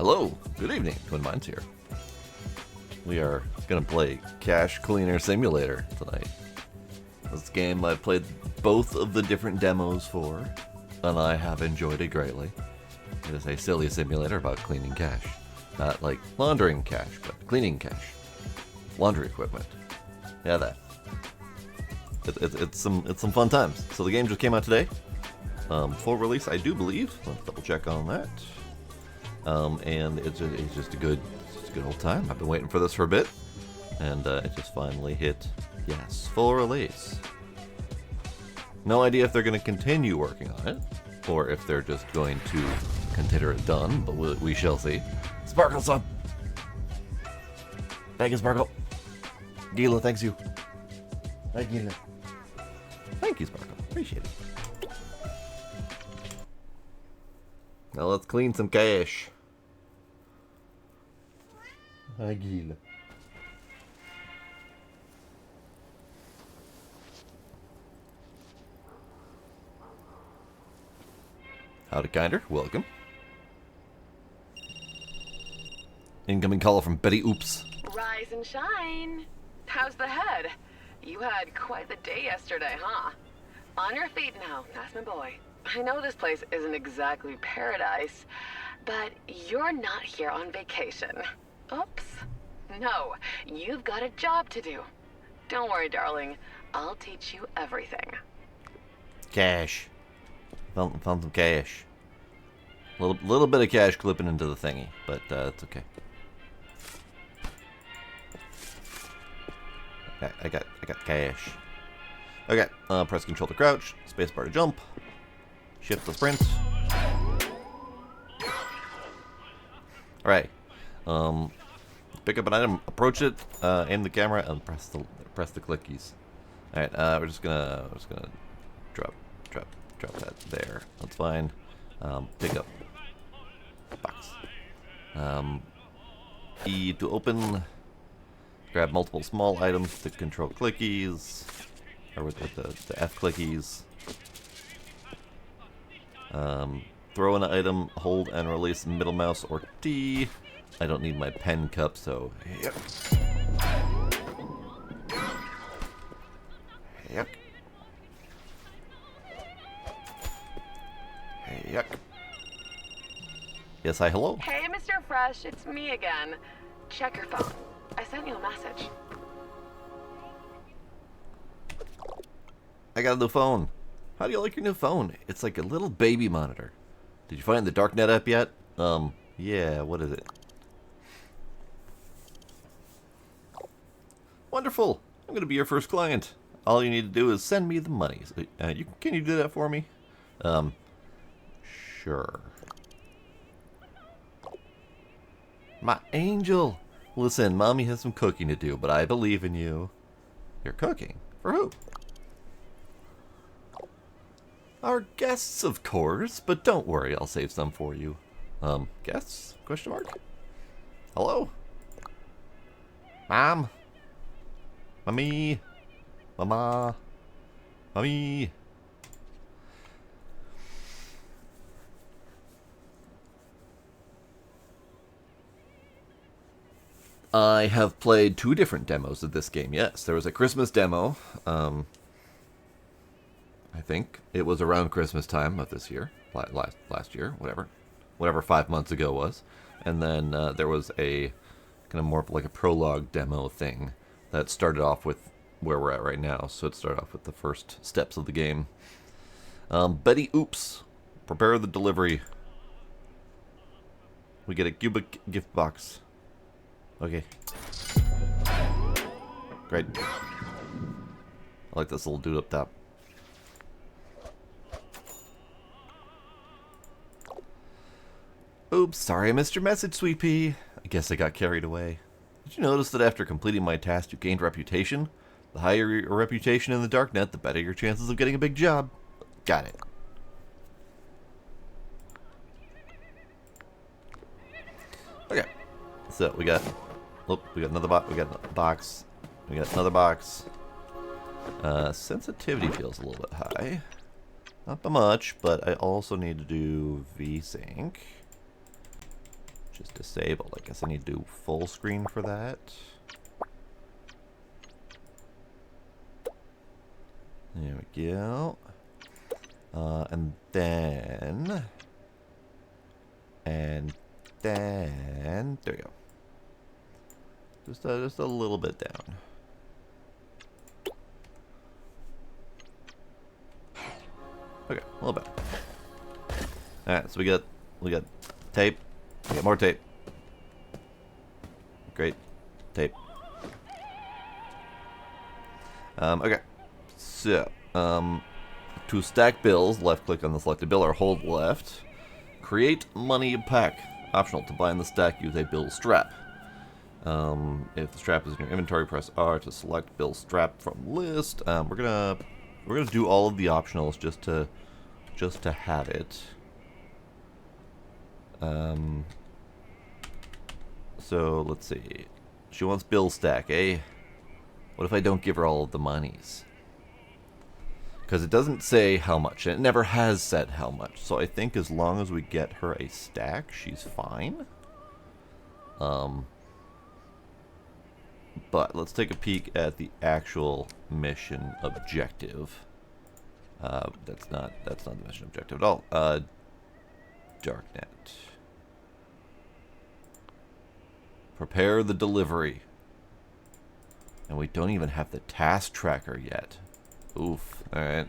Hello, good evening, Twin Minds here. We are going to play Cache Cleaner Simulator tonight. This game I've played both of the different demos for, and I have enjoyed it greatly. It is a silly simulator about cleaning cache. Not like laundering cache, but cleaning cache. Laundry equipment. Yeah, that. It's some fun times. So the game just came out today. Full release, I do believe. Let's double check on that. And it's just a good old time. I've been waiting for this for a bit, and it just finally hit. Yes, full release. No idea if they're going to continue working on it, or if they're just going to consider it done, but we shall see. Sparkle, son! Thank you, Sparkle. Gila, thanks you. Hi, Gila. Thank you, Sparkle. Appreciate it. Now let's clean some cache. Hi, Gila. Howdy, Kinder. Welcome. Incoming call from Betty Oops. Rise and shine. How's the head? You had quite the day yesterday, huh? On your feet now, that's my boy. I know this place isn't exactly paradise, but you're not here on vacation. Oops. No, you've got a job to do. Don't worry, darling. I'll teach you everything. Cash. Found some cash. Little bit of cash clipping into the thingy, but it's okay. Okay, I got cash. Okay, press Control to crouch, spacebar to jump, shift to sprint. All right. Pick up an item, approach it, aim the camera, and press the click keys. All right, we're just gonna drop that there. That's fine. Pick up box. E to open. Grab multiple small items to control clickies, or with the F clickies. Throw an item, hold and release middle mouse or T. I don't need my pen cup, so yep. Yep. Yuck. Yes, hi, hello? Hey, Mr. Fresh, it's me again. Check your phone. I sent you a message. I got a new phone. How do you like your new phone? It's like a little baby monitor. Did you find the Darknet app yet? Yeah, what is it? Wonderful! I'm gonna be your first client. All you need to do is send me the money. Can you do that for me? Sure. My angel! Listen, Mommy has some cooking to do, but I believe in you. You're cooking? For who? Our guests, of course, but don't worry, I'll save some for you. Guests? Question mark? Hello? Mom? Mommy? Mama? Mommy? I have played 2 different demos of this game, yes. There was a Christmas demo. I think it was around Christmas time of this year. Last year, whatever 5 months ago was. And then there was a kind of more of like a prologue demo thing that started off with where we're at right now. So it started off with the first steps of the game. Betty Oops. Prepare the delivery. We get a cubic gift box. Okay. Great. I like this little dude up top. Oops, sorry I missed your message, Sweet Pea. I guess I got carried away. Did you notice that after completing my task you gained reputation? The higher your reputation in the Darknet, the better your chances of getting a big job. Got it. Okay. So we got another box. We got a box. We got another box. Sensitivity feels a little bit high. Not by much, but I also need to do VSync. which is disabled. I guess I need to do full screen for that. There we go. And then, there we go. Just a little bit down. Okay, a little bit. All right, so we got tape. We got more tape. Great, tape. Okay, so to stack bills, left click on the selected bill or hold left. Create money pack. Optional. To bind the stack, use a bill strap. If the strap is in your inventory, press R to select bill strap from list. We're gonna do all of the optionals just to have it. So let's see. She wants bill stack, eh? What if I don't give her all of the monies? Because it doesn't say how much, and it never has said how much. So I think as long as we get her a stack, she's fine. But let's take a peek at the actual mission objective. That's not the mission objective at all. Darknet. Prepare the delivery. And we don't even have the task tracker yet. Oof. Alright.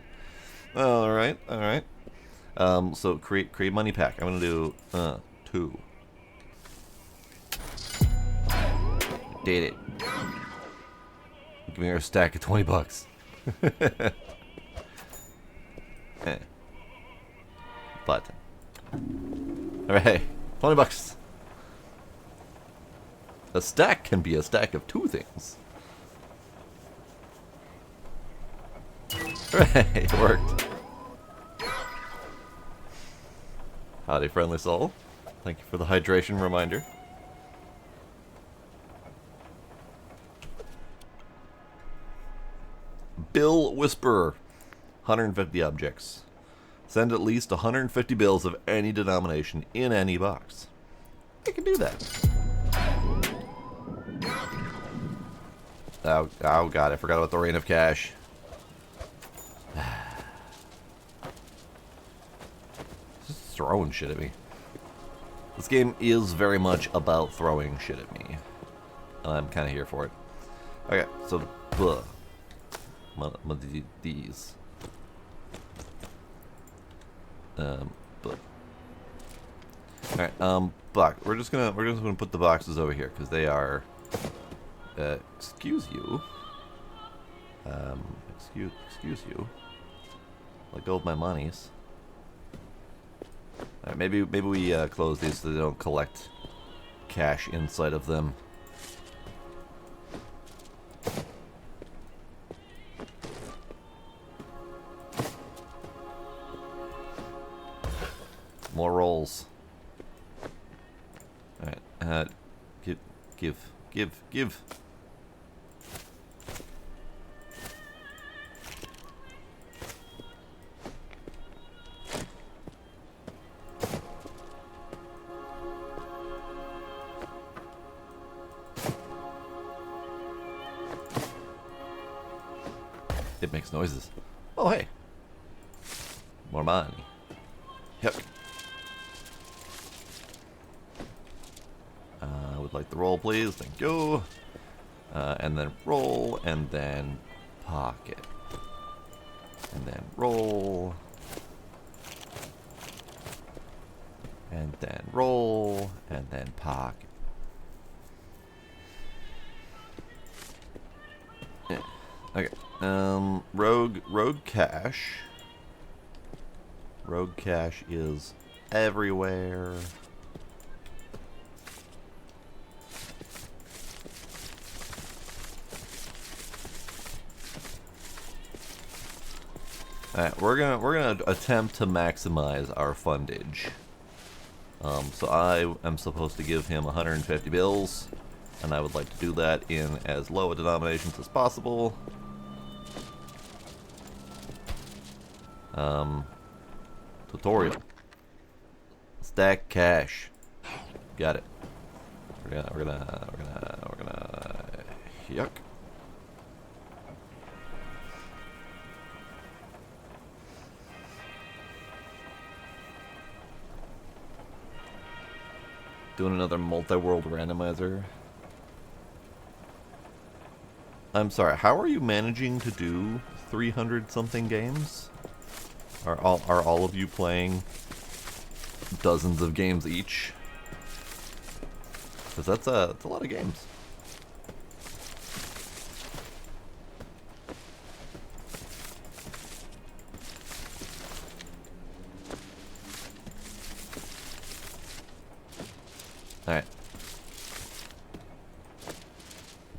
Alright. So create money pack. I'm gonna do 2. Did it. Give me her a stack of $20. Button. Alright. $20. A stack can be a stack of 2 things. Hooray, it worked. Howdy, friendly soul. Thank you for the hydration reminder. Bill Whisperer. 150 objects. Send at least 150 bills of any denomination in any box. I can do that. Oh god, I forgot about the rain of cash. Just throwing shit at me. This game is very much about throwing shit at me. And I'm kind of here for it. Okay, so these. Alright, we're just gonna put the boxes over here because they are excuse you. Excuse you. Let go of my monies. Alright, maybe we close these so they don't collect cash inside of them. More rolls. Alright, give. It makes noises. Oh, hey. More money. Yep. I would like the roll, please. Thank you. And then roll, and then pocket. And then roll. And then roll, and then pocket. Yeah. Okay. Rogue cache. Rogue cache is everywhere. Alright, we're gonna attempt to maximize our fundage. So I am supposed to give him 150 bills, and I would like to do that in as low a denominations as possible. Tutorial. Stack cash. Got it. We're gonna. Yuck. Doing another multi-world randomizer. I'm sorry, how are you managing to do 300 something games? Are all of you playing dozens of games each? Because that's a lot of games. Alright.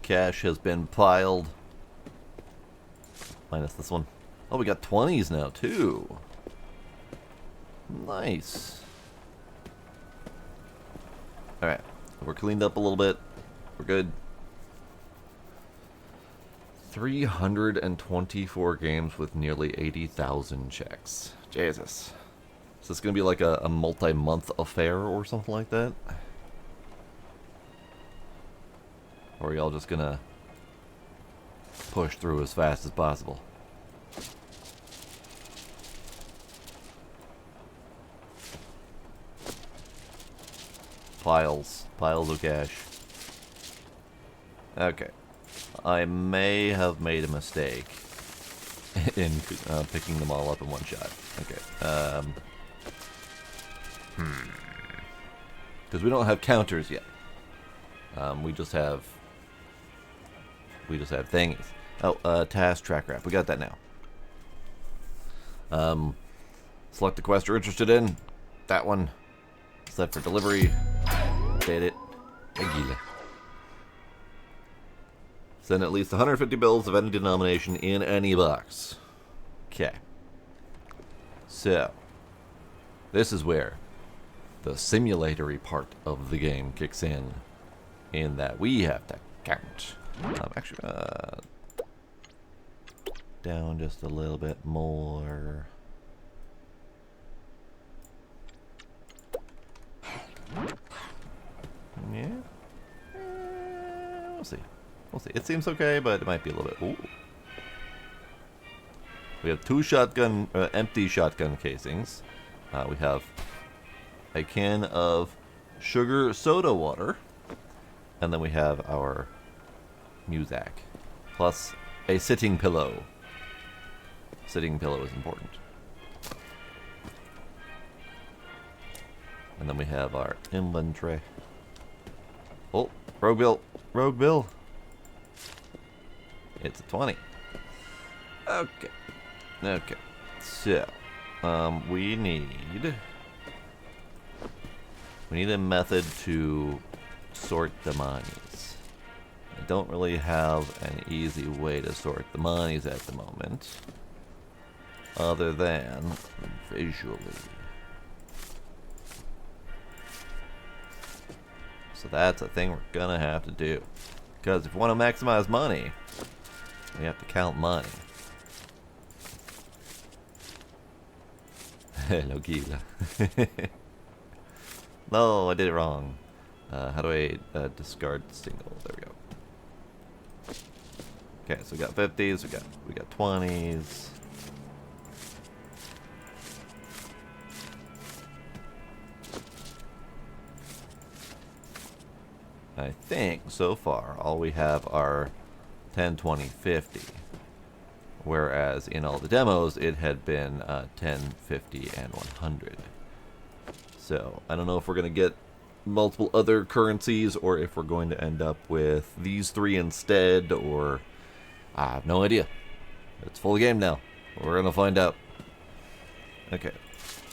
Cash has been piled. Minus this one. Oh, we got 20s now, too. Nice. Alright. We're cleaned up a little bit. We're good. 324 games with nearly 80,000 checks. Jesus. Is this going to be like a multi-month affair or something like that? Or are y'all just going to push through as fast as possible? Piles of cash. Okay. I may have made a mistake in picking them all up in one shot. Okay. Because we don't have counters yet. We just have thingies. Oh, task track wrap. We got that now. Select the quest you're interested in. That one. Set for delivery. Did it. Agila. Send at least 150 bills of any denomination in any box. Okay. So, this is where the simulatory part of the game kicks in that we have to count. Actually, down just a little bit more. Yeah. We'll see. We'll see. It seems okay, but it might be a little bit. Ooh. We have two empty shotgun casings. We have a can of sugar soda water, and then we have our Muzak, plus a sitting pillow. Sitting pillow is important. And then we have our inventory. Oh, Rogue Bill. Rogue Bill. It's a 20. Okay. Okay. So, we need a method to sort the monies. I don't really have an easy way to sort the monies at the moment, other than visually. So that's a thing we're gonna have to do. Because if we want to maximize money, we have to count money. Hello, Gila. No, I did it wrong. How do I discard single? There we go. Okay, so we got 50s, we got 20s. I think so far all we have are 10, 20, 50. Whereas in all the demos it had been 10, 50, and 100. So I don't know if we're going to get multiple other currencies or if we're going to end up with these three instead, or I have no idea. It's full game now. We're going to find out. Okay,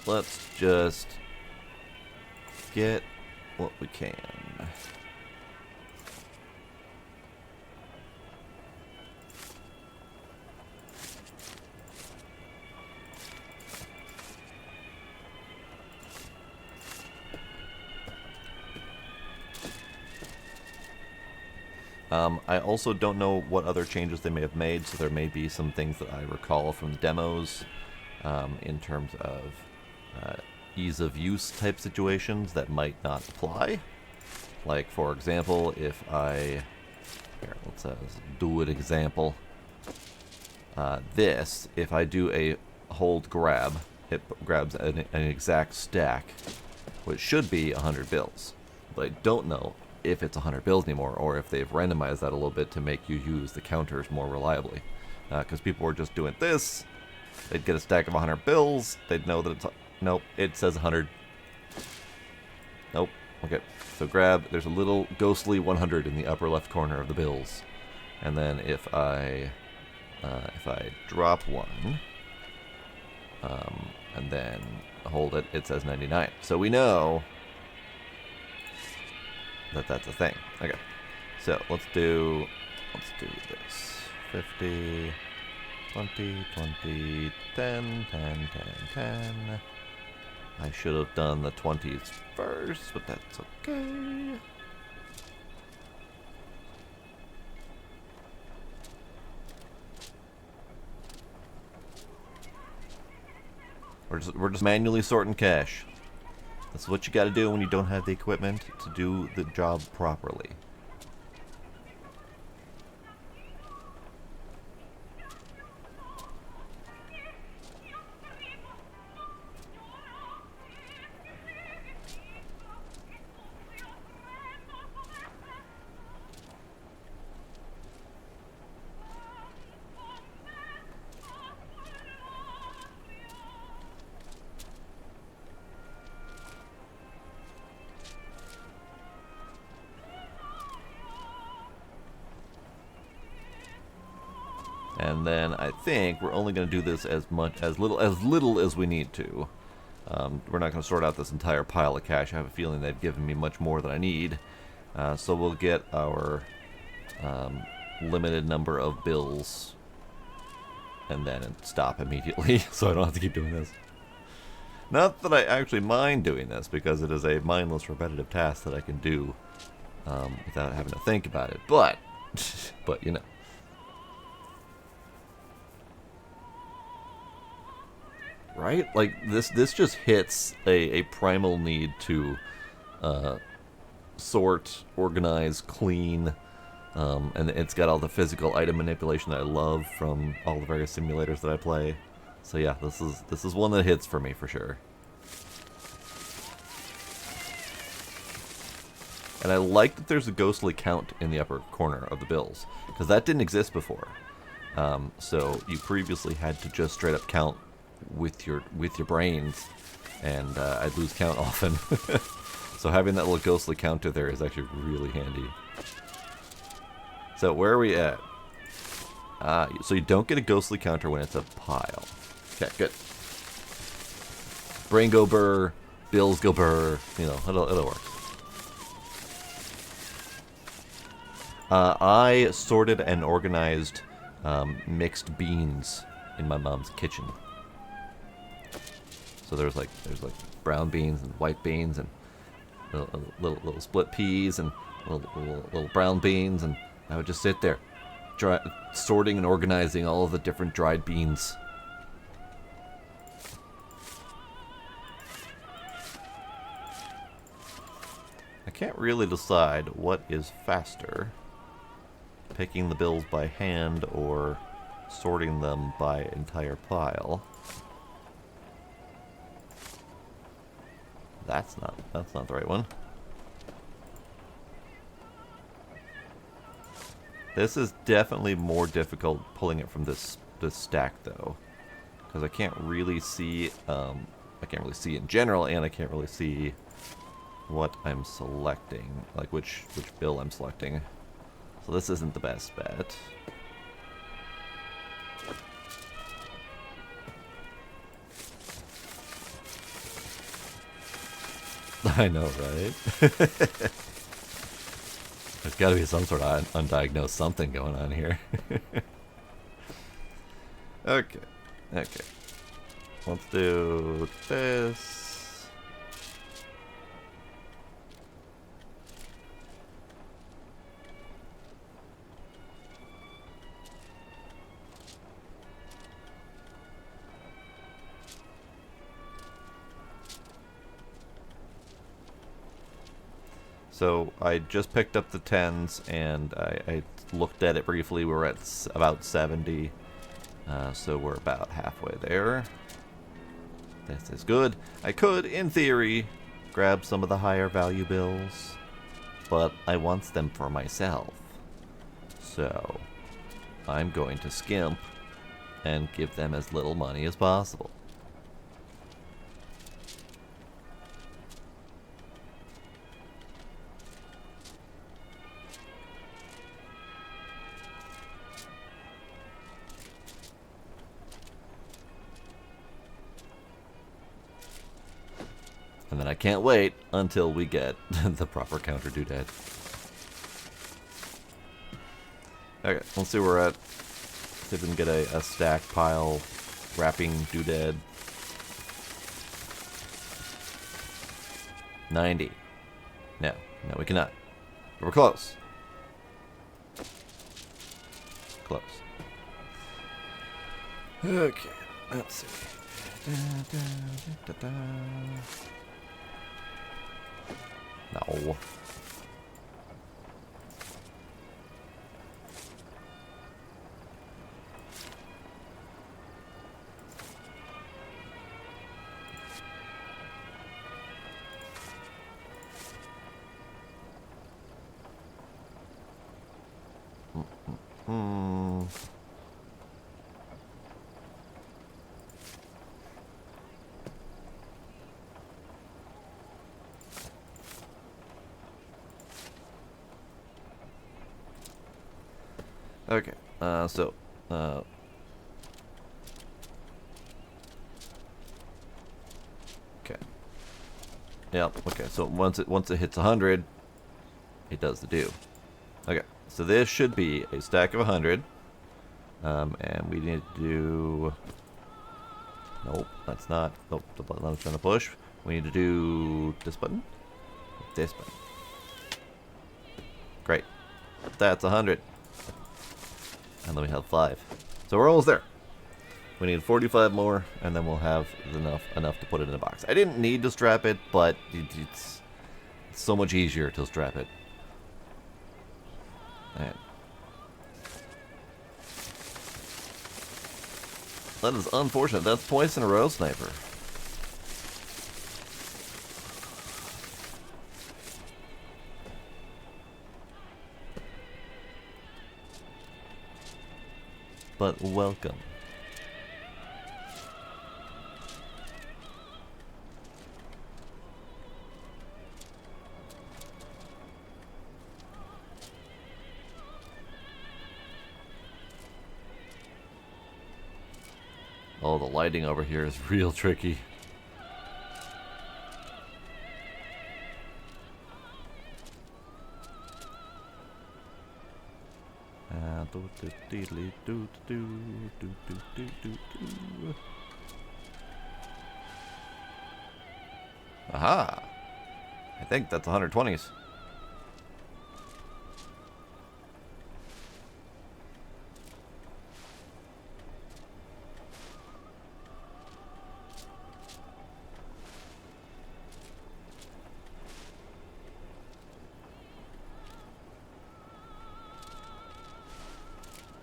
let's just get what we can. I also don't know what other changes they may have made, so there may be some things that I recall from the demos in terms of ease of use type situations that might not apply Like, for example, if I... Here, let's do an example. This, if I do a hold grab, it grabs an exact stack, which should be 100 bills. But I don't know if it's 100 bills anymore, or if they've randomized that a little bit to make you use the counters more reliably. Because people were just doing this, they'd get a stack of 100 bills, they'd know that it's... Nope, it says 100. Nope. Okay, so grab, there's a little ghostly 100 in the upper left corner of the bills. And then if I drop one, and then hold it, it says 99. So we know that that's a thing. Okay, so let's do this. 50, 20, 20, 10, 10, 10, 10. I should have done the 20s first, but that's okay. We're just manually sorting cash. That's what you got to do when you don't have the equipment to do the job properly. And then I think we're only going to do this as little as we need to. We're not going to sort out this entire pile of cash. I have a feeling they've given me much more than I need. So we'll get our limited number of bills and then stop immediately, so I don't have to keep doing this. Not that I actually mind doing this, because it is a mindless, repetitive task that I can do without having to think about it. But you know. Right? Like, this just hits a primal need to sort, organize, clean, and it's got all the physical item manipulation that I love from all the various simulators that I play. So yeah, this is one that hits for me for sure. And I like that there's a ghostly count in the upper corner of the bills, because that didn't exist before. So you previously had to just straight up count with your brains, and I'd lose count often. So having that little ghostly counter there is actually really handy. So where are we at? So you don't get a ghostly counter when it's a pile. Okay, good. Brain go burr, bills go burr. You know, it'll work. I sorted and organized mixed beans in my mom's kitchen. So there's like brown beans and white beans and little split peas and little brown beans, and I would just sit there sorting and organizing all of the different dried beans. I can't really decide what is faster, picking the bills by hand or sorting them by entire pile. That's not the right one. This is definitely more difficult pulling it from this stack though, because I can't really see in general, and I can't really see what I'm selecting, like which bill I'm selecting. So this isn't the best bet. I know, right? There's got to be some sort of undiagnosed something going on here. Okay. Let's do this. So I just picked up the 10s, and I looked at it briefly. We're at about 70. So we're about halfway there. This is good. I could, in theory, grab some of the higher value bills, but I want them for myself. So I'm going to skimp and give them as little money as possible. And then I can't wait until we get the proper counter doodad. Okay, let's see where we're at. See if we can get a stack pile wrapping doodad. 90. No, we cannot. But we're close. Close. Okay, let's see. No. Okay, okay. Yep, okay, so once it hits 100, it does the do. Okay, so this should be a stack of 100. And we need to do... Nope, that's not... Nope, the button I was trying to push. We need to do this button. This button. Great. That's 100. And then we have 5. So we're almost there. We need 45 more, and then we'll have enough to put it in a box. I didn't need to strap it, but it's so much easier to strap it. And that is unfortunate. That's twice in a row, Sniper. But welcome. Oh, the lighting over here is real tricky. Aha! I think that's 120s.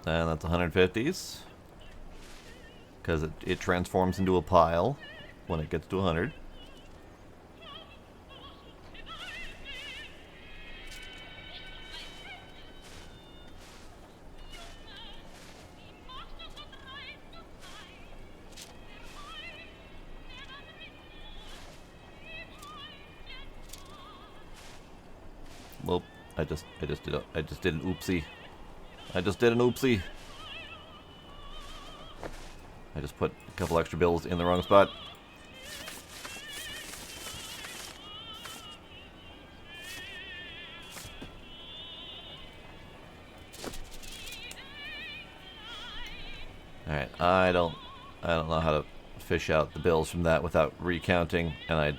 And that's 150s. Because it transforms into a pile when it gets to 100. Well, I just did an oopsie. I just did an oopsie. I just put a couple extra bills in the wrong spot. Alright, I don't know how to fish out the bills from that without recounting, and I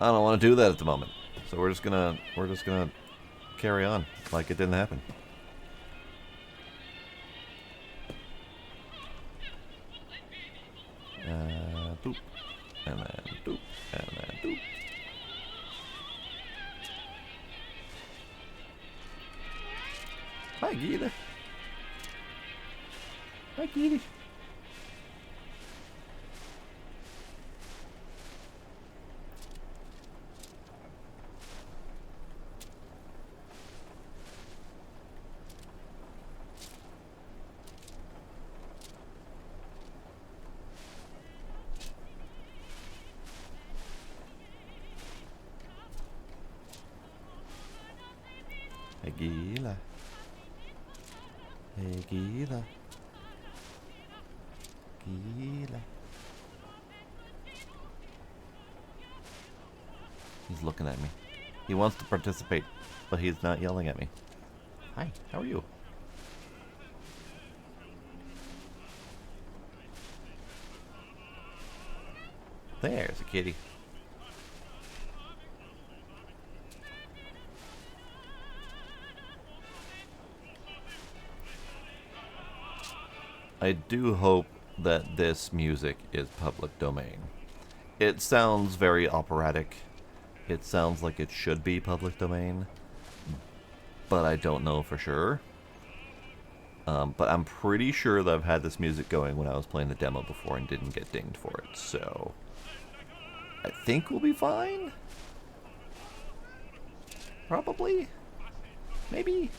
don't want to do that at the moment. So we're just gonna carry on like it didn't happen. Doop, and then doop, and then doop. Gita. Hi, Kitty. Hey, Gila. Hey, Gila. Gila. He's looking at me. He wants to participate, but he's not yelling at me. Hi, how are you? There's a kitty. I do hope that this music is public domain. It sounds very operatic. It sounds like it should be public domain, but I don't know for sure. But I'm pretty sure that I've had this music going when I was playing the demo before and didn't get dinged for it, so I think we'll be fine. Probably. Maybe.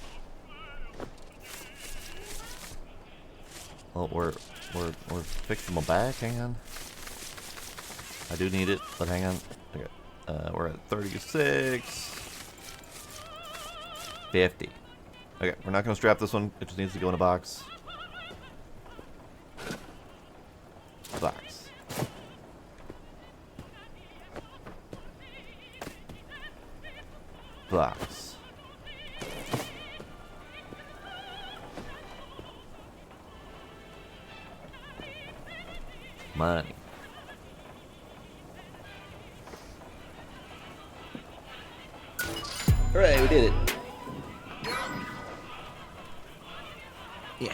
Oh, we're fixing my back. Hang on. I do need it, but hang on. Okay. We're at 36. 50. Okay, we're not gonna strap this one. It just needs to go in a box. Box. Box. Money. Hooray, we did it. Yeah.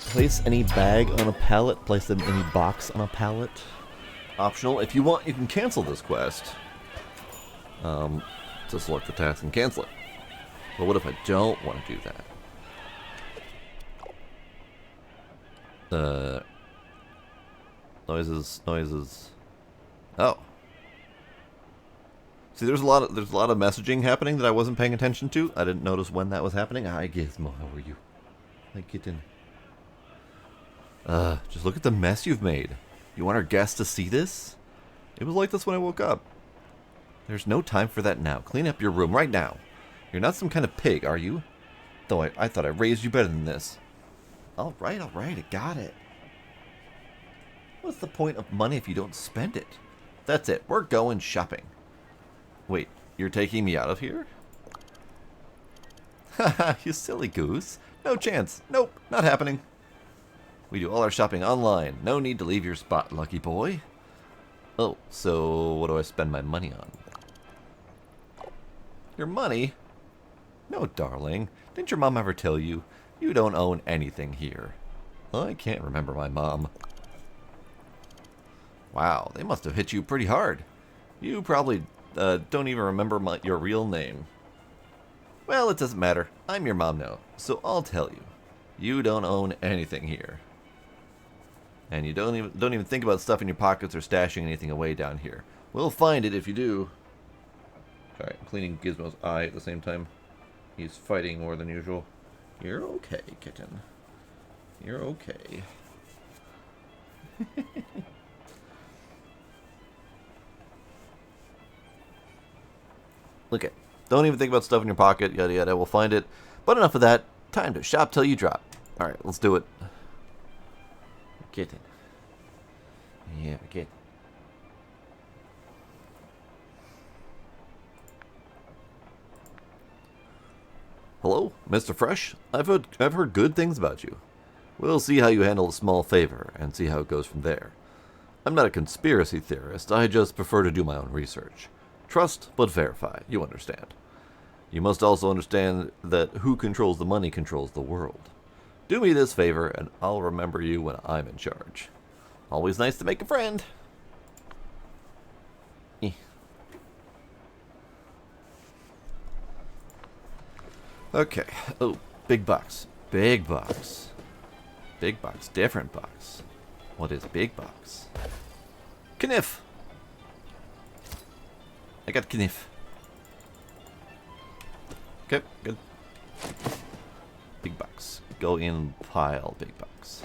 Place any bag on a pallet. Place them any box on a pallet. Optional. If you want, you can cancel this quest. To select the task and cancel it. But what if I don't want to do that? Noises. Oh. See, there's a lot of messaging happening that I wasn't paying attention to. I didn't notice when that was happening. Hi, Gizmo. How are you? Hi, kitten. Just look at the mess you've made. You want our guests to see this? It was like this when I woke up. There's no time for that now. Clean up your room right now. You're not some kind of pig, are you? Though I thought I raised you better than this. Alright, I got it. What's the point of money if you don't spend it? That's it, we're going shopping. Wait, you're taking me out of here? Haha, you silly goose. No chance. Nope, not happening. We do all our shopping online. No need to leave your spot, lucky boy. Oh, so what do I spend my money on? Your money? No, darling. Didn't your mom ever tell you? You don't own anything here. I can't remember my mom. Wow, they must have hit you pretty hard. You probably don't even remember your real name. Well, it doesn't matter. I'm your mom now, so I'll tell you. You don't own anything here. And you don't even think about stuffing your pockets or stashing anything away down here. We'll find it if you do. Sorry, I'm cleaning Gizmo's eye at the same time. He's fighting more than usual. You're okay, kitten. You're okay. Look at. Don't even think about stuff in your pocket, yada yada, we'll find it. But enough of that. Time to shop till you drop. Alright, let's do it. Kitten. Yeah, kitten. Hello, Mr. Fresh. I've heard good things about you. We'll see how you handle a small favor, and see how it goes from there. I'm not a conspiracy theorist, I just prefer to do my own research. Trust, but verify, you understand. You must also understand that who controls the money controls the world. Do me this favor, and I'll remember you when I'm in charge. Always nice to make a friend. Okay. Oh, big box. Big box. Big box. Different box. What is big box? Kniff! I got kniff. Okay, good. Big box. Go in pile, big box.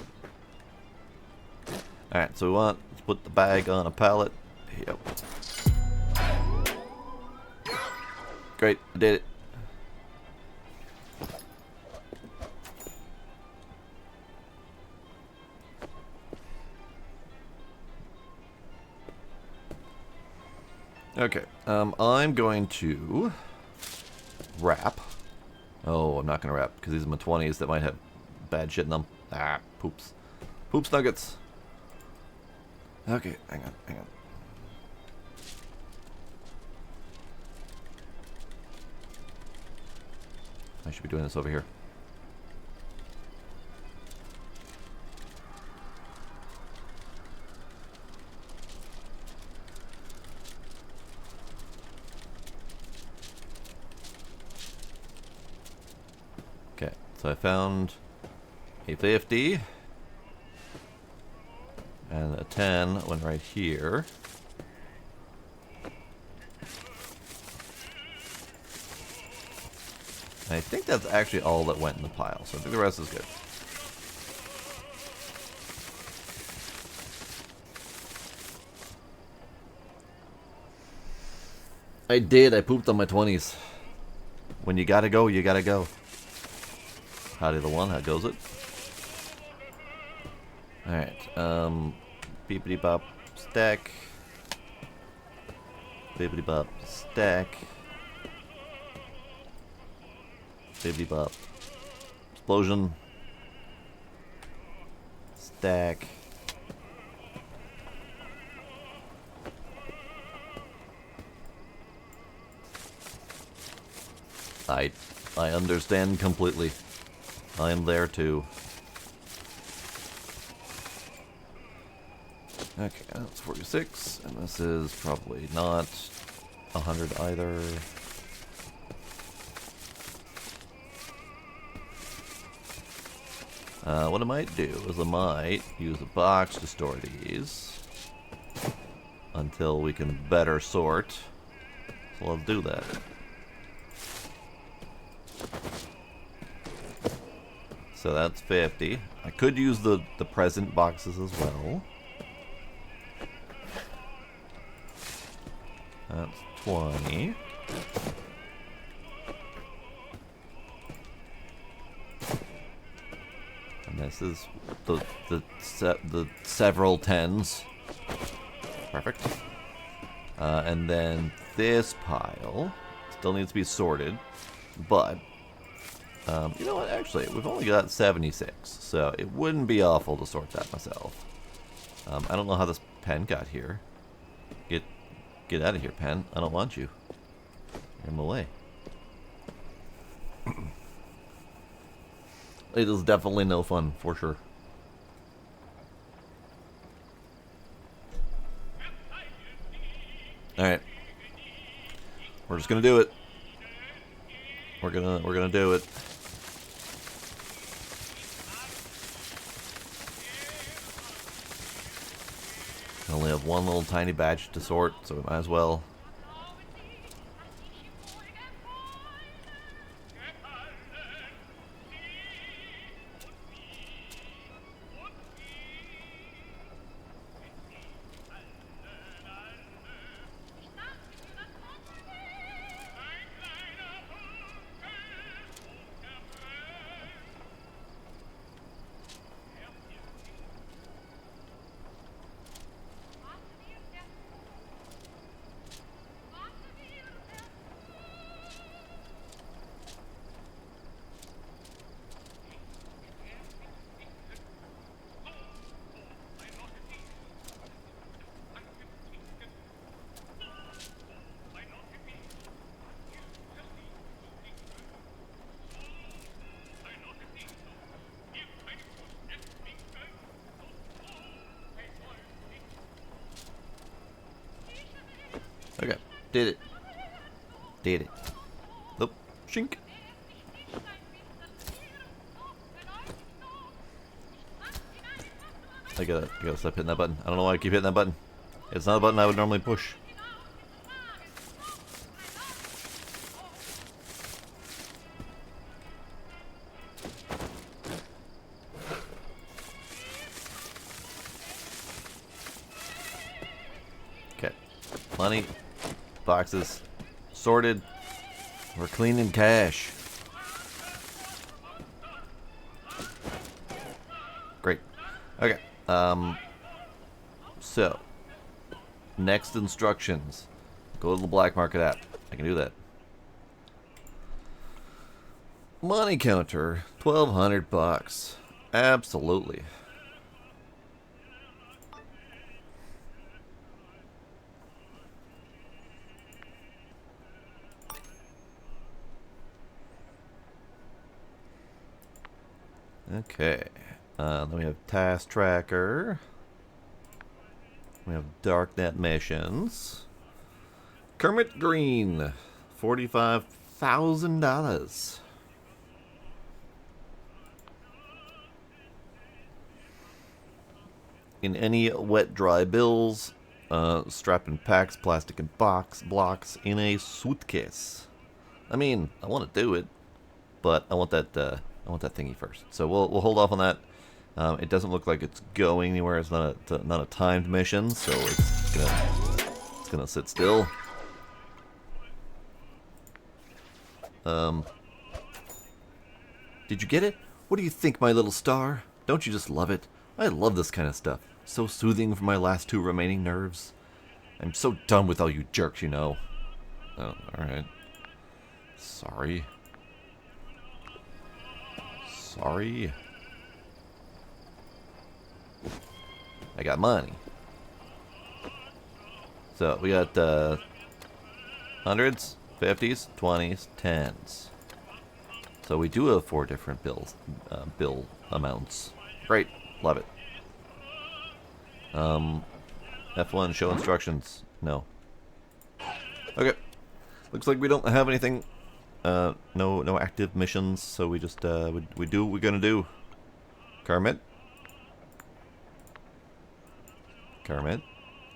Alright, so we want to put the bag on a pallet. Yep. Great, I did it. Okay, I'm going to wrap. Oh, I'm not going to wrap because these are my 20s that might have bad shit in them. Ah, poops. Poops nuggets. Okay, hang on, hang on. I should be doing this over here. Okay, so I found a 50 and a 10 went right here. And I think that's actually all that went in the pile, so I think the rest is good. I did, I pooped on my 20s. When you gotta go, you gotta go. Howdy the one, how goes it? Alright, beepity bop, stack. Bippity bop, stack. Bippity bop. Explosion. Stack. I understand completely. I am there too. Okay, that's 46, and this is probably not 100 either. What I might do is I might use a box to store these until we can better sort. So let's do that. So that's 50. I could use the present boxes as well. That's 20. And this is the several tens. Perfect. And then this pile still needs to be sorted, but you know what? Actually, we've only got 76, so it wouldn't be awful to sort that myself. I don't know how this pen got here. Get out of here, pen. I don't want you. You're in the way. It is definitely no fun, for sure. Alright. We're just gonna do it. We're gonna do it. I only have one little tiny batch to sort, so we might as well. Okay, did it. Did it. Nope. Shink. I gotta stop hitting that button. I don't know why I keep hitting that button. It's not a button I would normally push. Okay. Money. Boxes. Sorted. We're cleaning cash. Great. Okay. So, next instructions. Go to the black market app. I can do that. Money counter, $1,200. Absolutely. Okay. Then we have task tracker. We have darknet missions. Kermit Green, $45,000. In any wet, dry bills, strap in packs, plastic and blocks in a suitcase. I mean, I want to do it, but I want that thingy first. So we'll hold off on that. It doesn't look like it's going anywhere. It's not a timed mission, so it's gonna sit still. Did you get it? What do you think, my little star? Don't you just love it? I love this kind of stuff. So soothing for my last 2 remaining nerves. I'm so done with all you jerks, you know. Oh, alright. Sorry. Sorry. I got money. So, we got hundreds, 50s, 20s, 10s. So we do have 4 different bill amounts. Great. Love it. F1, show instructions. No. Okay. Looks like we don't have anything. No active missions, so we just, we do what we're gonna do. Kermit? Kermit?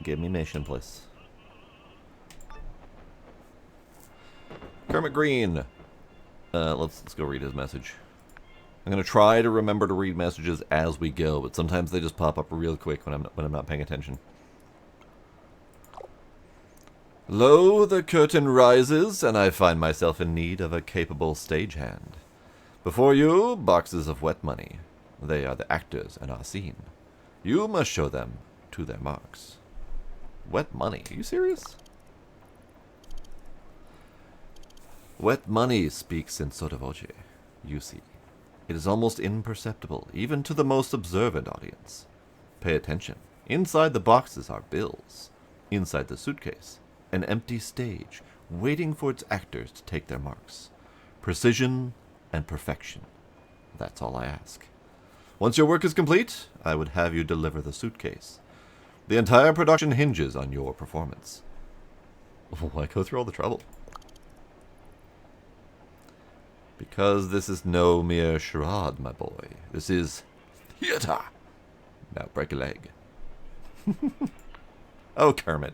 Give me mission, please. Kermit Green! Let's go read his message. I'm gonna try to remember to read messages as we go, but sometimes they just pop up real quick when I'm not paying attention. Lo, the curtain rises, and I find myself in need of a capable stagehand. Before you, boxes of wet money. They are the actors in our scene. You must show them to their marks. Wet money? Are you serious? Wet money speaks in sotto voce, you see. It is almost imperceptible, even to the most observant audience. Pay attention. Inside the boxes are bills. Inside the suitcase, an empty stage, waiting for its actors to take their marks. Precision and perfection. That's all I ask. Once your work is complete, I would have you deliver the suitcase. The entire production hinges on your performance. Why go through all the trouble? Because this is no mere charade, my boy. This is theater. Now break a leg. Oh, Kermit.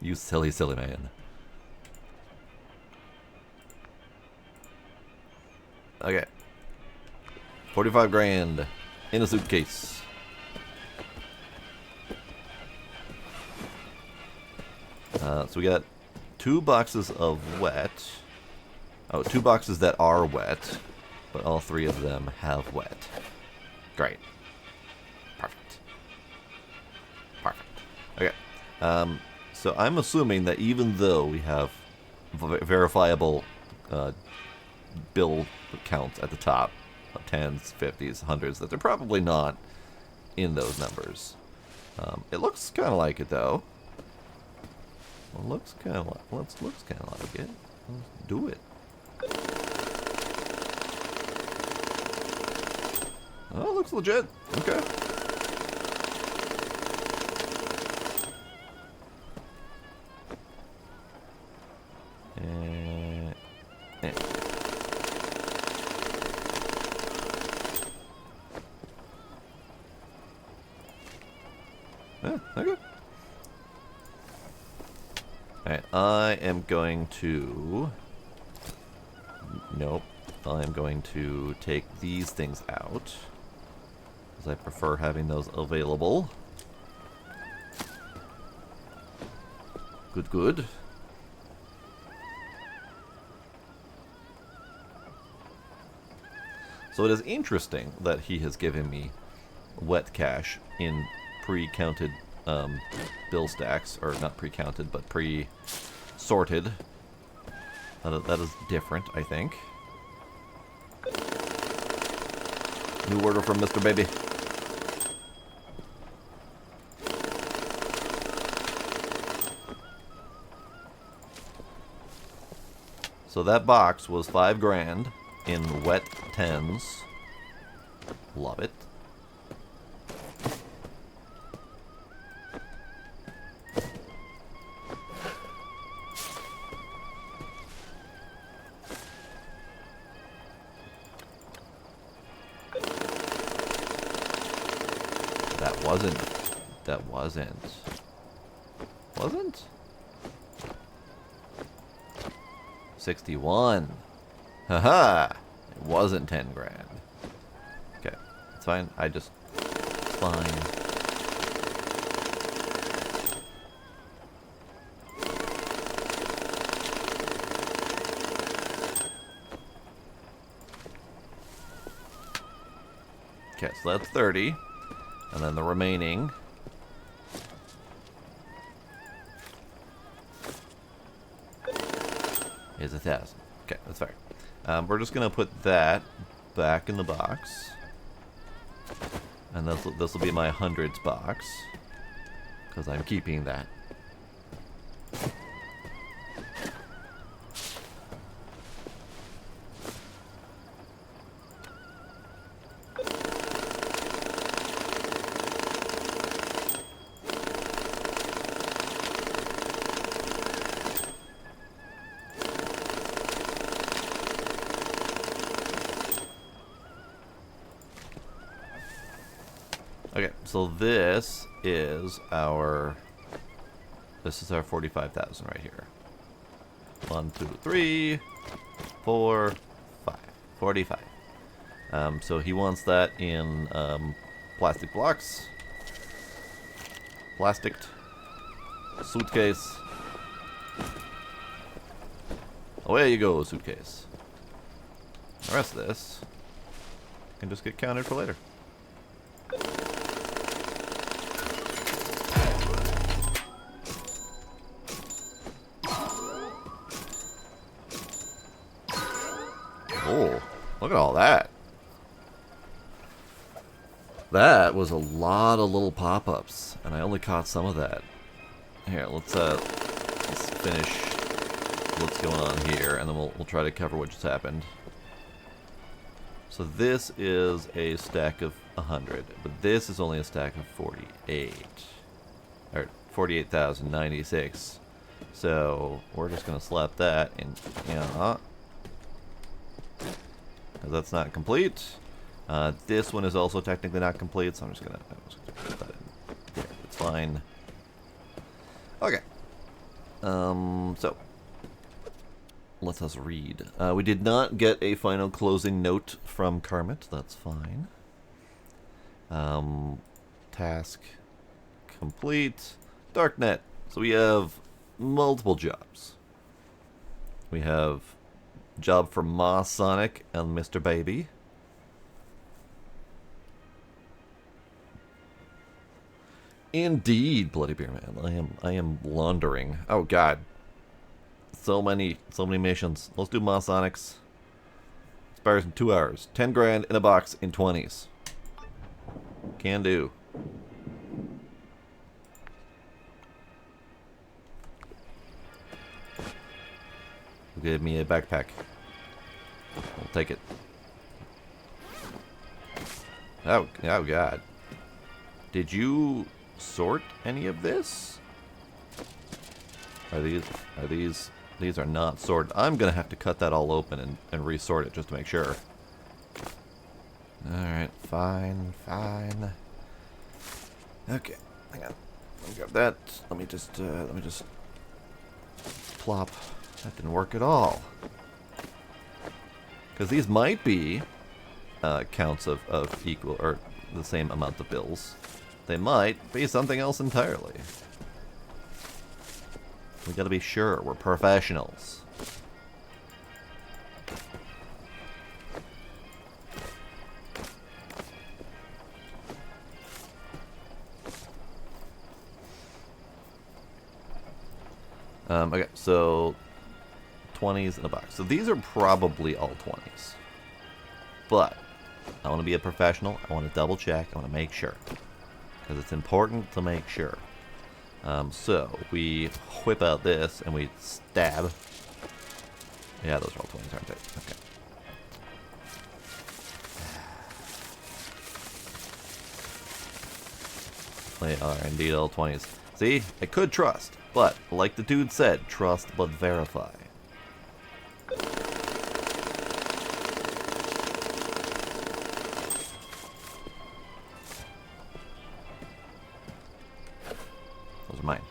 You silly, silly man. Okay. 45 grand in a suitcase. So we got 2 boxes of wet. Oh, 2 boxes that are wet, but all 3 of them have wet. Great. Perfect. Perfect. Okay. So I'm assuming that even though we have verifiable bill counts at the top, 10s, 50s, 100s, that they're probably not in those numbers. It looks kind of like it, though. It looks kind of like it. Let's do it. Oh, it looks legit. Okay. Okay. Alright, I am going to... Nope. I am going to take these things out, because I prefer having those available. Good, good. So it is interesting that he has given me wet cash in pre-counted bill stacks, or not pre-counted, but pre-sorted. That is different, I think. New order from Mr. Baby. So that box was $5 grand in wet 10s. Love it. That wasn't? 61. Haha! It wasn't 10 grand. Okay, it's fine. It's fine. Okay, so that's 30. And then the remaining is 1,000. Okay, that's fair. We're just gonna put that back in the box, and this will be my hundreds box, because I'm keeping that. Okay, so this is our 45,000 right here. 1, 2, 3, 4, 5. 45. So he wants that in plastic blocks. Plasticed. Suitcase. Away you go, suitcase. The rest of this can just get counted for later. Oh, look at all that. That was a lot of little pop-ups, and I only caught some of that. Here, let's finish what's going on here, and then we'll try to cover what just happened. So this is a stack of 100, but this is only a stack of 48. Or 48,096. So we're just gonna slap that in, yeah. Because that's not complete. This one is also technically not complete, so I'm just gonna put that in there. It's fine. Okay. So let us read. We did not get a final closing note from Kermit. That's fine. Task complete. Darknet. So we have multiple jobs. We have job for Ma Sonic and Mr. Baby. Indeed, Bloody Beer Man. I am laundering. Oh god. So many missions. Let's do Ma Sonic's. Expires in 2 hours. 10 grand in a box in 20s. Can do. Who gave me a backpack? I'll take it. Oh god. Did you sort any of this? Are these are not sorted. I'm gonna have to cut that all open and resort it just to make sure. Alright, fine. Okay, hang on. Let me grab that. Let me just plop. That didn't work at all. Because these might be counts of equal or the same amount of bills. They might be something else entirely. We gotta be sure. We're professionals. Okay, so 20s in a box. So these are probably all 20s. But I want to be a professional. I want to double check. I want to make sure. Because it's important to make sure. So we whip out this and we stab. Yeah, those are all 20s, aren't they? Okay. They are indeed all 20s. See? I could trust. But, like the dude said, trust but verify. Those are mine.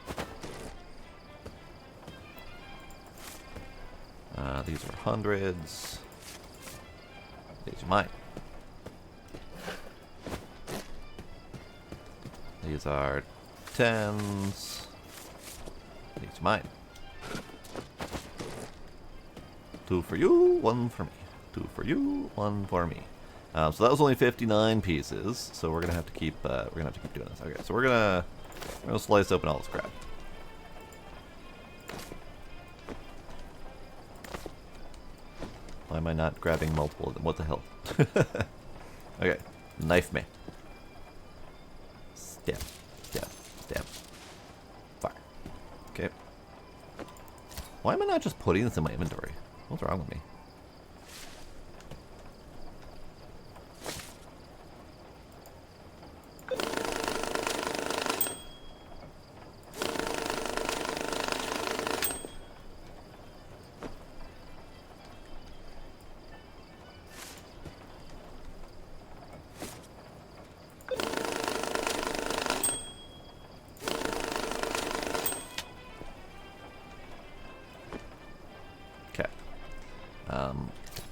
These are hundreds. These are mine. These are tens. These are mine. 2 for you, 1 for me. 2 for you, 1 for me. So that was only 59 pieces. So we're gonna have to keep doing this. Okay, so we're gonna slice open all this crap. Why am I not grabbing multiple of them? What the hell? Okay, knife me. Stab, stab, stab. Fire. Okay. Why am I not just putting this in my inventory? What's wrong with me?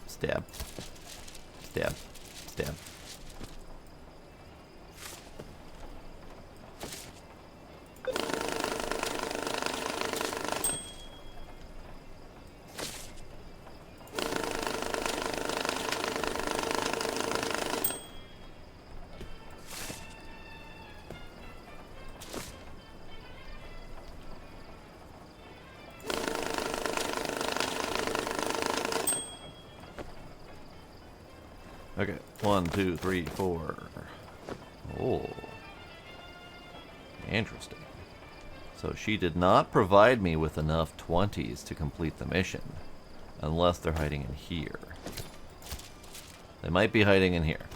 Stab. Stab. Stab. Okay, 1, 2, 3, 4. Oh. Interesting. So she did not provide me with enough 20s to complete the mission. Unless they're hiding in here. They might be hiding in here.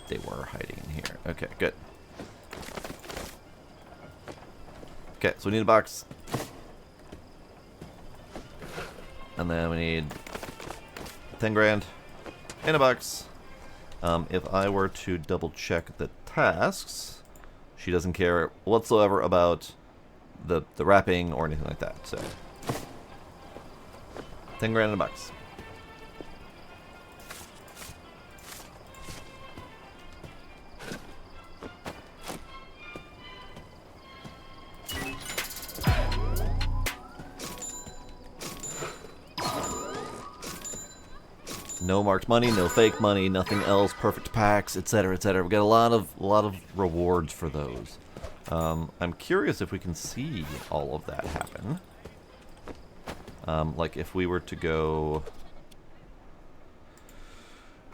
They were hiding in here. Okay, good. Okay, so we need a box. And then we need 10 grand in a box. If I were to double check the tasks, she doesn't care whatsoever about the wrapping or anything like that. So 10 grand in a box. No marked money, no fake money, nothing else, perfect packs, etc., etc. We got a lot of rewards for those. I'm curious if we can see all of that happen. Like if we were to go,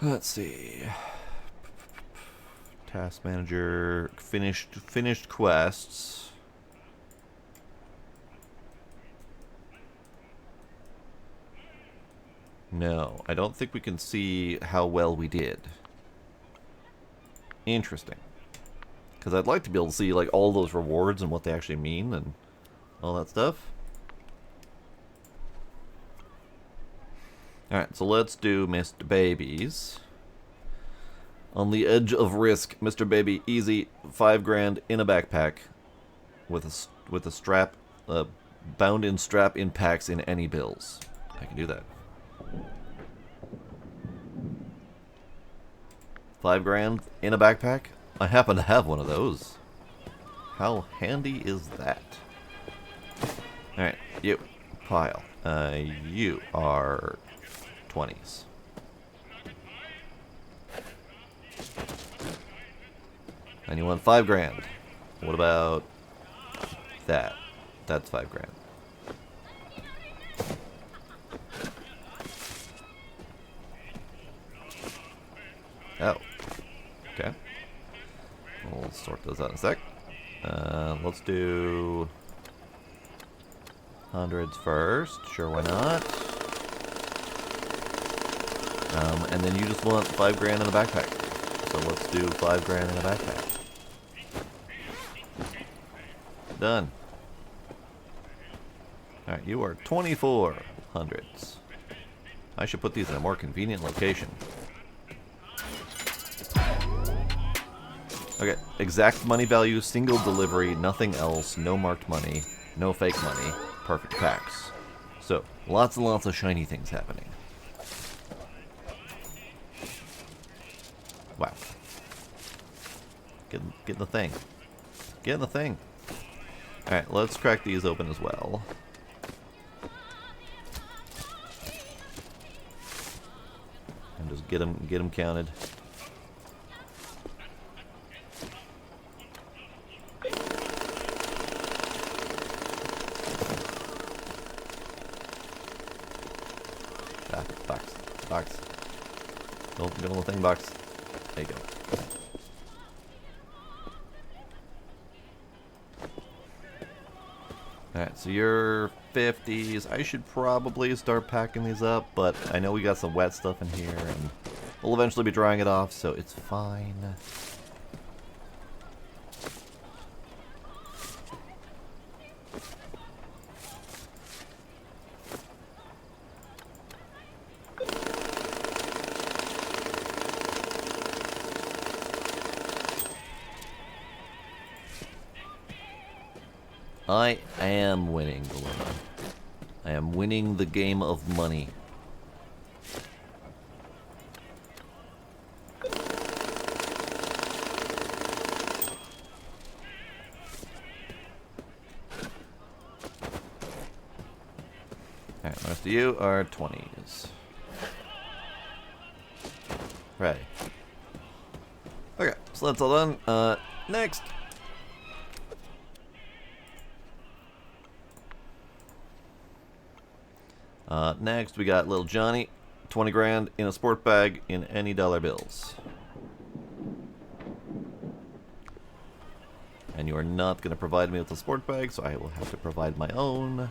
let's see, task manager, finished quests. No, I don't think we can see how well we did. Interesting. Because I'd like to be able to see like all those rewards and what they actually mean and all that stuff. Alright, so let's do Mr. Babies. On the edge of risk, Mr. Baby, easy, 5 grand in a backpack with a strap, bound in strap in packs in any bills. I can do that. 5 grand in a backpack? I happen to have one of those. How handy is that? Alright, you, pile. You are 20s. And you want 5 grand. What about that? That's 5 grand. Oh. Okay. We'll sort those out in a sec. Let's do hundreds first. Sure, why not? And then you just want 5 grand in a backpack. So let's do 5 grand in a backpack. Done. Alright, you are 24 hundreds. I should put these in a more convenient location. Okay, exact money value, single delivery, nothing else, no marked money, no fake money, perfect packs. So, lots and lots of shiny things happening. Wow. Get in the thing. Get in the thing. Alright, let's crack these open as well. And just get them counted. Ah, box. Don't go in the thing box. There you go. Alright, so you're 50s. I should probably start packing these up, but I know we got some wet stuff in here, and we'll eventually be drying it off, so it's fine. I am winning, Dilemma. I am winning the game of money. Alright, the rest of you are 20s. Right. Okay, so that's all done. Next. Next, we got little Johnny, 20 grand in a sport bag in any dollar bills. And you are not going to provide me with a sport bag, so I will have to provide my own.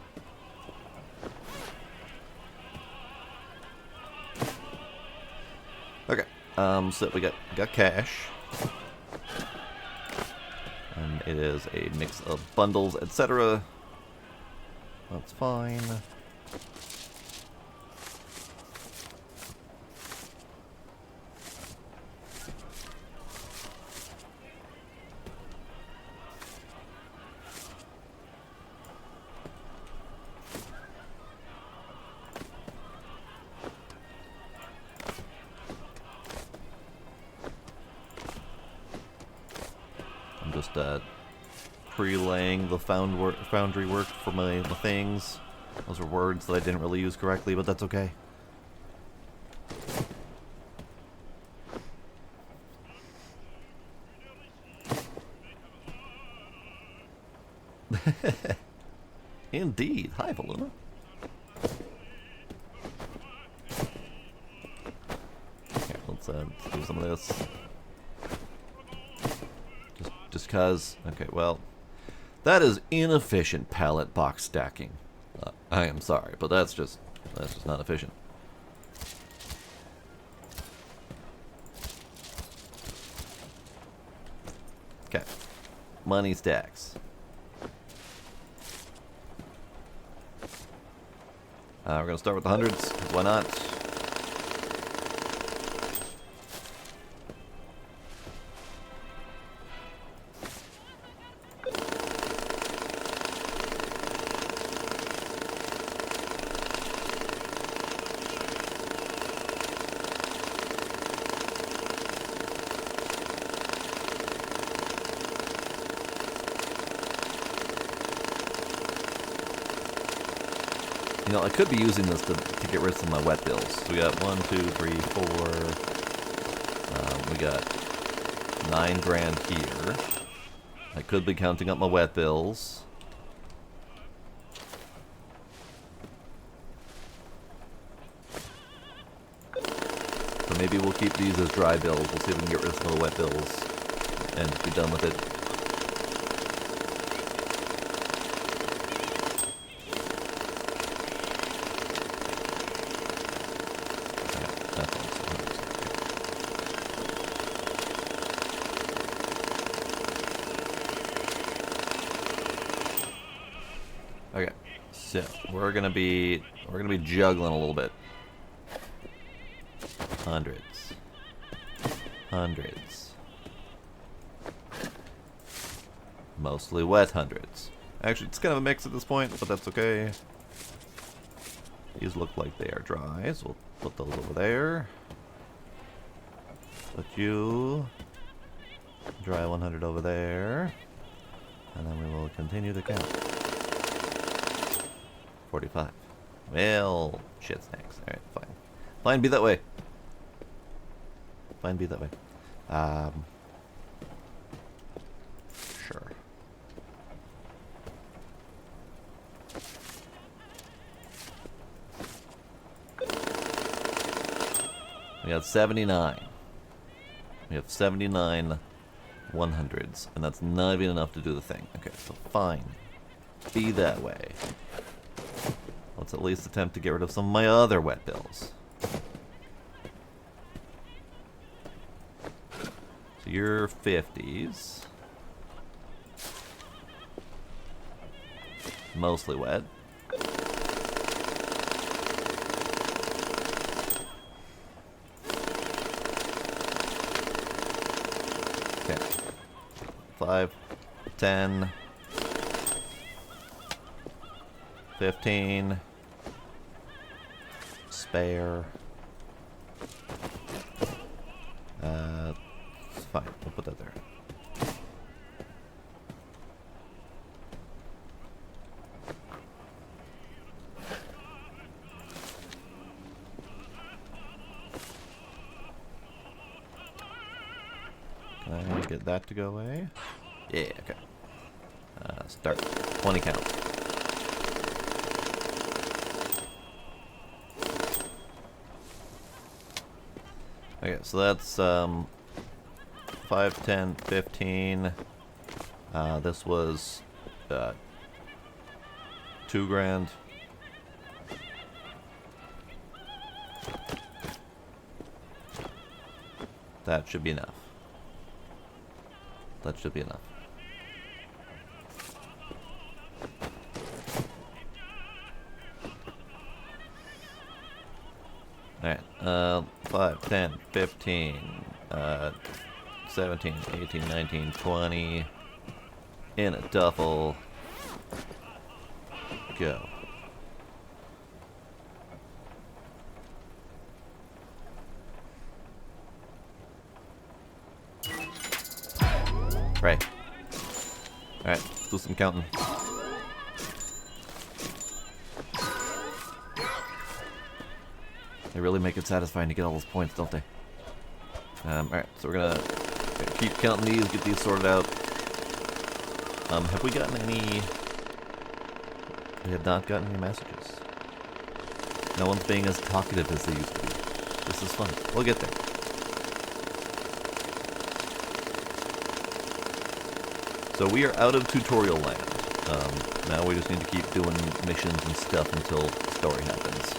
Okay, so we got cash. And it is a mix of bundles, etc. That's fine. Just pre-laying the foundry work for the things. Those are words that I didn't really use correctly, but that's okay. Indeed. Hi, Valuna. Here, let's do some of this. Just cause. Okay, well, that is inefficient pallet box stacking. I am sorry, but that's just not efficient. Okay, money stacks. We're gonna start with the hundreds. Why not? You know, I could be using this to get rid of some of my wet bills. So we got 1, 2, 3, 4. We got 9 grand here. I could be counting up my wet bills. So maybe we'll keep these as dry bills. We'll see if we can get rid of some of the wet bills and be done with it. Okay, so we're gonna be juggling a little bit. Hundreds. Mostly wet hundreds. Actually, it's kind of a mix at this point, but that's okay. These look like they are dry, so we'll put those over there. Put you dry 100 over there, and then we will continue to count. 45. Well, shit snacks. Alright, fine. Fine, be that way. Fine, be that way. Sure. We got 79. We have 79 100s, and that's not even enough to do the thing. Okay, so fine. Be that way. Let's at least attempt to get rid of some of my other wet bills. So you're 50s. Mostly wet. Okay. 5, 10, 15, spare. It's fine. We'll put that there. Can I get that to go away? Yeah, okay. Start. 20 count. Okay, so that's 5, 10, 15. This was 2 grand. That should be enough. That should be enough. Alright, 5, 10, 15, 17, 18, 19, 20, in a duffel, go. Right. Alright, let's do some counting. They really make it satisfying to get all those points, don't they? Alright, so we're gonna keep counting these, get these sorted out. Have we gotten any... We have not gotten any messages. No one's being as talkative as they used to be. This is fun. We'll get there. So we are out of tutorial land. Now we just need to keep doing missions and stuff until the story happens.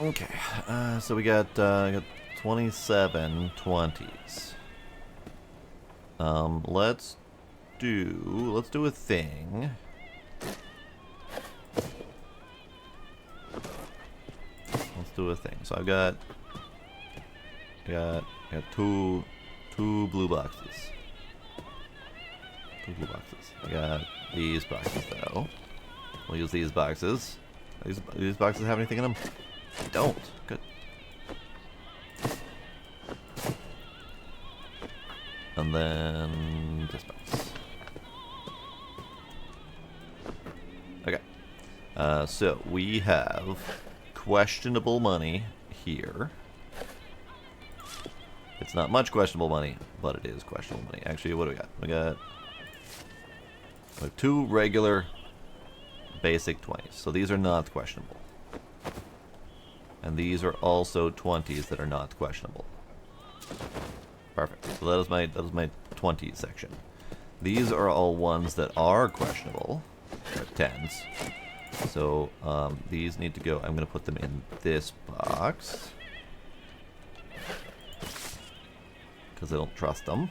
Okay, so we got 27 20s. Let's do a thing. Let's do a thing. So I've got got two blue boxes. Two blue boxes. I got these boxes though. We'll use these boxes. These boxes have anything in them? They don't. Good. And then this box. Okay. So we have questionable money here. It's not much questionable money, but it is questionable money. Actually, what do we got? We got two regular basic 20s. So these are not questionable. And these are also 20s that are not questionable. Perfect. So that is my 20 section. These are all ones that are questionable. They're 10s. So these need to go. I'm going to put them in this box. Because I don't trust them.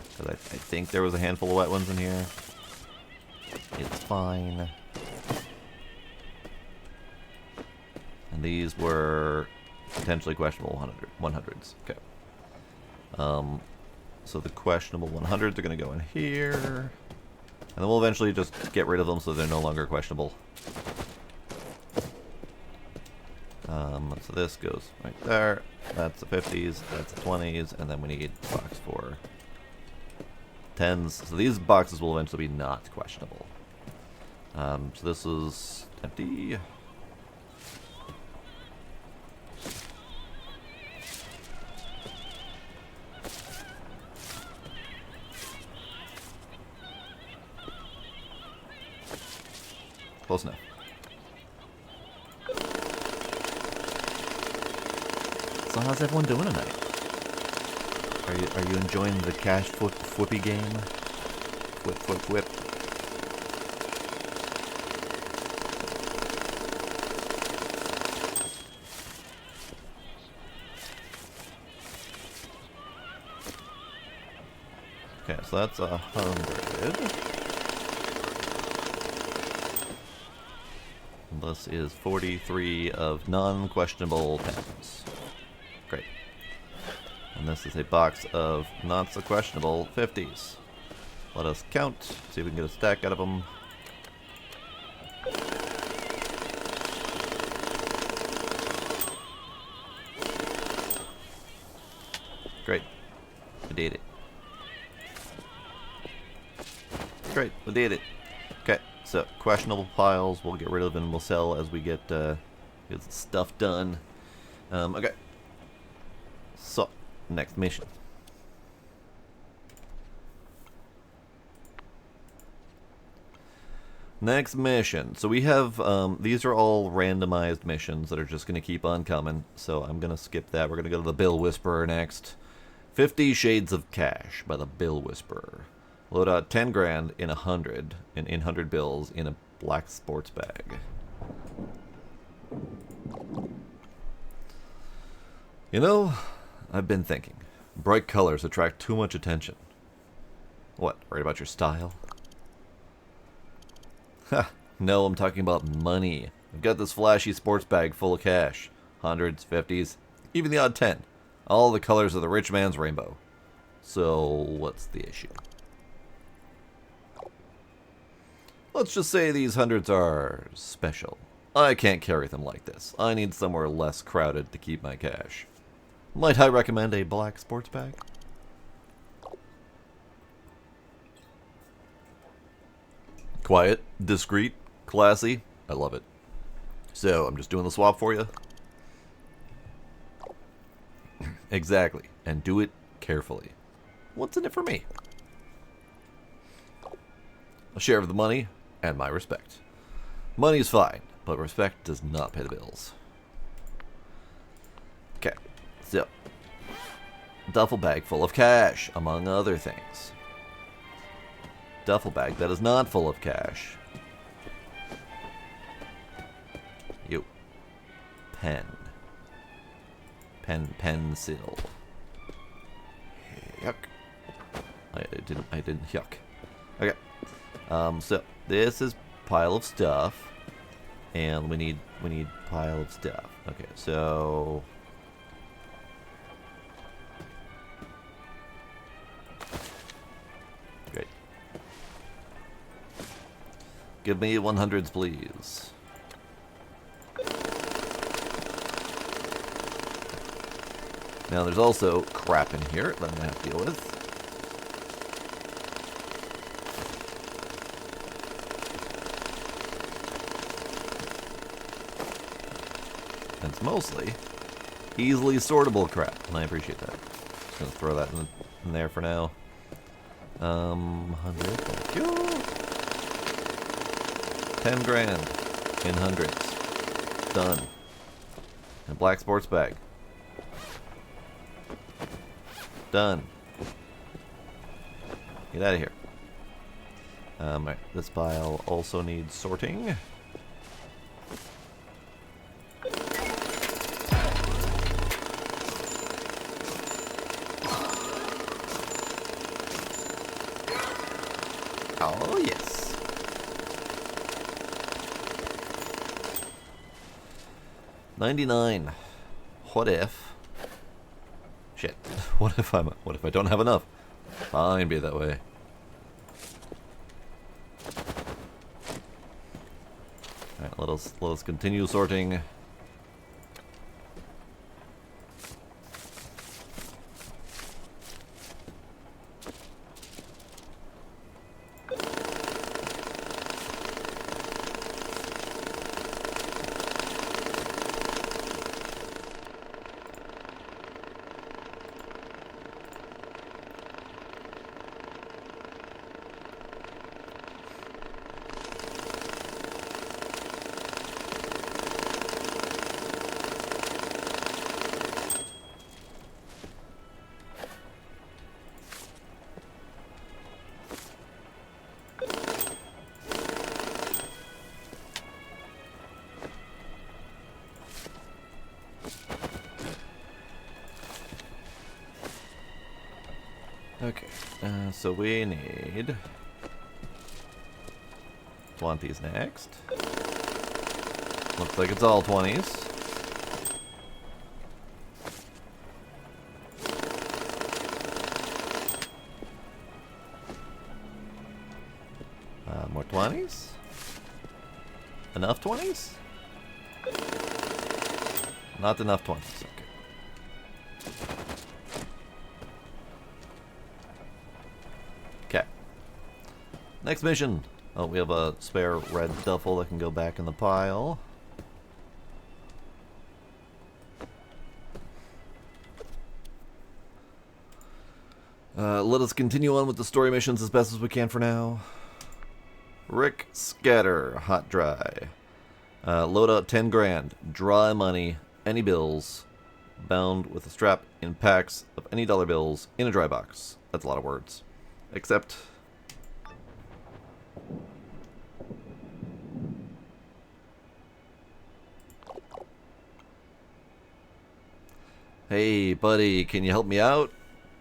Because I think there was a handful of wet ones in here. It's fine. And these were potentially questionable 100s. Okay. So the questionable 100s are going to go in here. And then we'll eventually just get rid of them so they're no longer questionable. So this goes right there. That's the 50s, that's the 20s, and then we need a box for 10s. So these boxes will eventually be not questionable. So this is empty. Close enough. So how's everyone doing tonight? Are you enjoying the cash flippy game? Flip. Okay, so that's 100. This is 43 of non-questionable pens. Great. And this is a box of not so questionable 50s. Let us count, see if we can get a stack out of them. Great. We did it. Great, we did it. Okay, so questionable piles we'll get rid of and we'll sell as we get stuff done. Okay. So, next mission. Next mission. So we have, these are all randomized missions that are just going to keep on coming. So I'm going to skip that. We're going to go to the Bill Whisperer next. 50 Shades of Cash by the Bill Whisperer. Load out 10 grand in 100, in 100 bills in a black sports bag. You know, I've been thinking. Bright colors attract too much attention. What, worried about your style? Ha, no, I'm talking about money. I've got this flashy sports bag full of cash. Hundreds, 50s, even the odd 10. All the colors of the rich man's rainbow. So, what's the issue? Let's just say these hundreds are special. I can't carry them like this. I need somewhere less crowded to keep my cash. Might I recommend a black sports bag? Quiet, discreet, classy. I love it. So, I'm just doing the swap for you. Exactly. And do it carefully. What's in it for me? A share of the money and my respect. Money's fine, but respect does not pay the bills. Okay, so duffel bag full of cash, among other things. Duffel bag that is not full of cash. You. Pen. Pencil. Yuck. I didn't yuck. Okay. So this is pile of stuff, and we need pile of stuff. Okay, so Give me 100s, please. Now there's also crap in here that I'm going to have to deal with. And it's mostly easily sortable crap, and I appreciate that. Just going to throw that in there for now. 100, thank you. 10 grand in hundreds. Done. And a black sports bag. Done. Get out of here. Right, this pile also needs sorting. Oh, yes. $99. What if? Shit. What if I don't have enough? Fine, be that way. Alright, let us continue sorting. Okay, so we need 20s next. Looks like it's all 20s. More 20s? Enough 20s? Not enough 20s, okay. Next mission. Oh, we have a spare red duffel that can go back in the pile. Let us continue on with the story missions as best as we can for now. Rick Scatter, hot dry. Load out 10 grand, dry money, any bills, bound with a strap in packs of any dollar bills in a dry box. That's a lot of words. Except... Hey, buddy, can you help me out?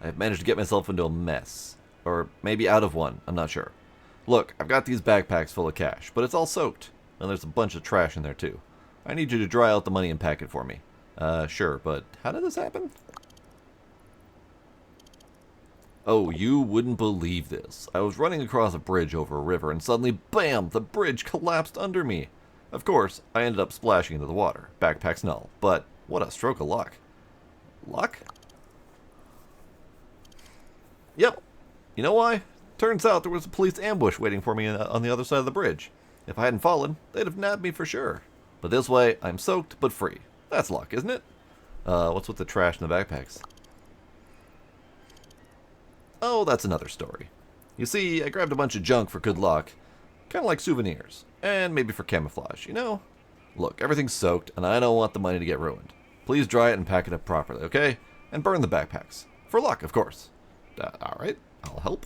I've managed to get myself into a mess. Or maybe out of one, I'm not sure. Look, I've got these backpacks full of cash, but it's all soaked. And there's a bunch of trash in there, too. I need you to dry out the money and pack it for me. Sure, but how did this happen? Oh, you wouldn't believe this. I was running across a bridge over a river, and suddenly, bam, the bridge collapsed under me. Of course, I ended up splashing into the water. Backpack's null. But what a stroke of luck. Luck? Yep. You know why? Turns out there was a police ambush waiting for me on the other side of the bridge. If I hadn't fallen, they'd have nabbed me for sure. But this way, I'm soaked but free. That's luck, isn't it? What's with the trash in the backpacks? Oh, that's another story. You see, I grabbed a bunch of junk for good luck. Kind of like souvenirs. And maybe for camouflage, you know? Look, everything's soaked, and I don't want the money to get ruined. Please dry it and pack it up properly, okay? And burn the backpacks. For luck, of course. Alright, I'll help.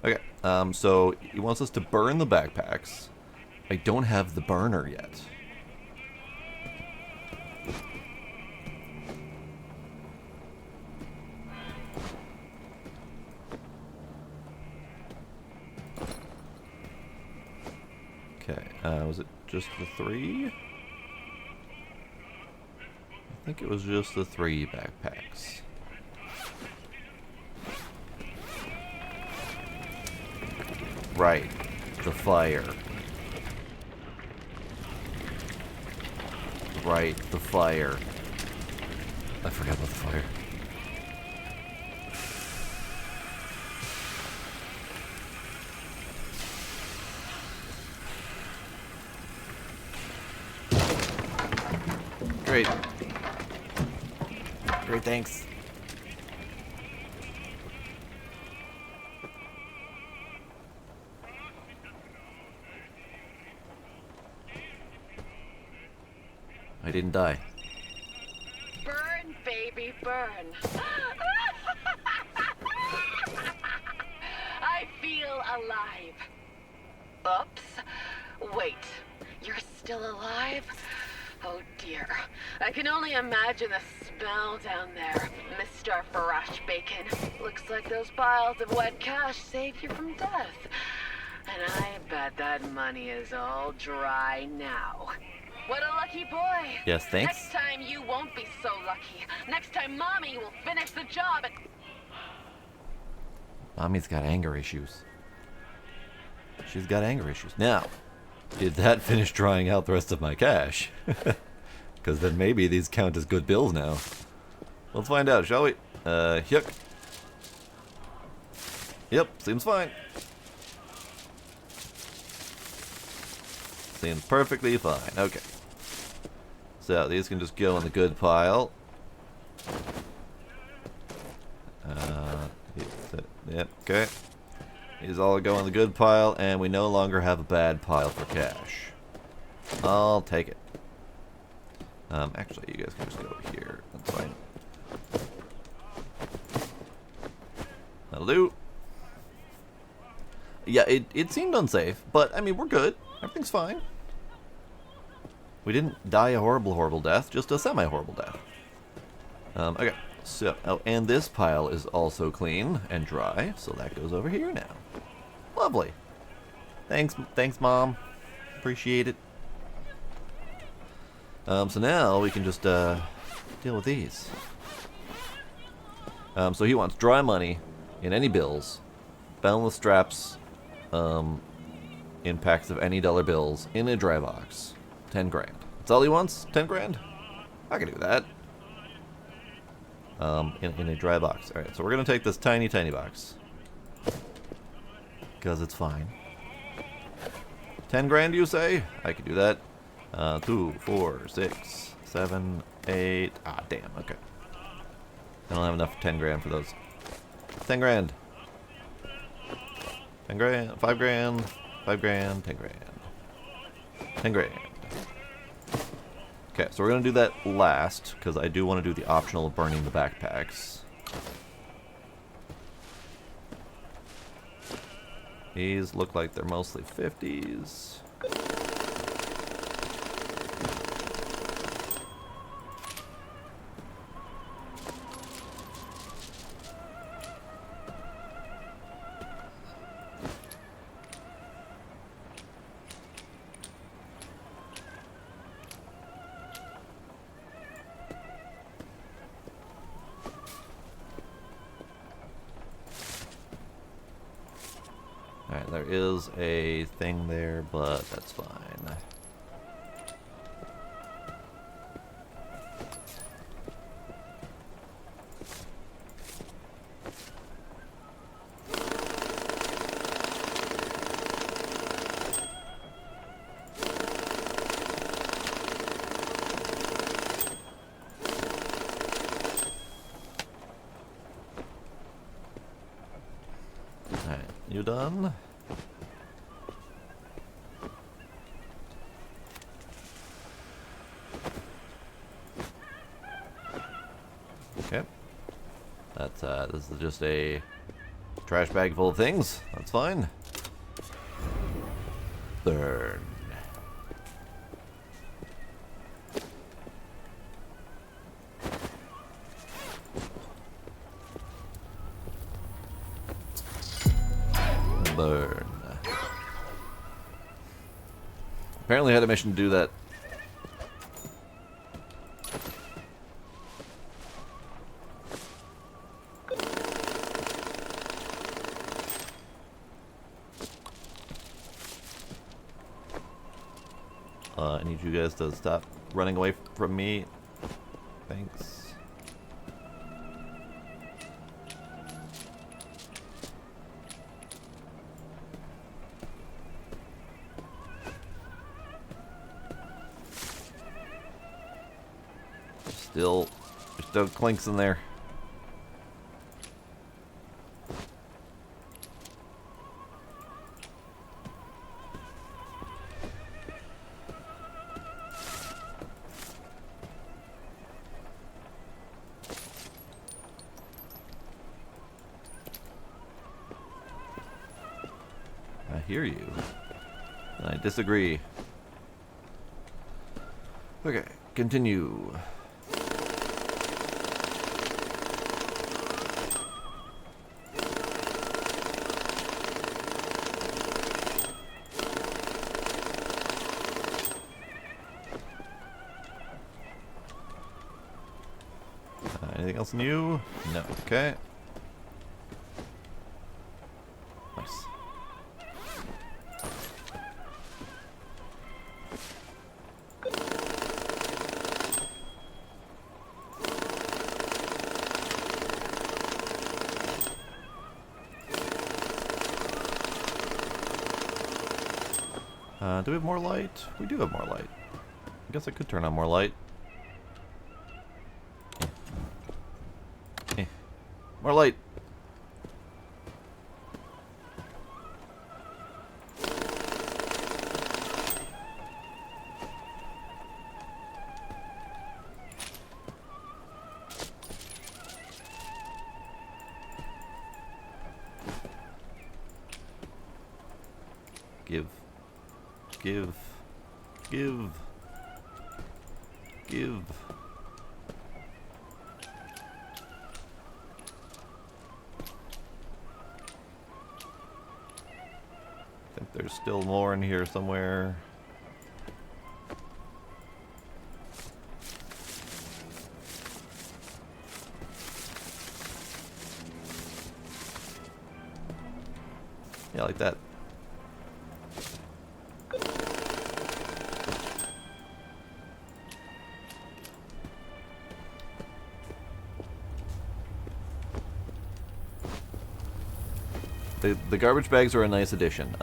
Okay, so he wants us to burn the backpacks. I don't have the burner yet. Okay, was it just the 3? I think it was just the 3 backpacks. Right. The fire. Right, the fire. I forgot about the fire. Great. Great, thanks. I didn't die. Burn, baby, burn. I feel alive. Oops. Wait, you're still alive? Oh dear. I can only imagine the smell down there, Mr. Fresh Bacon. Looks like those piles of wet cash saved you from death. And I bet that money is all dry now. What a lucky boy. Yes, thanks. Next time you won't be so lucky. Next time Mommy will finish the job and... Mommy's got anger issues. She's got anger issues. Now, did that finish drying out the rest of my cash? Because then maybe these count as good bills now. Let's find out, shall we? Yuck. Yep, seems fine. Seems perfectly fine. Okay. So these can just go in the good pile. Yep, okay. These all go in the good pile, and we no longer have a bad pile for cash. I'll take it. Actually, you guys can just go over here. That's fine. That'll do. Yeah, it seemed unsafe, but, I mean, we're good. Everything's fine. We didn't die a horrible, horrible death, just a semi-horrible death. Okay, so, oh, and this pile is also clean and dry, so that goes over here now. Lovely. Thanks, Mom. Appreciate it. So now we can just deal with these. So he wants dry money in any bills, boundless straps, in packs of any dollar bills in a dry box. 10 grand. That's all he wants? 10 grand? I can do that. In a dry box. Alright, so we're gonna take this tiny, tiny box. Because it's fine. 10 grand, you say? I can do that. 2, 4, 6, 7, 8. Ah, damn, okay. I don't have enough for 10 grand for those. 10 grand. 10 grand, 5 grand, 5 grand, 10 grand. 10 grand. Okay, so we're going to do that last, because I do want to do the optional of burning the backpacks. These look like they're mostly 50s. Alright, there is a thing there, but that's fine. Alright, you done? Okay. That's this is just a trash bag full of things. That's fine. Burn. Burn. Apparently I had a mission to do that. need you guys to stop running away from me. Thanks. There's still clinks in there. I hear you. I disagree. Okay, continue. Anything else new? No. Okay. Nice. Do we have more light? We do have more light. I guess I could turn on more light. More light. Give. I think there's still more in here somewhere. Yeah, like that. The garbage bags are a nice addition.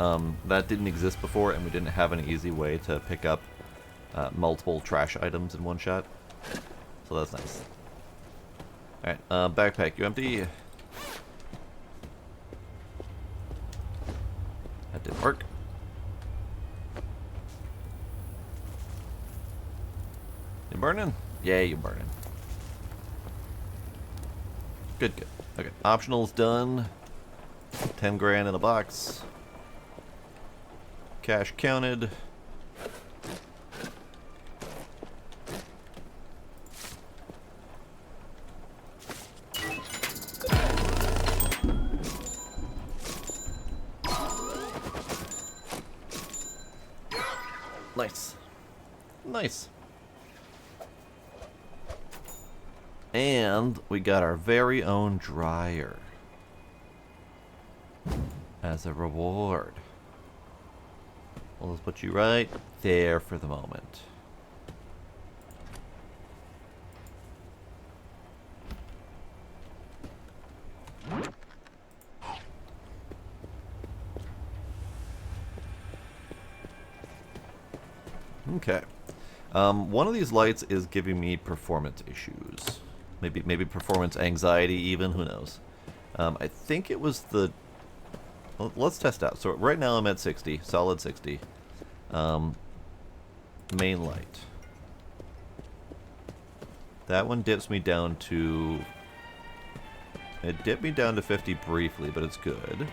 That didn't exist before, and we didn't have an easy way to pick up multiple trash items in one shot. So that's nice. Alright, backpack, you empty? That didn't work. You burning? Yeah, you burning. Good. Okay, optional's done. 10 grand in a box. Cash counted. Nice. And we got our very own dryer as a reward. Well, let's put you right there for the moment. Okay. One of these lights is giving me performance issues. Maybe performance anxiety even, who knows. I think it was the... Well, let's test out. So right now I'm at 60, solid 60. Main light. That one dips me down to... It dipped me down to 50 briefly, but it's good.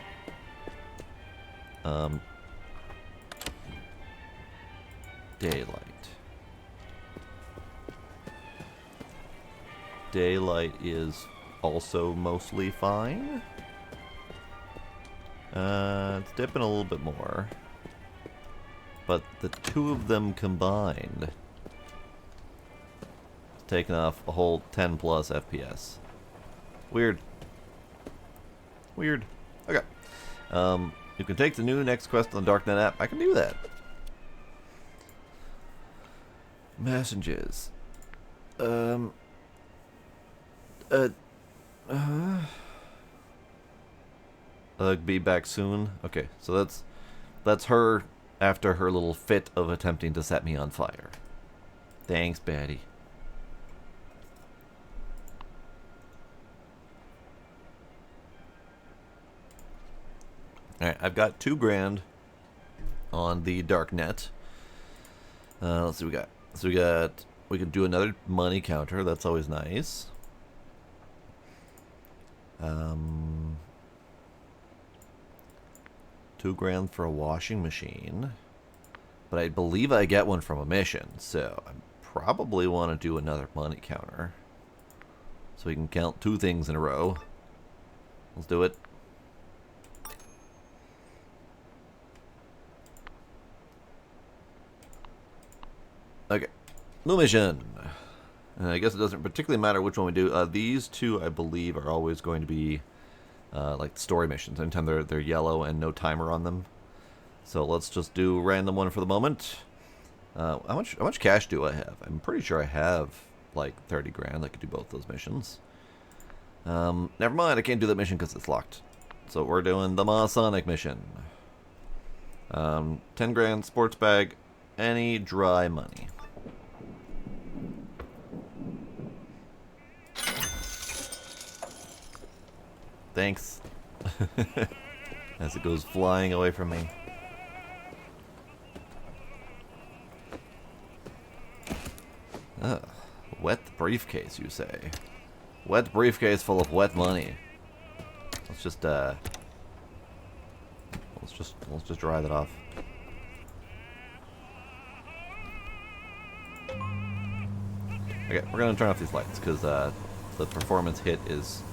Daylight. Daylight is also mostly fine. It's dipping a little bit more. But the two of them combined is taking off a whole 10 plus FPS. Weird. Okay. You can take the new next quest on the Darknet app. I can do that. Messengers. Uh, uh, be back soon. Okay, so that's her after her little fit of attempting to set me on fire. Thanks, Betty. Alright, I've got $2,000 on the dark net. Let's see what we got. So we can do another money counter. That's always nice. $2,000 for a washing machine. But I believe I get one from a mission, so I probably want to do another money counter. So we can count 2 things in a row. Let's do it. Okay, new mission. I guess it doesn't particularly matter which one we do. These 2, I believe, are always going to be like story missions. Anytime they're yellow and no timer on them. So let's just do a random one for the moment. How much cash do I have? I'm pretty sure I have like $30,000. I could do both those missions. Never mind. I can't do that mission because it's locked. So we're doing the Masonic mission. $10,000 sports bag. Any dry money. Thanks. As it goes flying away from me. Ugh. Wet briefcase, you say? Wet briefcase full of wet money. Let's just dry that off. Okay, we're gonna turn off these lights because the performance hit is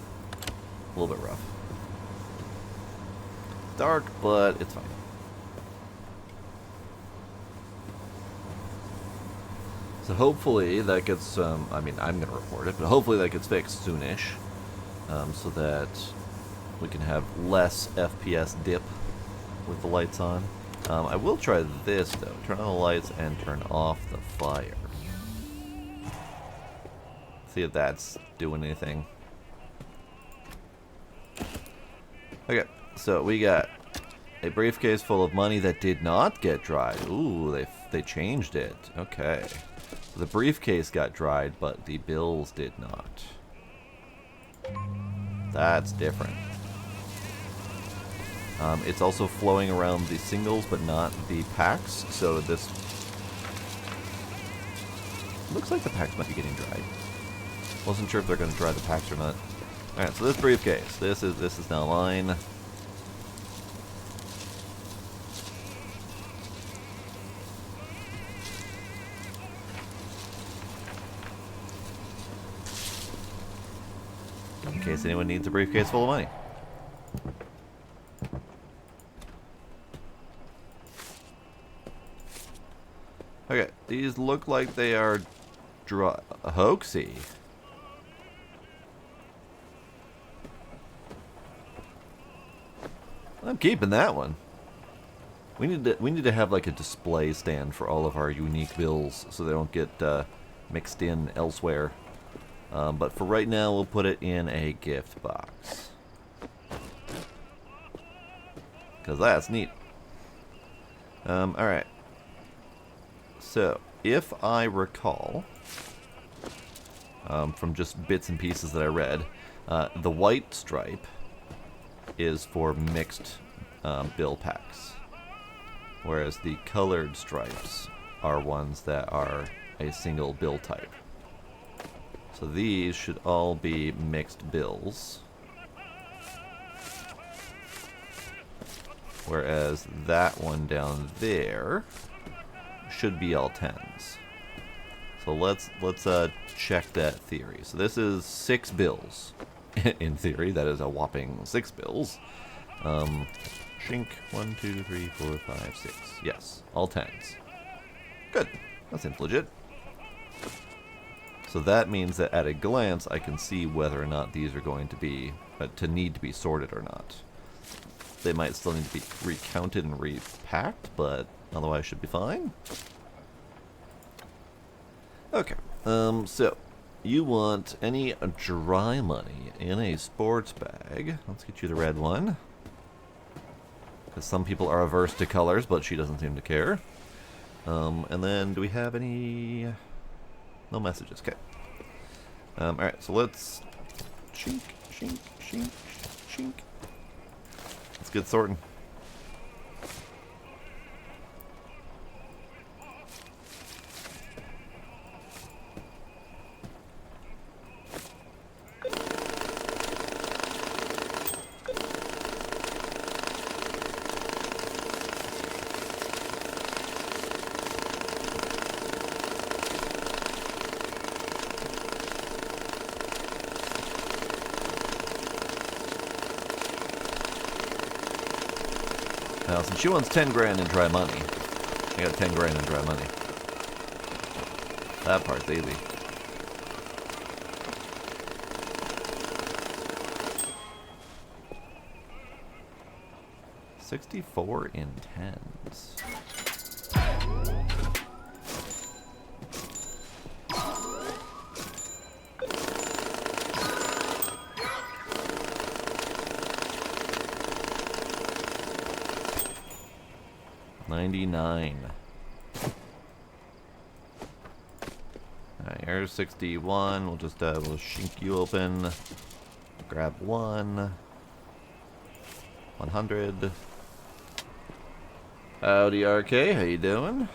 a little bit rough. Dark, but it's fine. So hopefully that gets, I mean, I'm going to report it, but hopefully that gets fixed soonish, so that we can have less FPS dip with the lights on. I will try this, though. Turn on the lights and turn off the fire. See if that's doing anything. Okay, so we got a briefcase full of money that did not get dried. Ooh, they changed it. Okay. So the briefcase got dried, but the bills did not. That's different. It's also flowing around the singles, but not the packs. So this looks like the packs might be getting dried. Wasn't sure if they're going to dry the packs or not. All right, so this briefcase, this is now mine. In case anyone needs a briefcase full of money. Okay, these look like they are hoaxy. I'm keeping that one. We need to have like a display stand for all of our unique bills so they don't get mixed in elsewhere. But for right now, we'll put it in a gift box. Because that's neat. Alright. So, if I recall, from just bits and pieces that I read, the white stripe is for mixed bill packs. Whereas the colored stripes are ones that are a single bill type. So these should all be mixed bills. Whereas that one down there should be all 10s. So let's check that theory. So this is 6 bills. In theory, that is a whopping 6 bills. Shink, 1, 2, 3, 4, 5, 6. Yes, all 10s. Good. That seems legit. So that means that at a glance, I can see whether or not these are going to be need to be sorted or not. They might still need to be recounted and repacked, but otherwise should be fine. Okay. So you want any dry money in a sports bag? Let's get you the red one. Because some people are averse to colors, but she doesn't seem to care. And then, do we have any... No messages. Okay. Alright, so let's... Shink, shink, shink, shink. Let's get sorting. Now, since she wants 10 grand in dry money, I got 10 grand in dry money. That part's easy. $64 in tens. $99. Alright, here's 61. We'll just we'll shink you open. Grab one. 100. Howdy, RK. How you doing?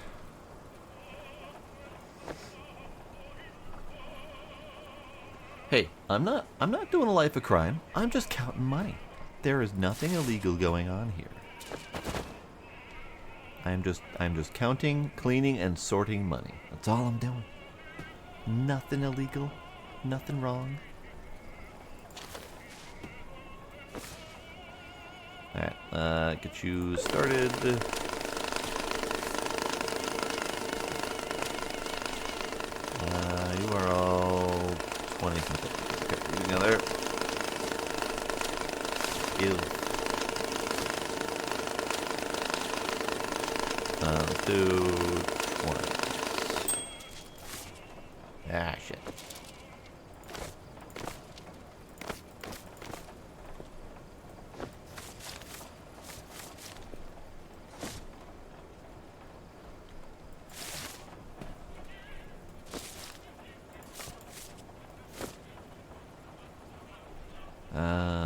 Hey, I'm not doing a life of crime. I'm just counting money. There is nothing illegal going on here. I'm just counting, cleaning, and sorting money. That's all I'm doing. Nothing illegal. Nothing wrong. Alright, get you started. You are all 20 something. Okay, together. Give. Let's do 20. Ah, shit.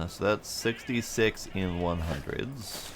So that's 66 in 100s.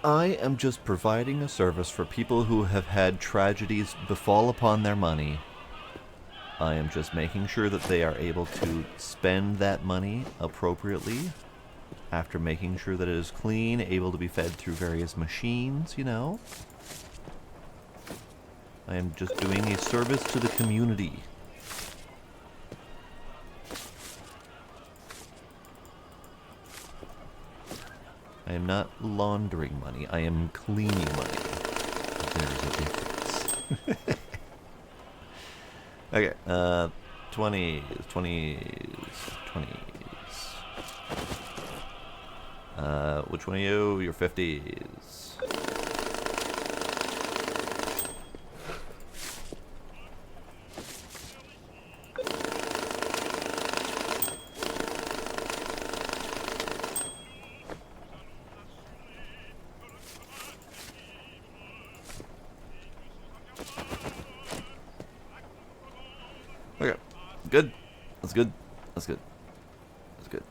I am just providing a service for people who have had tragedies befall upon their money. I am just making sure that they are able to spend that money appropriately after making sure that it is clean, able to be fed through various machines, you know. I am just doing a service to the community. I am not laundering money. I am cleaning money. There's a difference. Okay, 20s, 20s, 20s. Which one of you? You're 50s. Okay, good. That's good. That's good. That's good.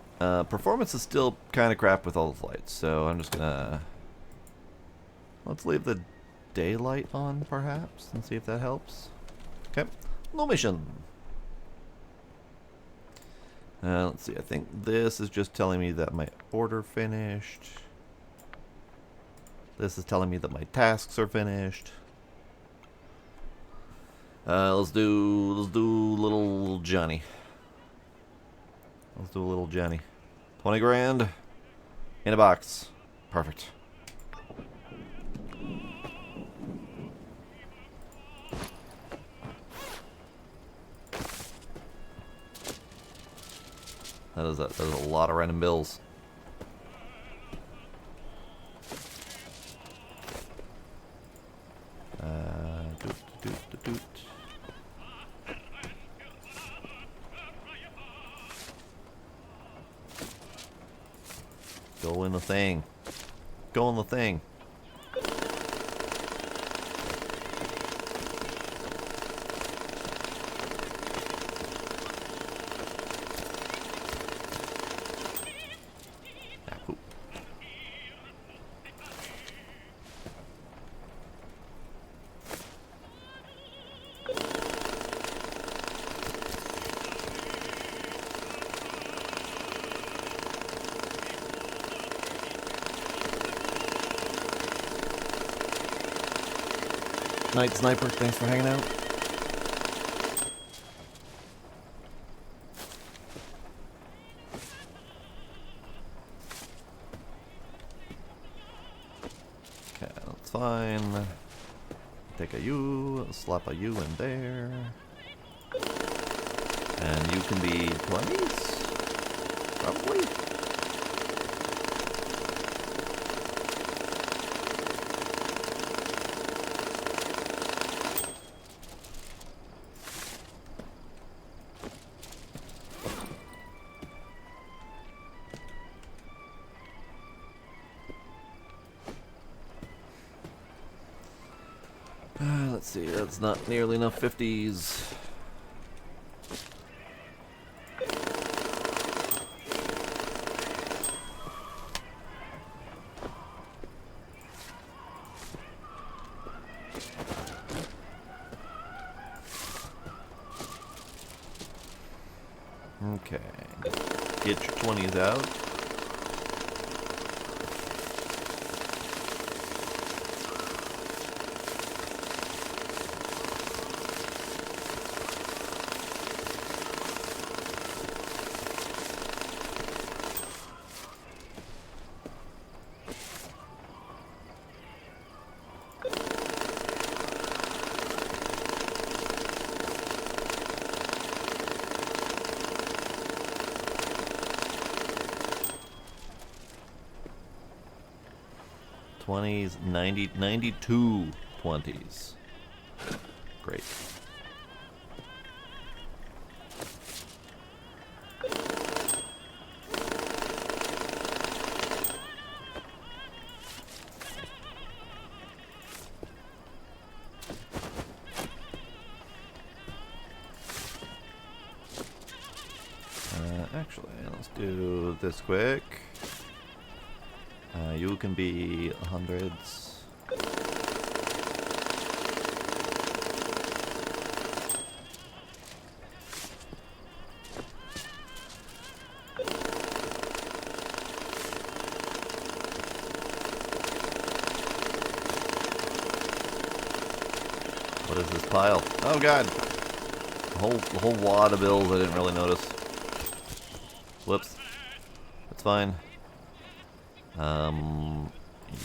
Performance is still kind of crap with all the flights, so I'm just gonna... Let's leave the daylight on, perhaps, and see if that helps. Okay. No mission. Let's see. I think this is just telling me that my order finished. This is telling me that my tasks are finished. Let's do little Johnny. Let's do a little Johnny. 20 grand in a box. Perfect. That is a lot of random bills. Doot. Go in the thing. Go in the thing. Ah, poop. Night Sniper, thanks for hanging out. Okay, that's fine. Take a U, slap a U in there. And you can be 20s? Probably. Let's see, that's not nearly enough 50s. Okay, get your 20s out. '20s, 92 20s. Great. Actually, let's do this quick. You can be hundreds. What is this pile? Oh god! The whole wad of bills I didn't really notice. Whoops. That's fine.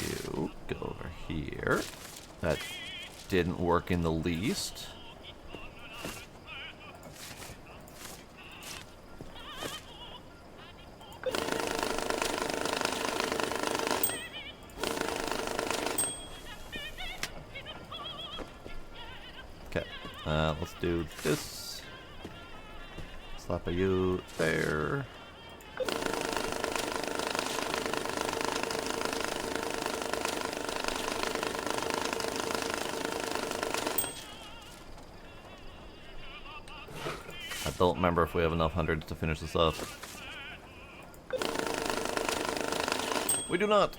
You go over here. That didn't work in the least. Okay, let's do this. Slap a U there. I don't remember if we have enough hundreds to finish this off. We do not!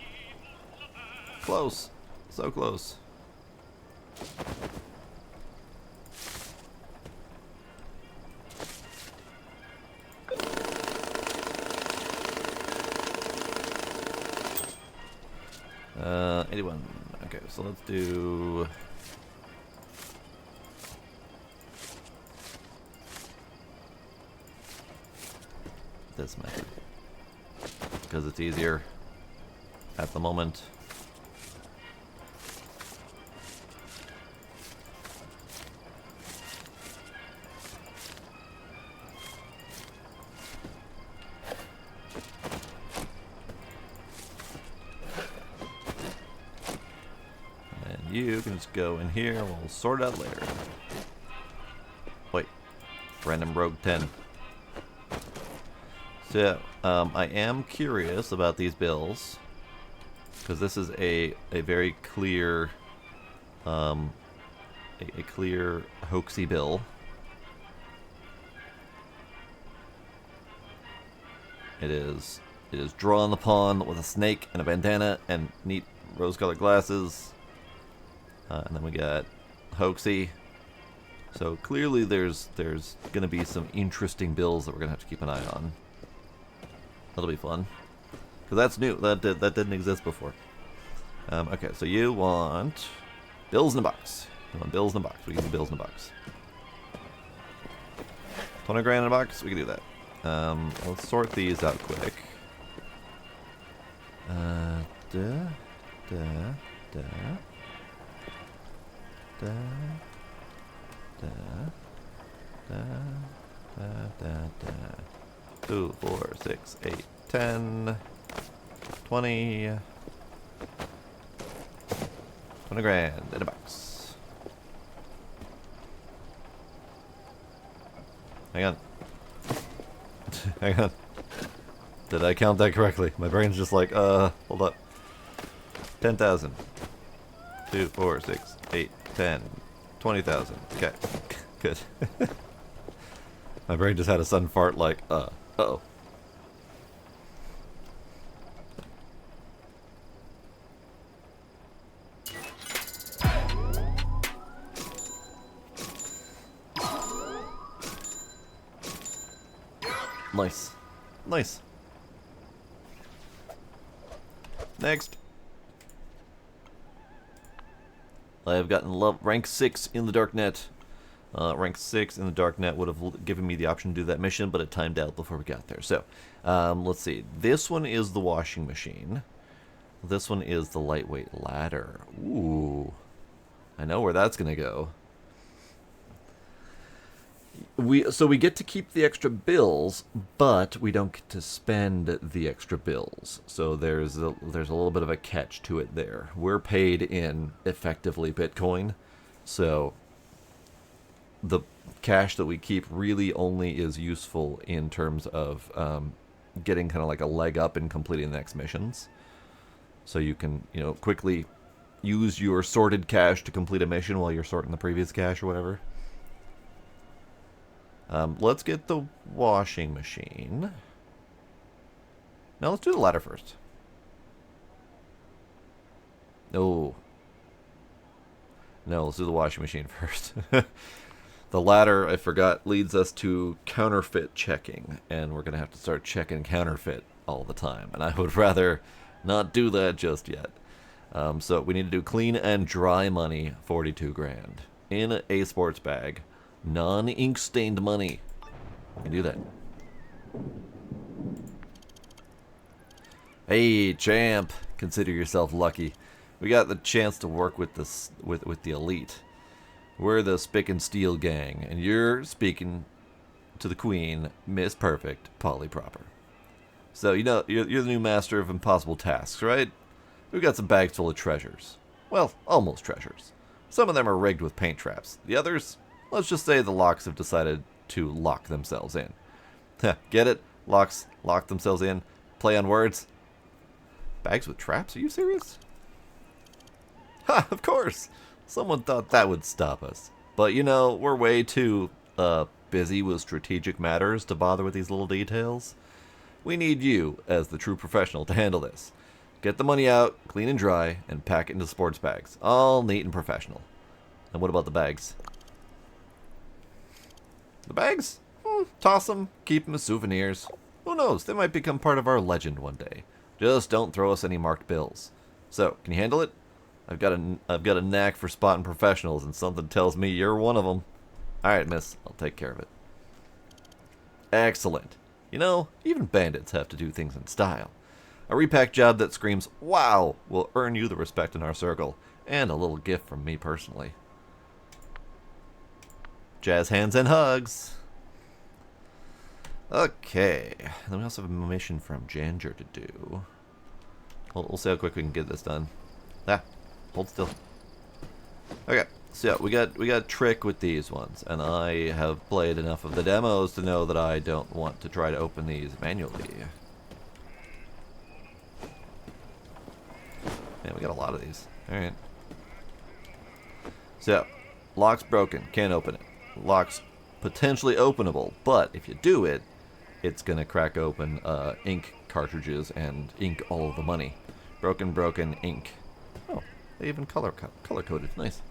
Close. So close. Uh, 81. so let's do... this method. Because it's easier at the moment. You can just go in here and we'll sort it out later. Wait. Random Rogue 10. So, I am curious about these bills. Because this is a very clear, a clear hoaxy bill. It is drawn upon with a snake and a bandana and neat rose-colored glasses. And then we got hoaxy. So clearly there's going to be some interesting bills that we're going to have to keep an eye on. That'll be fun. Because that's new. That didn't exist before. Okay, so you want bills in a box. You want bills in a box. We can do bills in a box. 20 grand in a box? We can do that. Let's sort these out quick. Two, 4, 6, 8, 10, 20, 20 grand in a box. Hang on. Hang on. Did I count that correctly? My brain's just like, hold up. 10,000. 2, 4, 6, 8, 10, 20,000. Okay. Good. My brain just had a sudden fart like, uh-oh. Nice. Nice. Next. I have gotten rank 6 in the Darknet. Rank 6 in the Darknet would have given me the option to do that mission, but it timed out before we got there. So, let's see. This one is the washing machine. This one is the lightweight ladder. Ooh. I know where that's going to go. So we get to keep the extra bills, but we don't get to spend the extra bills. So there's a little bit of a catch to it there. We're paid in effectively Bitcoin, so the cash that we keep really only is useful in terms of getting kind of like a leg up in completing the next missions. So you can, quickly use your sorted cash to complete a mission while you're sorting the previous cash or whatever. Let's get the washing machine. Now let's do the ladder first. No, let's do the washing machine first. The ladder, I forgot, leads us to counterfeit checking, and we're going to have to start checking counterfeit all the time, and I would rather not do that just yet. So we need to do clean and dry money, 42 grand, in a sports bag. Non-ink stained money. We can do that. Hey, champ. Consider yourself lucky. We got the chance to work with this with the elite. We're the Spick and Steel gang, and you're speaking to the queen, Miss Perfect, Polly Proper. So, you're the new master of impossible tasks, right? We've got some bags full of treasures. Well, almost treasures. Some of them are rigged with paint traps. The others... let's just say the locks have decided to lock themselves in. Get it? Locks lock themselves in. Play on words. Bags with traps? Are you serious? Ha! Of course! Someone thought that would stop us. But, we're way too busy with strategic matters to bother with these little details. We need you, as the true professional, to handle this. Get the money out, clean and dry, and pack it into sports bags. All neat and professional. And what about the bags? The bags? Toss them, keep them as souvenirs. Who knows, they might become part of our legend one day. Just don't throw us any marked bills. So, can you handle it? I've got a knack for spotting professionals, and something tells me you're one of them. All right, miss. I'll take care of it. Excellent. You know, even bandits have to do things in style. A repack job that screams, wow, will earn you the respect in our circle, and a little gift from me personally. Jazz hands and hugs. Okay. Then we also have a mission from Ginger to do. We'll see how quick we can get this done. Ah, hold still. Okay. So yeah, we got a trick with these ones, and I have played enough of the demos to know that I don't want to try to open these manually. Yeah, we got a lot of these. Alright. So, lock's broken. Can't open it. Lock's potentially openable, but if you do it, it's going to crack open ink cartridges and ink all of the money. Broken, ink. Oh, they even color-coded. Nice.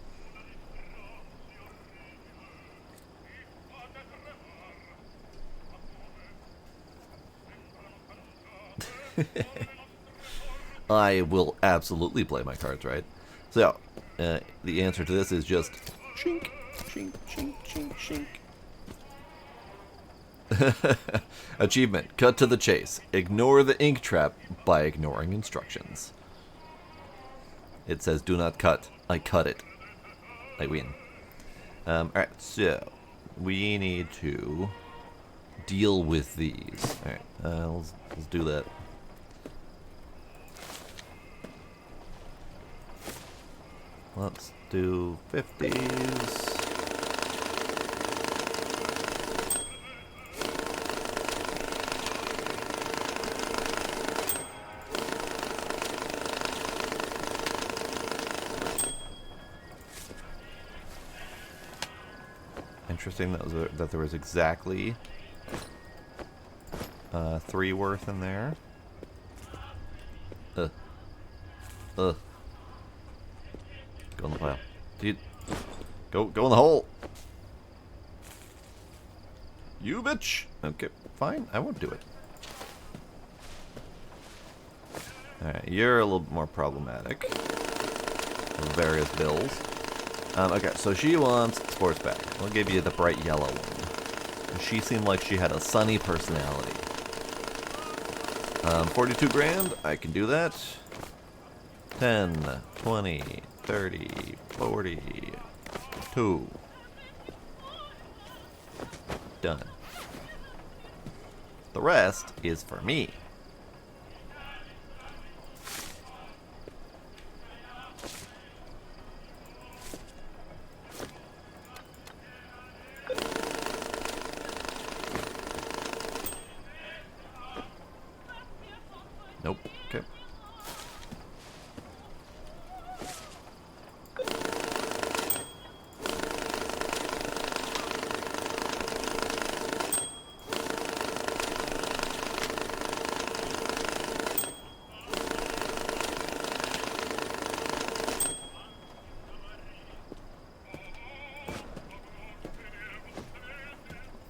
I will absolutely play my cards right. So, the answer to this is just chink, chink, chink, chink, chink. Achievement, cut to the chase. Ignore the ink trap by ignoring instructions. It says do not cut. I cut it. I win. Alright, so we need to deal with these. Alright, let's do that. Let's do 50s. Interesting that there was exactly 3 worth in there. Go in the pile. Dude, go in the hole. You bitch. Okay, fine. I won't do it. Alright, you're a little bit more problematic. With various bills. Okay, so she wants sports bag. I'll give you the bright yellow one. She seemed like she had a sunny personality. 42 grand. I can do that. 10, 20, 30, 40, 2. Done. The rest is for me. Nope. Okay.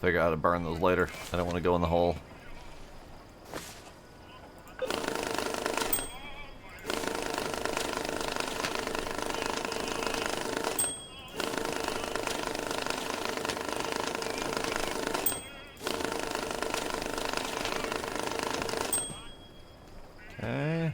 Figure out how to burn those later. I don't want to go in the hole. Okay.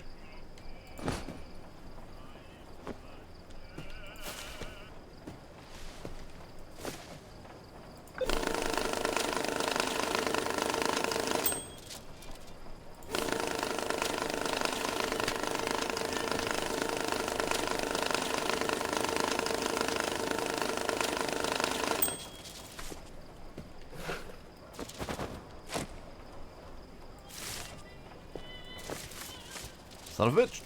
Son of a bitch.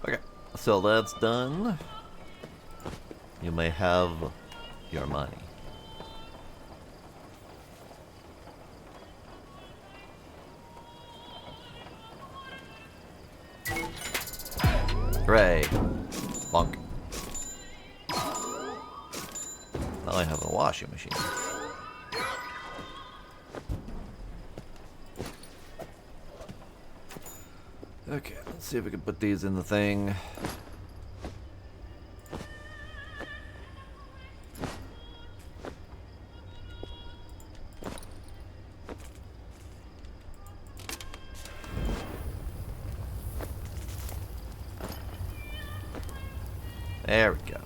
Okay, so that's done. You may have your money. Hooray. Bonk. Now I have a washing machine. Okay, let's see if we can put these in the thing. There we go.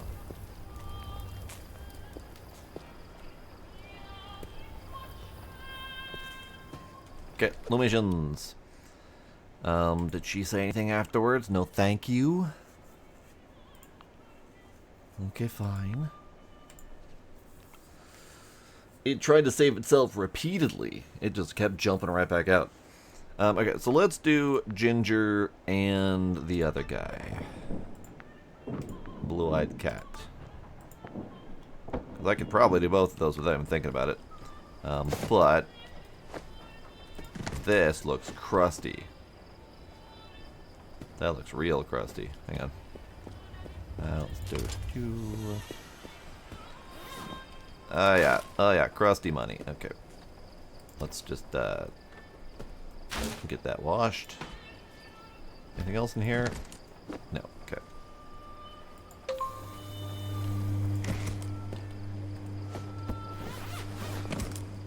Okay, no missions. Did she say anything afterwards? No thank you? Okay, fine. It tried to save itself repeatedly. It just kept jumping right back out. Okay, so let's do Ginger and the other guy. Blue-eyed cat. 'Cause I could probably do both of those without even thinking about it. But this looks crusty. That looks real crusty. Hang on. Let's do you. Oh yeah. Oh yeah. Crusty money. Okay. Let's just get that washed. Anything else in here? No. Okay.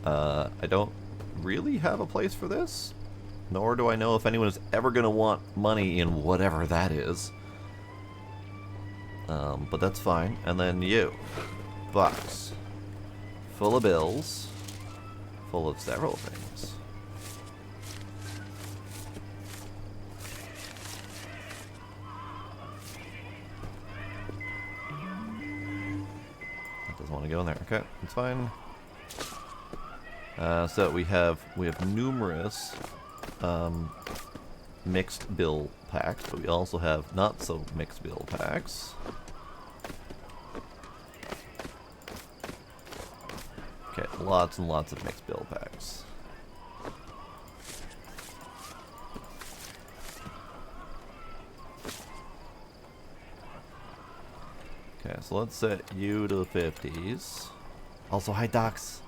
I don't really have a place for this, nor do I know if anyone is ever going to want money in whatever that is. But that's fine. And then you. Box. Full of bills. Full of several things. That doesn't want to go in there. Okay, it's fine. So we have numerous mixed bill packs, but we also have not so mixed bill packs. Okay, lots and lots of mixed bill packs. Okay, so let's set you to the 50s. Also, hi docs.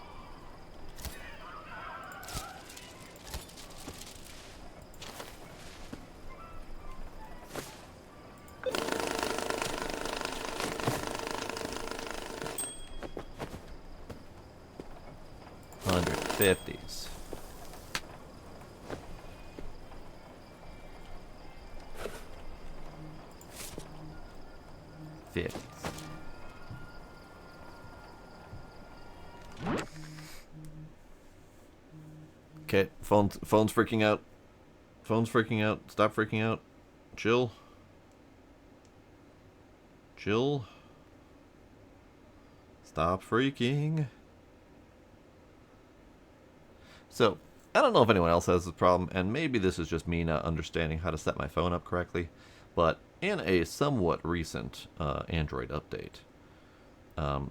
$150s. $50s. Okay, phone's freaking out. Phone's freaking out. Stop freaking out. Chill. Chill. Stop freaking. So, I don't know if anyone else has this problem, and maybe this is just me not understanding how to set my phone up correctly, but in a somewhat recent Android update,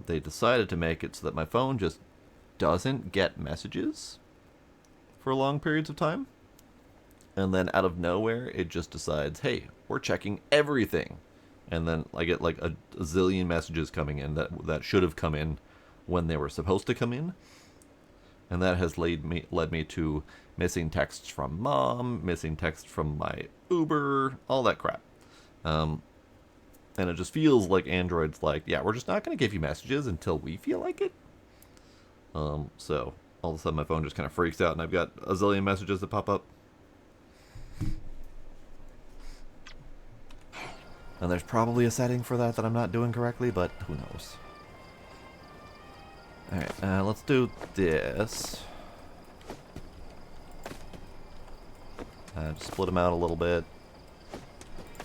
they decided to make it so that my phone just doesn't get messages for long periods of time, and then out of nowhere, it just decides, hey, we're checking everything, and then I get like a zillion messages coming in that should have come in when they were supposed to come in. And that has led me to missing texts from mom, missing texts from my Uber, all that crap. And it just feels like Android's like, yeah, we're just not going to give you messages until we feel like it. So all of a sudden my phone just kind of freaks out and I've got a zillion messages that pop up. And there's probably a setting for that I'm not doing correctly, but who knows. Alright, let's do this. Just split them out a little bit.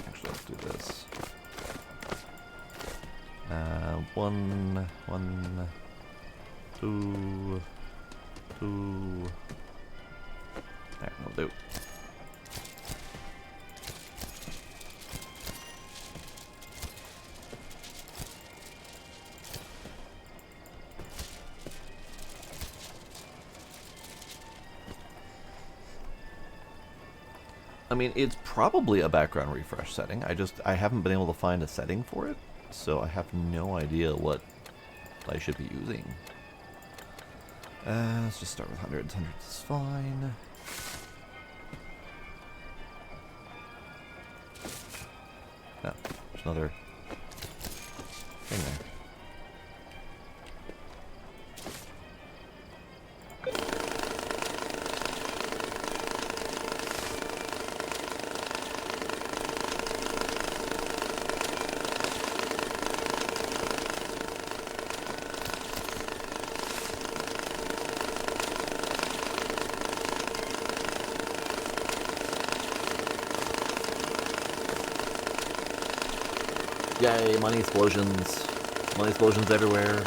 Actually, let's do this. One, two. Alright, that'll do. I mean, it's probably a background refresh setting. I haven't been able to find a setting for it, so I have no idea what I should be using. Let's just start with hundreds. Hundreds is fine. No, there's another thing there. Yay, money explosions. Money explosions everywhere.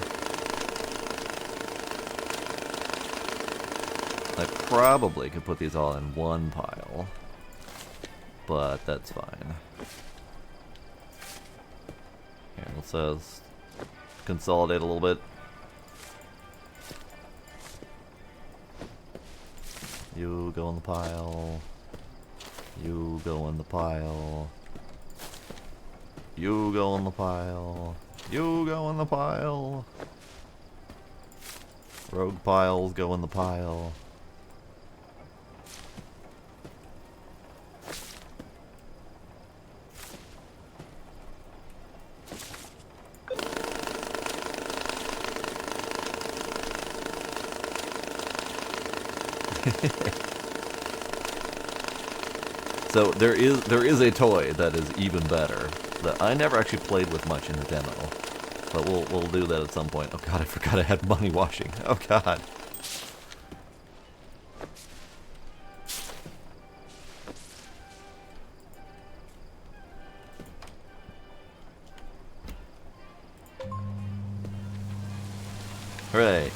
I probably could put these all in one pile, but that's fine. Here, let's consolidate a little bit. You go in the pile. You go in the pile. You go in the pile. You go in the pile. Rogue piles go in the pile. So there is a toy that is even better that I never actually played with much in the demo, but we'll do that at some point. Oh god, I forgot I had money washing. Oh god. Hooray.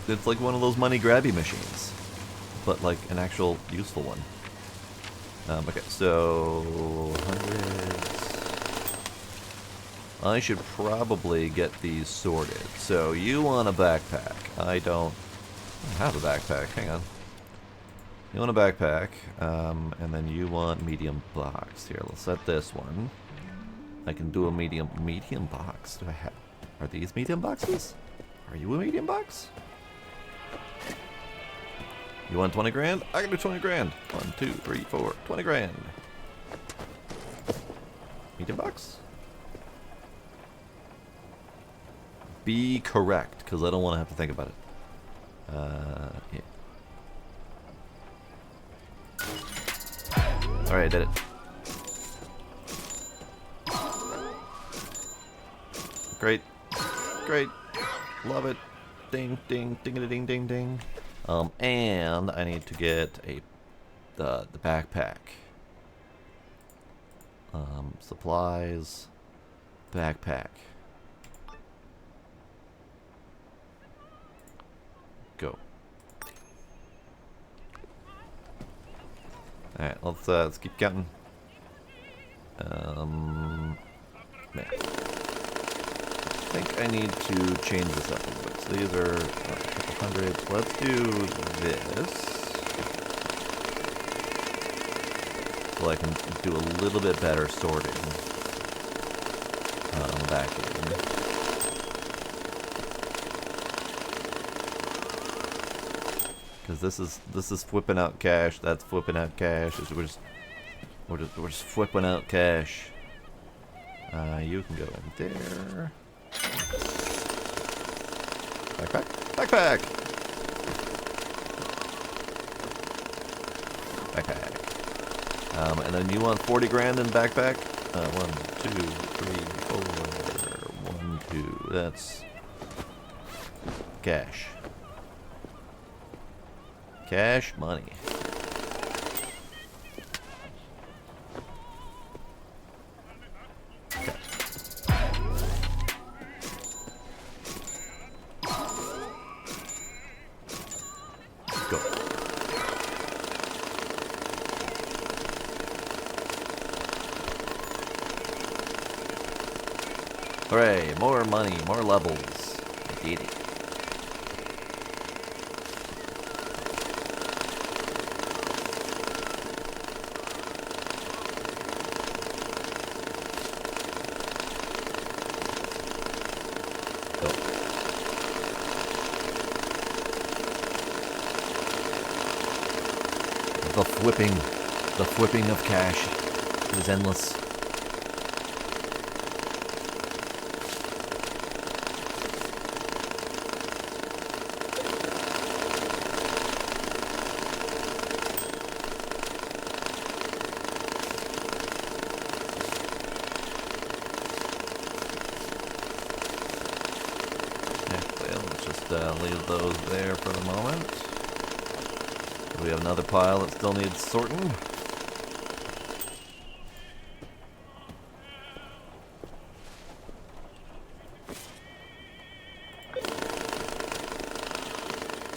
It's like one of those money grabby machines, but like an actual useful one. Okay, so hundreds. I should probably get these sorted. So you want a backpack. I don't have a backpack. Hang on. You want a backpack, and then you want medium box. Here, let's set this one. I can do a medium box. Do I have? Are these medium boxes? Are you a medium box? You want 20 grand? I can do 20 grand. 1, 2, 3, 4, 20 grand. Medium box? Be correct, because I don't want to have to think about it. Yeah. Alright, did it. Great. Great. Love it. Ding, ding, ding, ding, ding. And I need to get the backpack. Supplies. Backpack. Go. Alright, let's keep counting. Man. I think I need to change this up a little bit. So these are a couple hundreds. Let's do this. So I can do a little bit better sorting on the back end. Because this is flipping out cash. That's flipping out cash. We're just flipping out cash. You can go in there. Backpack? Backpack! Backpack. And then you want 40 grand in backpack? 1, 2, 3, 4. 1, 2. That's cash. Cash money. Hooray, more money, more levels. I did it. The flipping of cash is endless. Leave those there for the moment. We have another pile that still needs sorting.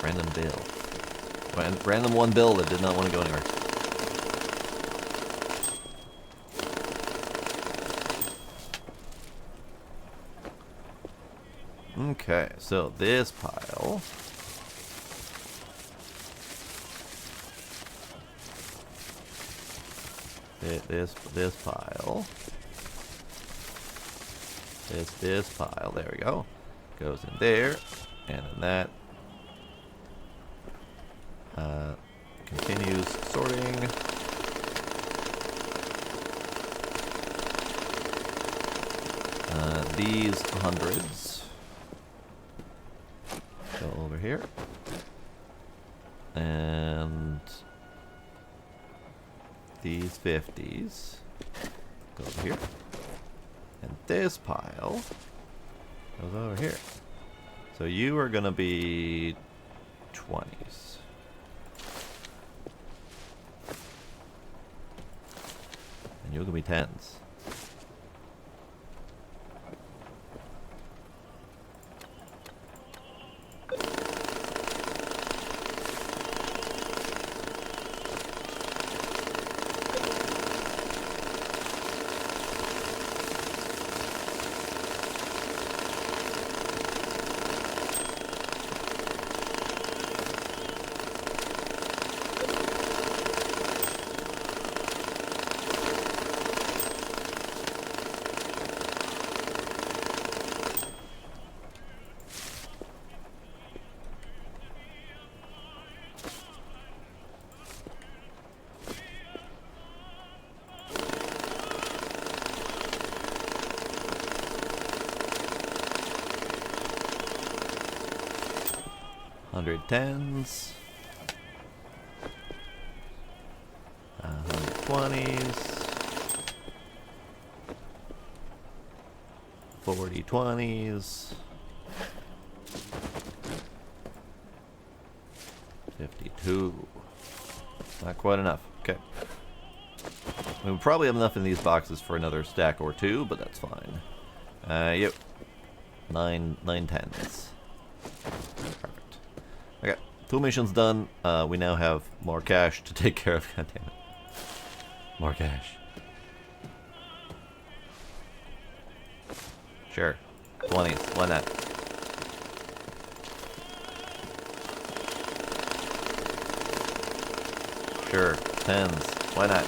Random bill. Random one bill that did not want to go anywhere. Okay, so this pile. This pile. This pile, there we go. Goes in there, and then that. Continues sorting. These hundreds go over here, and these 50s go over here, and this pile goes over here. So you are gonna be 20s. And you're gonna be 10s. Hundred tens, 120s, 40 20s, 52. Not quite enough. Okay. We would probably have enough in these boxes for another stack or two, but that's fine. Yep. 9 tens. Perfect. Okay. 2 missions done. We now have more cash to take care of. God damn it. More cash. Sure. 20s. Why not? Sure. 10s. Why not?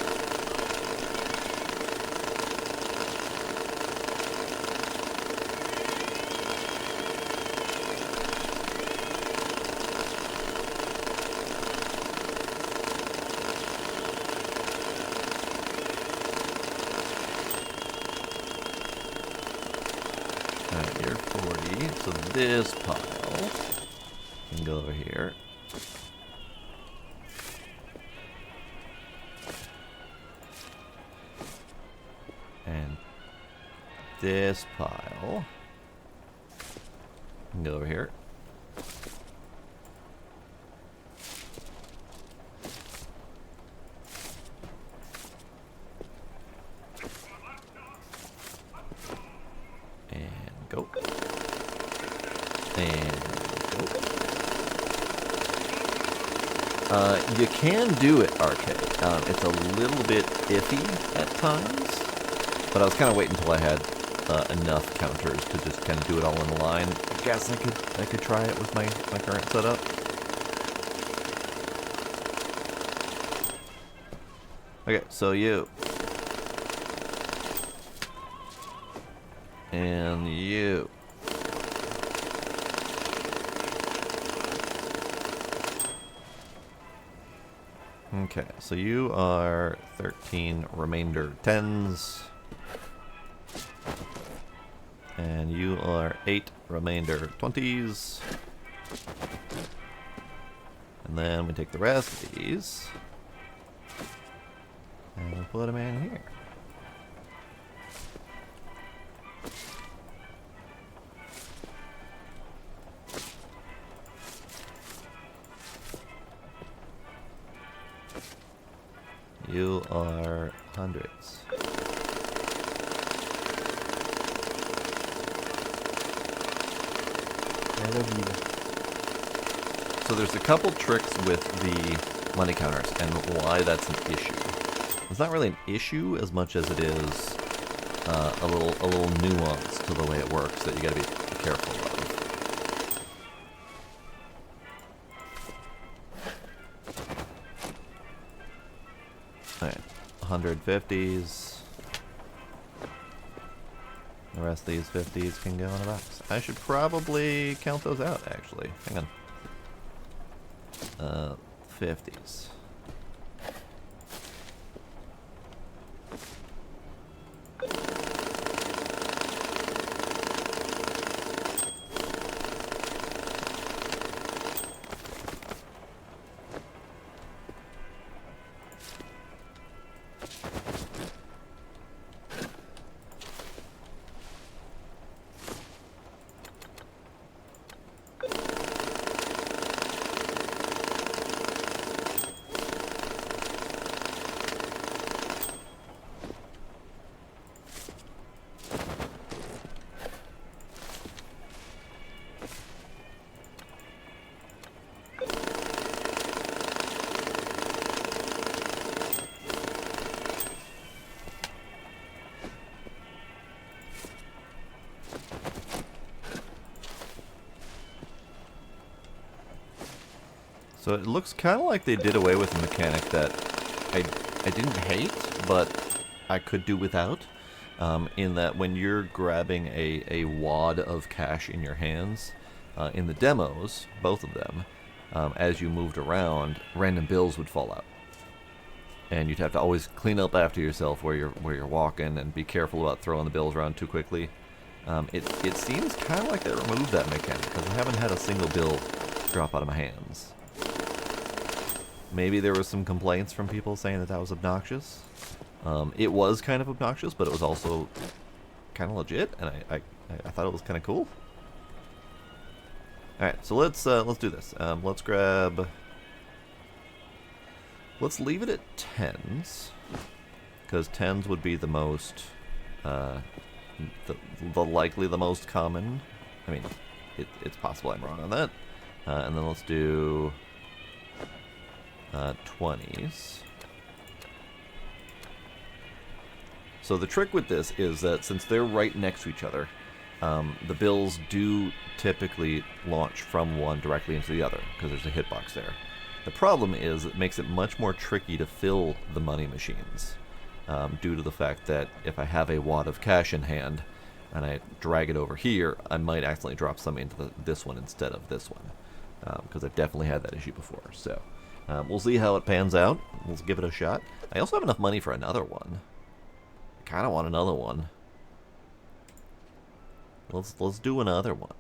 Alright, you're 40, so this pile can go over here. And this pile can go over here. Go. And go. You can do it, Arcade. It's a little bit iffy at times, but I was kind of waiting until I had enough counters to just kind of do it all in a line. I guess I could try it with my current setup. Okay, so you. And you. Okay, so you are 13 remainder 10s. And you are 8 remainder 20s. And then we take the rest of these and we put them in here. You are hundreds. So there's a couple tricks with the money counters and why that's an issue. It's not really an issue as much as it is a little nuance to the way it works that you gotta be careful of. Alright, 150s. The rest of these 50s can go in a box. I should probably count those out, actually. Hang on. 50s. So it looks kind of like they did away with a mechanic that I didn't hate, but I could do without. In that when you're grabbing a wad of cash in your hands, in the demos, both of them, as you moved around, random bills would fall out. And you'd have to always clean up after yourself where you're walking and be careful about throwing the bills around too quickly. It seems kind of like they removed that mechanic, because I haven't had a single bill drop out of my hands. Maybe there was some complaints from people saying that that was obnoxious. It was kind of obnoxious, but it was also kind of legit, and I thought it was kind of cool. All right, so let's do this. Let's leave it at 10s, because 10s would be the most, the likely the most common. I mean, it's possible I'm wrong on that. And then let's do 20s. So the trick with this is that since they're right next to each other, the bills do typically launch from one directly into the other, because there's a hitbox there. The problem is it makes it much more tricky to fill the money machines, due to the fact that if I have a wad of cash in hand and I drag it over here, I might accidentally drop some into this one instead of this one, because I've definitely had that issue before. So we'll see how it pans out. Let's give it a shot. I also have enough money for another one. I kind of want another one. Let's do another one.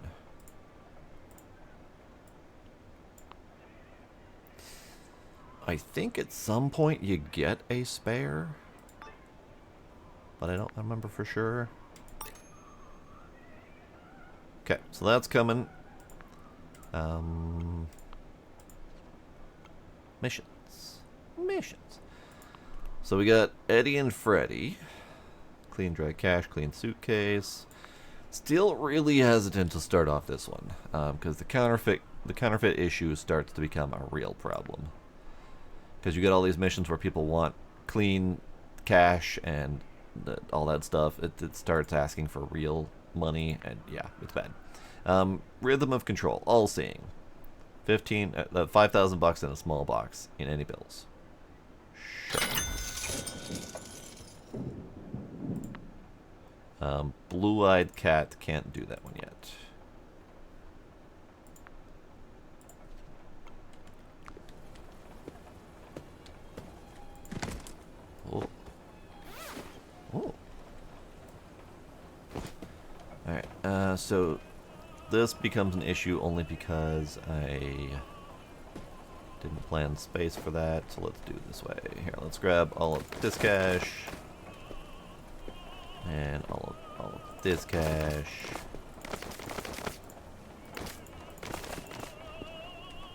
I think at some point you get a spare, but I don't remember for sure. Okay, so that's coming. Missions. So we got Eddie and Freddy. Clean dry cash, clean suitcase. Still really hesitant to start off this one, because the counterfeit issue starts to become a real problem. Because you get all these missions where people want clean cash and all that stuff. It starts asking for real money, and yeah, it's bad. Rhythm of control, all seeing. 5,000 bucks in a small box in any bills. Sure. Blue-eyed cat can't do that one yet. So this becomes an issue only because I didn't plan space for that. So let's do it this way. Here, let's grab all of this cash and all of this cash.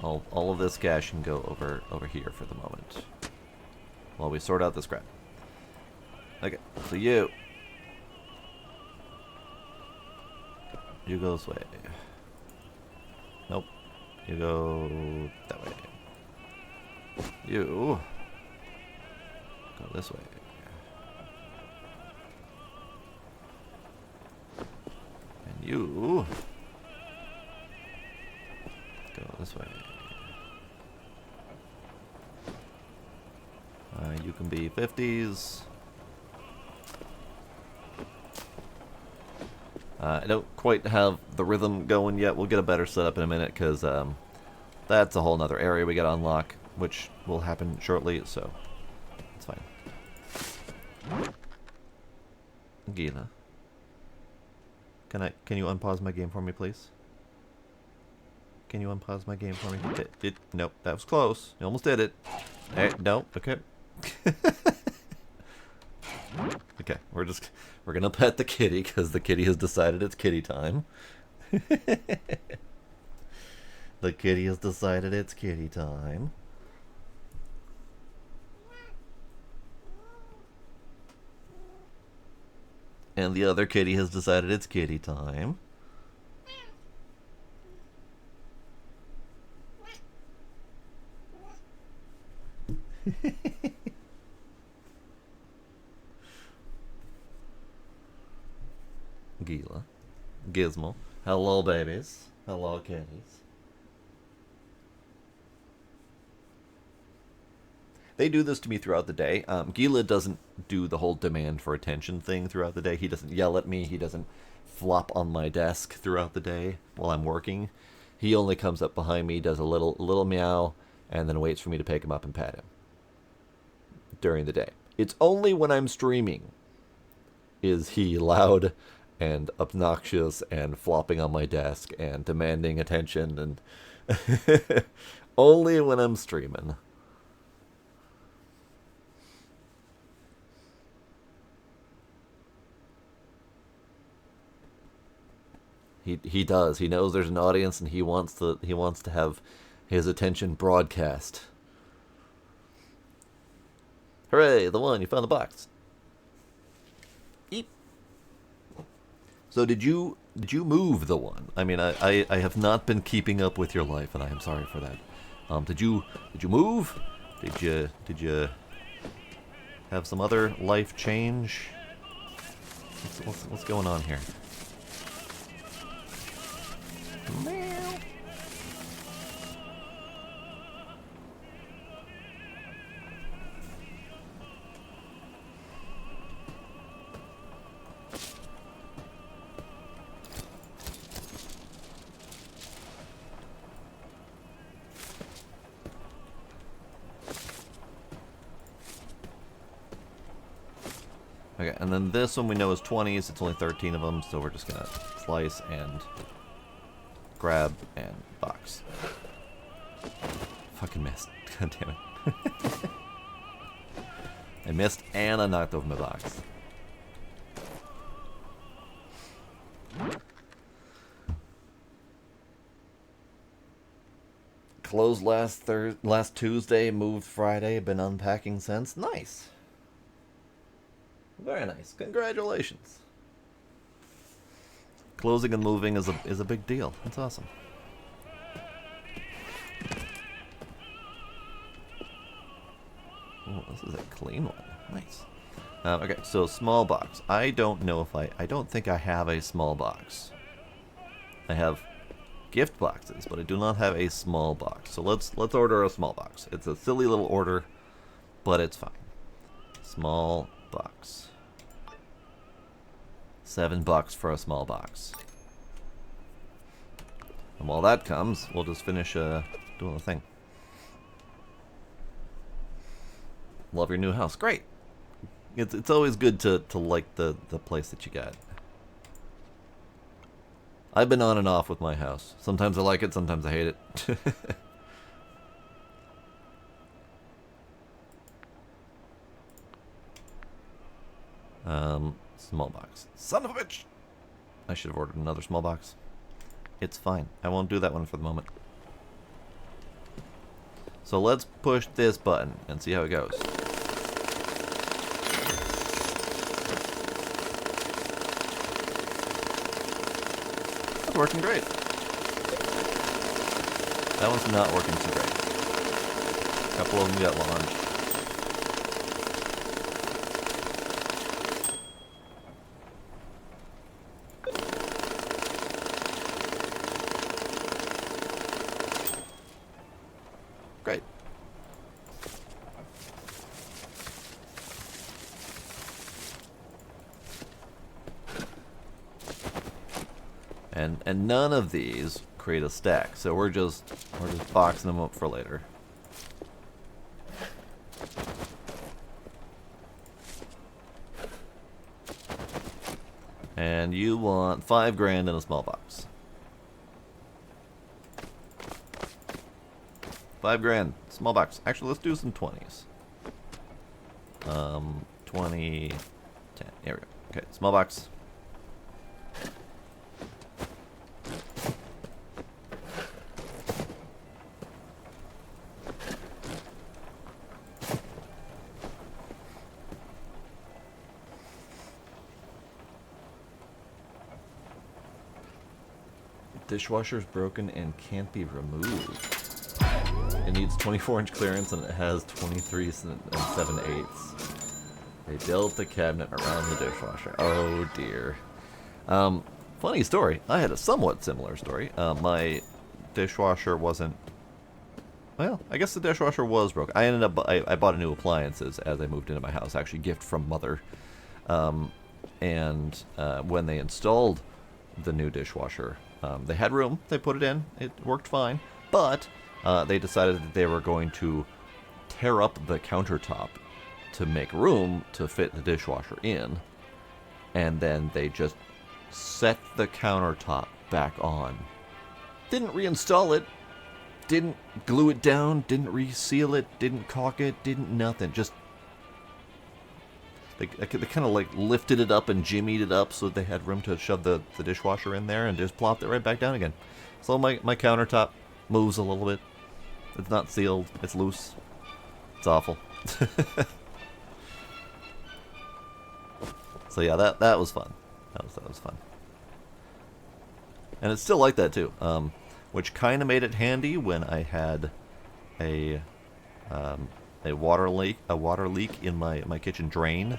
All of this cash can go over here for the moment while we sort out this crap. Okay, so you go this way. Nope. You go that way. You go this way. And you go this way. You can be 50s. I don't quite have the rhythm going yet. We'll get a better setup in a minute because that's a whole nother area we got to unlock, which will happen shortly, so it's fine. Gila. Can you unpause my game for me, please? Can you unpause my game for me? Nope, that was close. You almost did it. Hey, nope, okay. Okay, we're gonna pet the kitty because the kitty has decided it's kitty time. The kitty has decided it's kitty time. And the other kitty has decided it's kitty time. Gila. Gizmo. Hello, babies. Hello, kitties. They do this to me throughout the day. Gila doesn't do the whole demand for attention thing throughout the day. He doesn't yell at me. He doesn't flop on my desk throughout the day while I'm working. He only comes up behind me, does a little meow, and then waits for me to pick him up and pat him during the day. It's only when I'm streaming is he loud and obnoxious and flopping on my desk and demanding attention, and only when I'm streaming. He does. He knows there's an audience and he wants to have his attention broadcast. Hooray, the one, you found the box. Eep. So did you move the one? I mean, I have not been keeping up with your life, and I am sorry for that. Did you move? Did you have some other life change? What's going on here? Meow. Okay, and then this one we know is 20s. It's only 13 of them, so we're just gonna slice and grab and box. Fucking missed. God damn it. I missed and I knocked over my box. Closed last Tuesday, moved Friday, been unpacking since. Nice. Very nice. Congratulations. Closing and moving is a big deal. That's awesome. Oh, this is a clean one. Nice. Okay, so small box. I don't know if I don't think I have a small box. I have gift boxes, but I do not have a small box. So let's order a small box. It's a silly little order, but it's fine. Small box. $7 for a small box. And while that comes, we'll just finish doing the thing. Love your new house. Great. It's always good to like the place that you got. I've been on and off with my house. Sometimes I like it, sometimes I hate it. Small box. Son of a bitch! I should have ordered another small box. It's fine. I won't do that one for the moment. So let's push this button and see how it goes. That's working great. That one's not working so great. A couple of them got launched. Great. And none of these create a stack, so we're just boxing them up for later. And you want 5 grand in a small box. 5 grand, small box. Actually, let's do some 20s. 20, 10. Here we go. Okay, small box. Dishwasher's broken and can't be removed. It needs 24-inch clearance and it has 23 and 7/8. They built the cabinet around the dishwasher. Oh dear. Funny story. I had a somewhat similar story. My dishwasher wasn't. Well, I guess the dishwasher was broken. I bought a new appliances as I moved into my house. Actually, gift from mother. And when they installed the new dishwasher, they had room. They put it in. It worked fine. But they decided that they were going to tear up the countertop to make room to fit the dishwasher in. And then they just set the countertop back on. Didn't reinstall it. Didn't glue it down. Didn't reseal it. Didn't caulk it. Didn't nothing. Just They kind of like lifted it up and jimmied it up so that they had room to shove the dishwasher in there and just plopped it right back down again. So my countertop moves a little bit. It's not sealed. It's loose. It's awful. So yeah, that was fun. That was fun. And it's still like that too, which kind of made it handy when I had a water leak in my kitchen drain.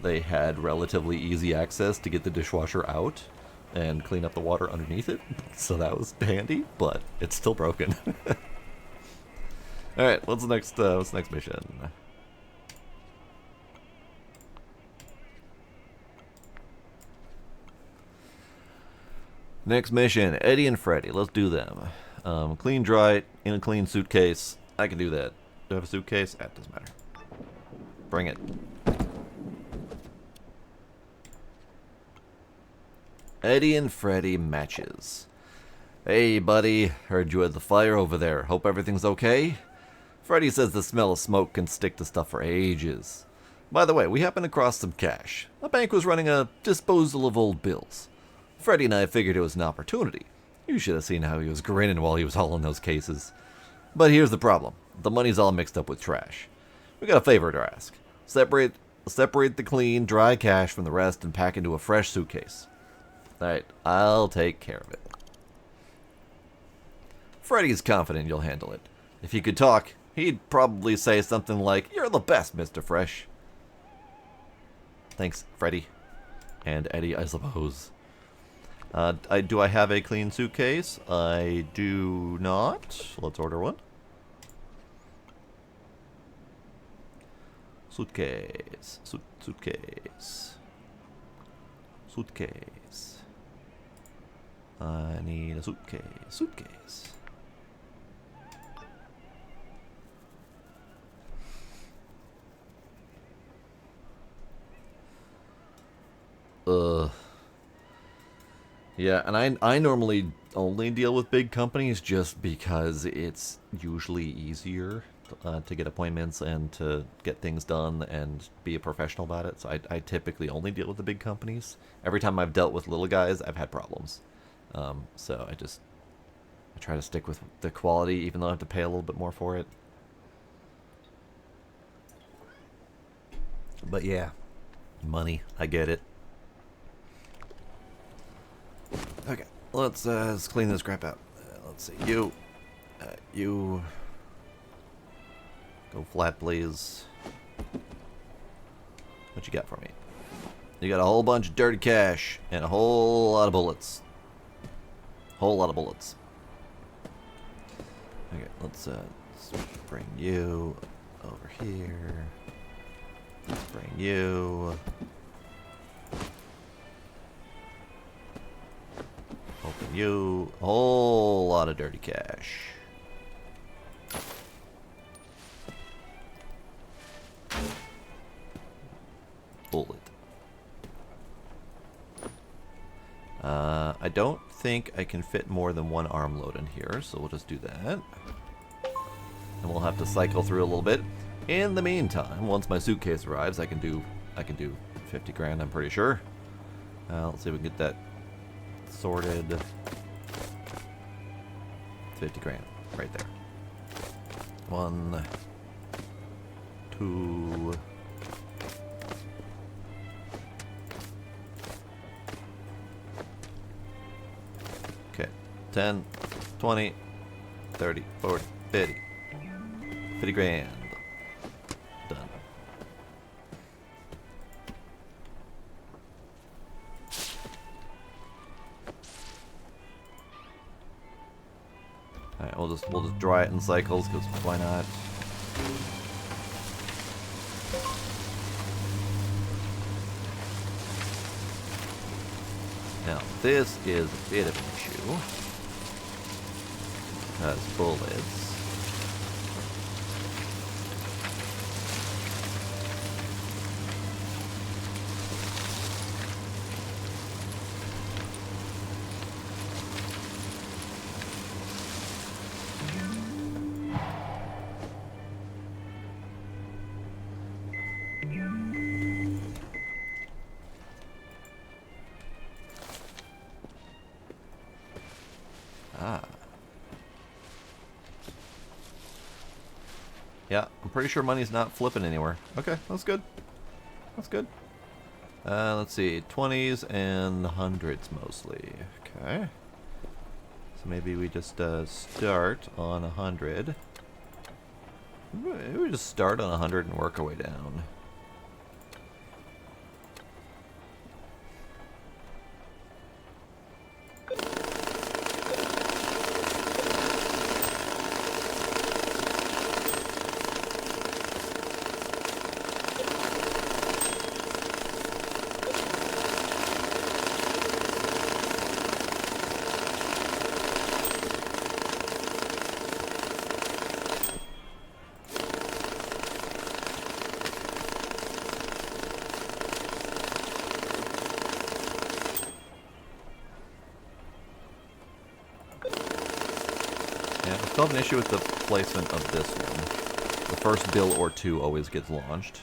They had relatively easy access to get the dishwasher out and clean up the water underneath it, so that was handy. But it's still broken. All right, what's the next mission? Next mission, Eddie and Freddy. Let's do them. Clean, dry, in a clean suitcase. I can do that. Do I have a suitcase? That doesn't matter. Bring it. Eddie and Freddy matches. Hey, buddy. Heard you had the fire over there. Hope everything's okay? Freddy says the smell of smoke can stick to stuff for ages. By the way, we happened across some cash. A bank was running a disposal of old bills. Freddy and I figured it was an opportunity. You should have seen how he was grinning while he was hauling those cases. But here's the problem. The money's all mixed up with trash. We got a favor to ask. Separate the clean, dry cash from the rest and pack into a fresh suitcase. Alright, I'll take care of it. Freddy's confident you'll handle it. If he could talk, he'd probably say something like, "You're the best, Mr. Fresh." Thanks, Freddy. And Eddie, I suppose. Do I have a clean suitcase? I do not. Let's order one. Suitcase. Suitcase. Suitcase. I need a suitcase. Suitcase. Yeah, and I normally only deal with big companies just because it's usually easier to get appointments and to get things done and be a professional about it. So I typically only deal with the big companies. Every time I've dealt with little guys, I've had problems. So I try to stick with the quality, even though I have to pay a little bit more for it. But yeah, money, I get it. Okay, let's clean this crap out. Let's see, you go flat, please. What you got for me? You got a whole bunch of dirty cash and a whole lot of bullets. Whole lot of bullets. Okay, let's bring you over here. Let's bring you. Open you. A whole lot of dirty cash. Bullet. I don't think I can fit more than one arm load in here, so we'll just do that. And we'll have to cycle through a little bit. In the meantime, once my suitcase arrives, I can do 50 grand, I'm pretty sure. Let's see if we can get that sorted. 50 grand, right there. 1, 2. Okay, 10, 20, 30, 40, 50. 50 grand. Done. Alright, we'll just dry it in cycles, because why not? Now, this is a bit of an issue. Because bullets. Yeah, I'm pretty sure money's not flipping anywhere. Okay, that's good. That's good. Let's see, 20s and 100s mostly. Okay. So maybe we just start on 100. Maybe we just start on 100 and work our way down. Yeah, I still have an issue with the placement of this one. The first bill or two always gets launched.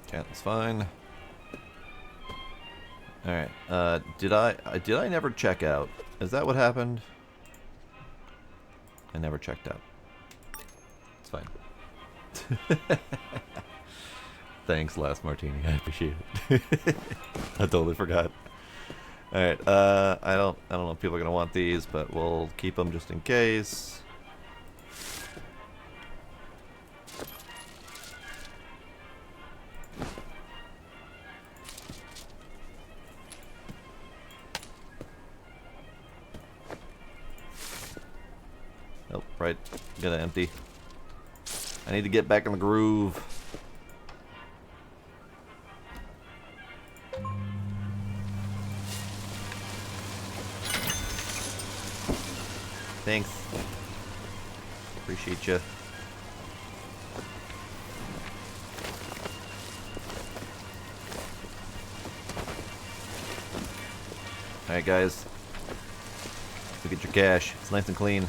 Okay, that's fine. Alright, did I never check out? Is that what happened? I never checked out. It's fine. Thanks, Last Martini. I appreciate it. I totally forgot. All right. I don't know if people are gonna want these, but we'll keep them just in case. Oh, right. Gonna empty. I need to get back in the groove. Thanks. Appreciate you. Alright, guys. Look at your cash. It's nice and clean.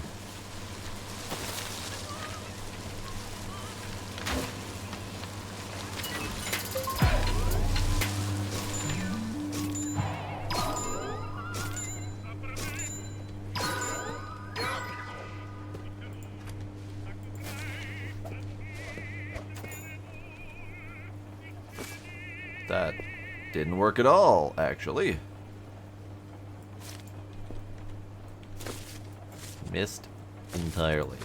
That didn't work at all, actually. Missed entirely.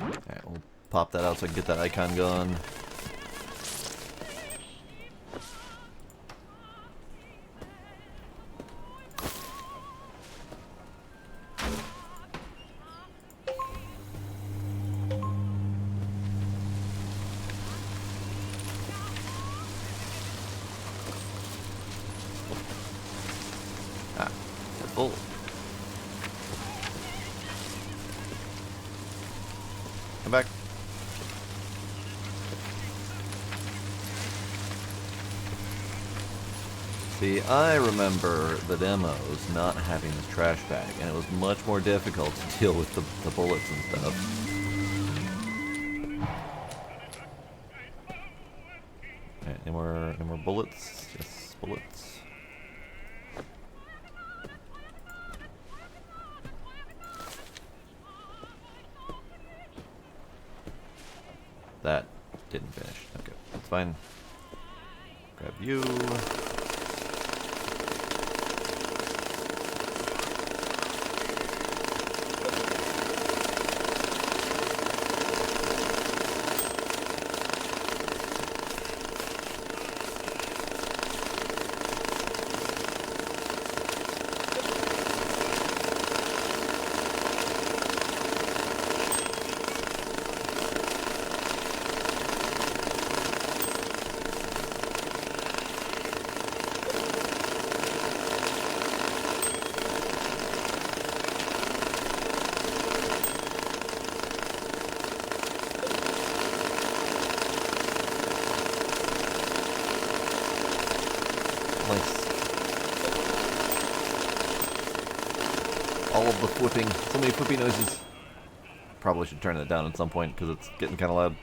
Alright, we'll pop that out so I can get that icon going. Ah, they're full. Come back. See, I remember the demos not having this trash bag, and it was much more difficult to deal with the bullets and stuff. Alright, any more bullets? Yes, bullets. That didn't finish. Okay, that's fine. Grab you. Nice. All of the flipping. So many flippy noises. Probably should turn that down at some point because it's getting kind of loud.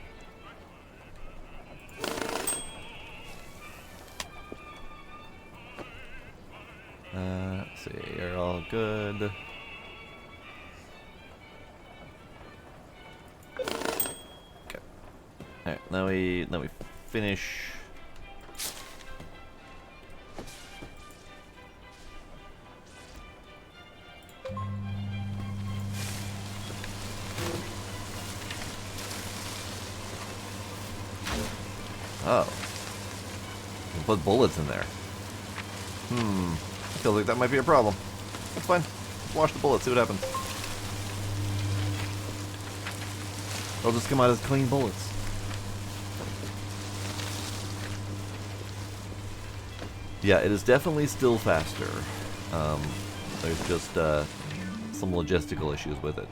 Let's see. You're all good. Okay. Alright, now we finish. Oh. You can put bullets in there. Feels like that might be a problem. That's fine. Let's wash the bullets, see what happens. They'll just come out as clean bullets. Yeah, it is definitely still faster. There's just some logistical issues with it.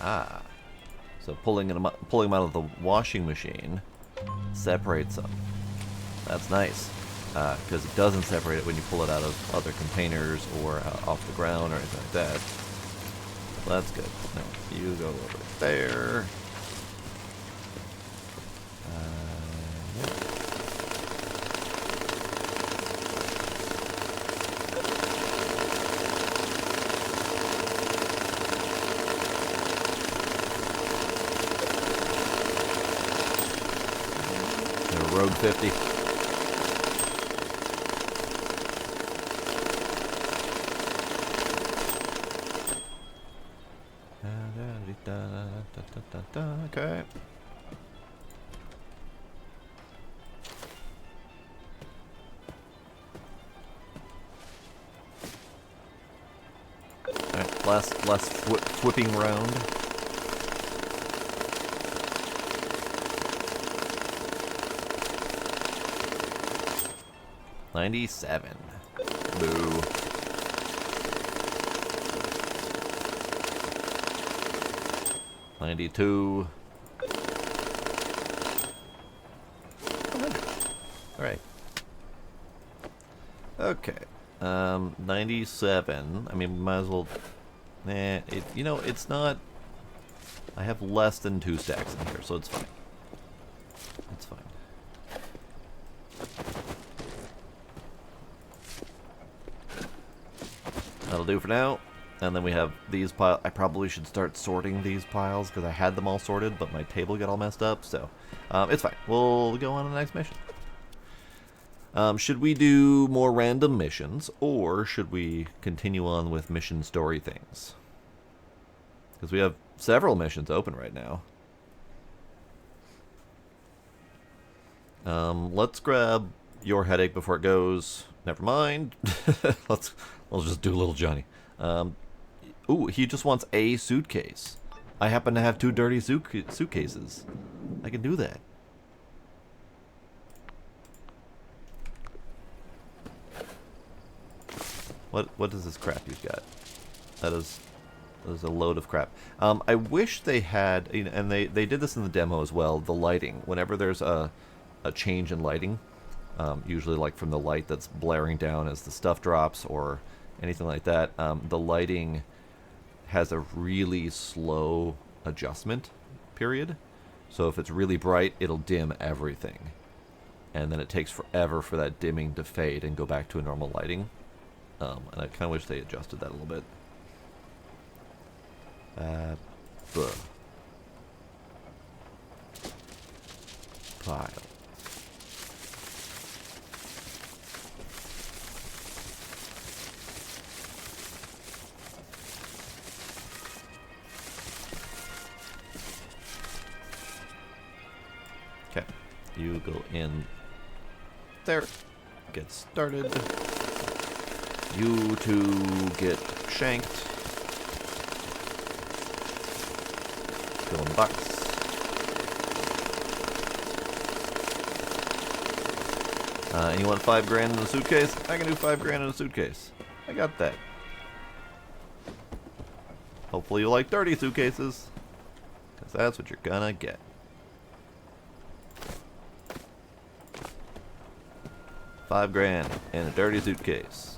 Ah, so pulling them out of the washing machine separates them. That's nice, because it doesn't separate it when you pull it out of other containers or off the ground or anything like that. Well, that's good. Now, you go over there. Rogue 50. Okay. Last whipping round. $97. Boo. $92. Alright. Okay. 97. I mean, might as well... you know, it's not... I have less than 2 stacks in here, so it's fine. It's fine. That'll do for now. And then we have these piles. I probably should start sorting these piles because I had them all sorted, but my table got all messed up, so it's fine. We'll go on to the next mission. Should we do more random missions, or should we continue on with mission story things? Because we have several missions open right now. Let's grab your headache before it goes. Never mind. We'll just do little Johnny. Ooh, he just wants a suitcase. I happen to have 2 dirty suitcases. I can do that. What is this crap you've got? That is a load of crap. I wish they had, and they did this in the demo as well, the lighting. Whenever there's a change in lighting, usually like from the light that's blaring down as the stuff drops or anything like that, the lighting has a really slow adjustment period. So if it's really bright, it'll dim everything. And then it takes forever for that dimming to fade and go back to a normal lighting. And I kind of wish they adjusted that a little bit. Pile. Okay, you go in there, get started. You two get shanked. Go in the box. And you want $5 grand in a suitcase? I can do $5 grand in a suitcase. I got that. Hopefully you like dirty suitcases, because that's what you're gonna get. $5 grand in a dirty suitcase.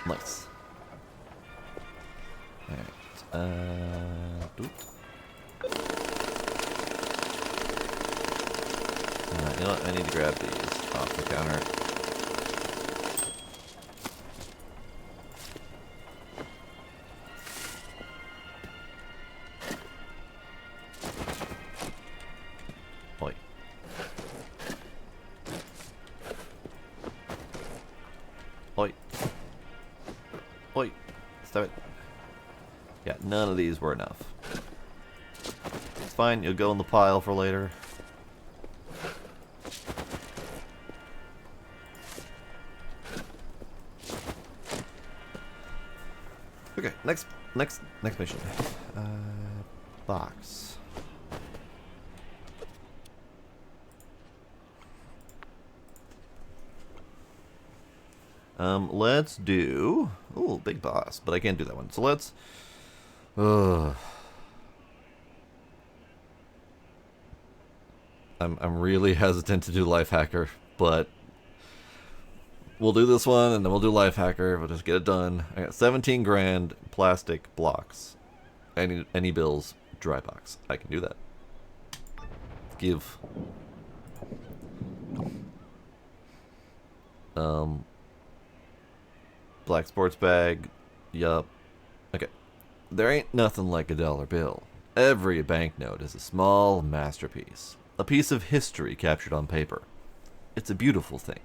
Nice. Alright. You know what? I need to grab these off the counter. Oi. Oi. Oi. Stop it. Yeah, none of these were enough. It's fine, you'll go in the pile for later. Okay, next mission. Box. Let's do... Ooh, big boss, but I can't do that one. So let's... I'm really hesitant to do Life Hacker, but we'll do this one, and then we'll do Life Hacker. We'll just get it done. I got 17 grand plastic blocks. Any bills, dry box. I can do that. Give. Black sports bag. Yup. Okay. There ain't nothing like a dollar bill. Every banknote is a small masterpiece. A piece of history captured on paper. It's a beautiful thing.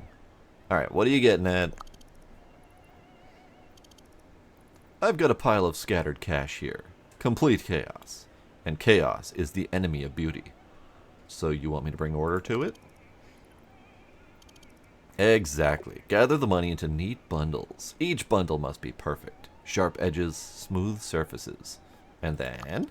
Alright, what are you getting at? I've got a pile of scattered cash here. Complete chaos. And chaos is the enemy of beauty. So you want me to bring order to it? Exactly. Gather the money into neat bundles. Each bundle must be perfect. Sharp edges, smooth surfaces. And then...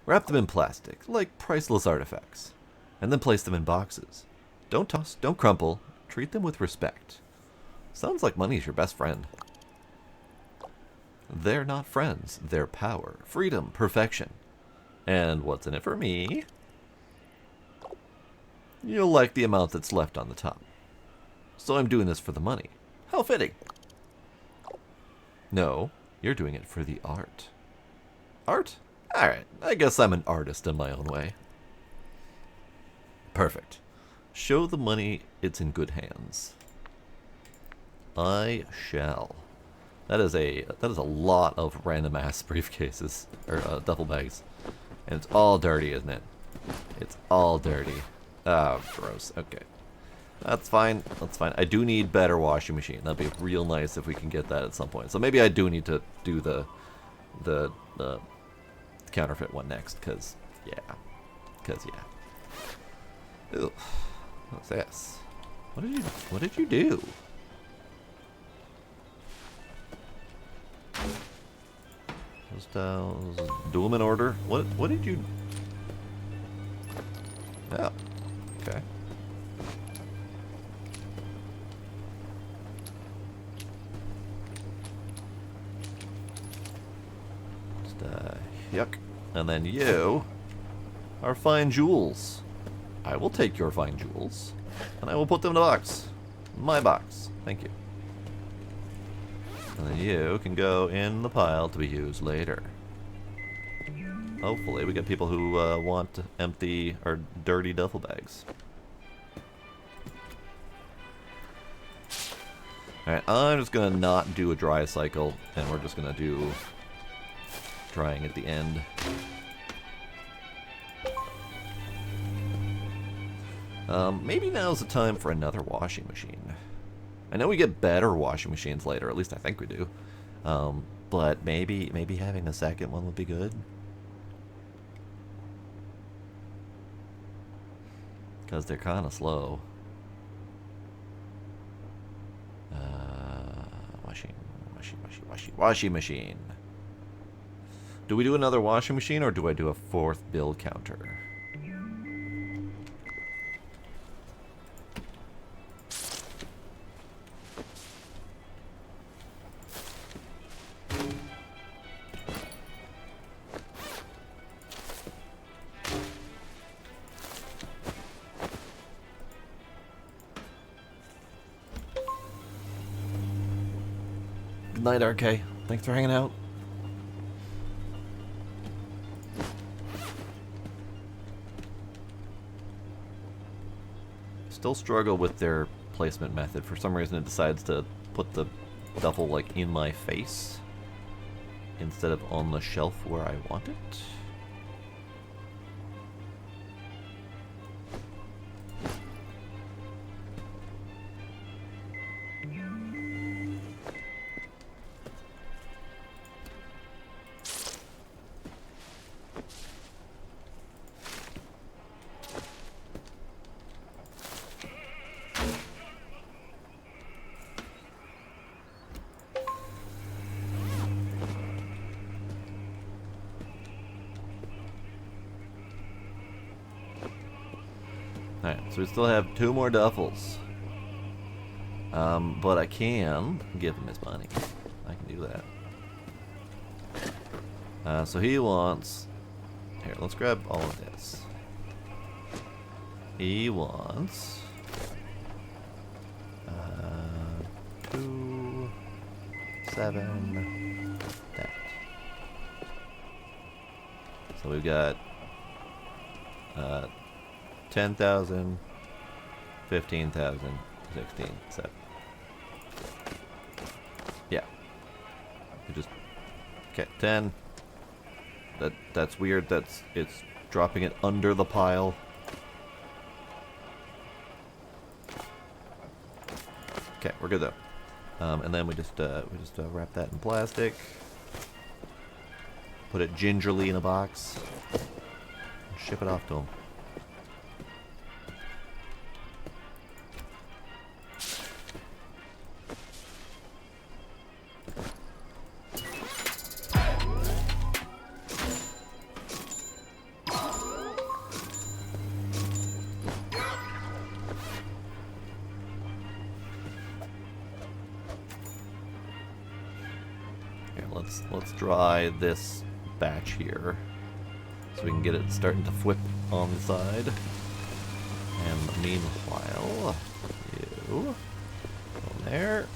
wrap them in plastic, like priceless artifacts. And then place them in boxes. Don't toss, don't crumple. Treat them with respect. Sounds like money's your best friend. They're not friends. They're power, freedom, perfection. And what's in it for me? You'll like the amount that's left on the top. So I'm doing this for the money. How fitting. No, you're doing it for the art. Art? Alright, I guess I'm an artist in my own way. Perfect. Show the money it's in good hands. I shall. That is a lot of random ass briefcases or duffel bags, and it's all dirty, isn't it? It's all dirty. Oh, gross. Okay, that's fine. That's fine. I do need better washing machine. That'd be real nice if we can get that at some point. So maybe I do need to do the counterfeit one next, cause yeah. Ew. What's this? What did you do? Just do them in order. What did you? Oh, okay. Just yuck. And then you are fine jewels. I will take your fine jewels, and I will put them in a box. My box. Thank you. And then you can go in the pile to be used later. Hopefully we get people who want empty or dirty duffel bags. Alright, I'm just going to not do a dry cycle, and we're just going to do drying at the end. Maybe now's the time for another washing machine. I know we get better washing machines later, at least I think we do. But maybe having a second one would be good. Because they're kind of slow. Washing machine. Do we do another washing machine, or do I do a fourth bill counter? Good night, RK. Thanks for hanging out. Still struggle with their placement method. For some reason it decides to put the duffel like in my face instead of on the shelf where I want it. Alright, so we still have 2 more duffels. But I can give him his money. I can do that. So he wants... Here, let's grab all of this. He wants... 2... 7... That. So we've got... 10,000, 15,000, 16, 7. Yeah. We just... Okay, 10. That's weird. It's dropping it under the pile. Okay, we're good though. And then we just wrap that in plastic. Put it gingerly in a box. And ship it off to them. Let's dry this batch here so we can get it starting to flip on the side. And meanwhile, you go there.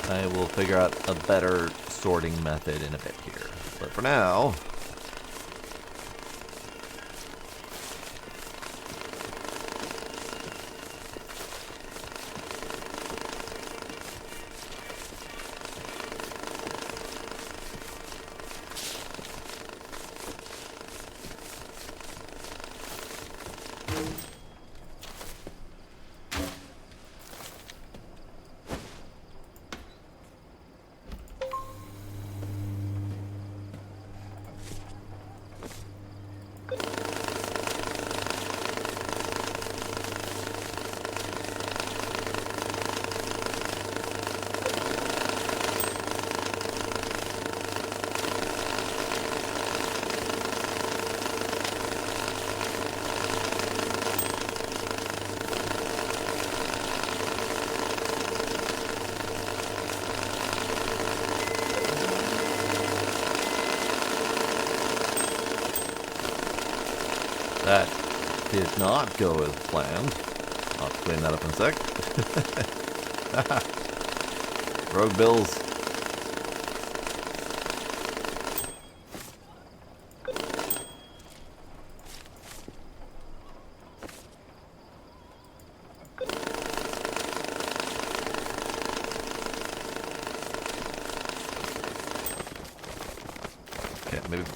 I will figure out a better sorting method in a bit here. But for now, that did not go as planned. I'll clean that up in a sec. Rogue Bills.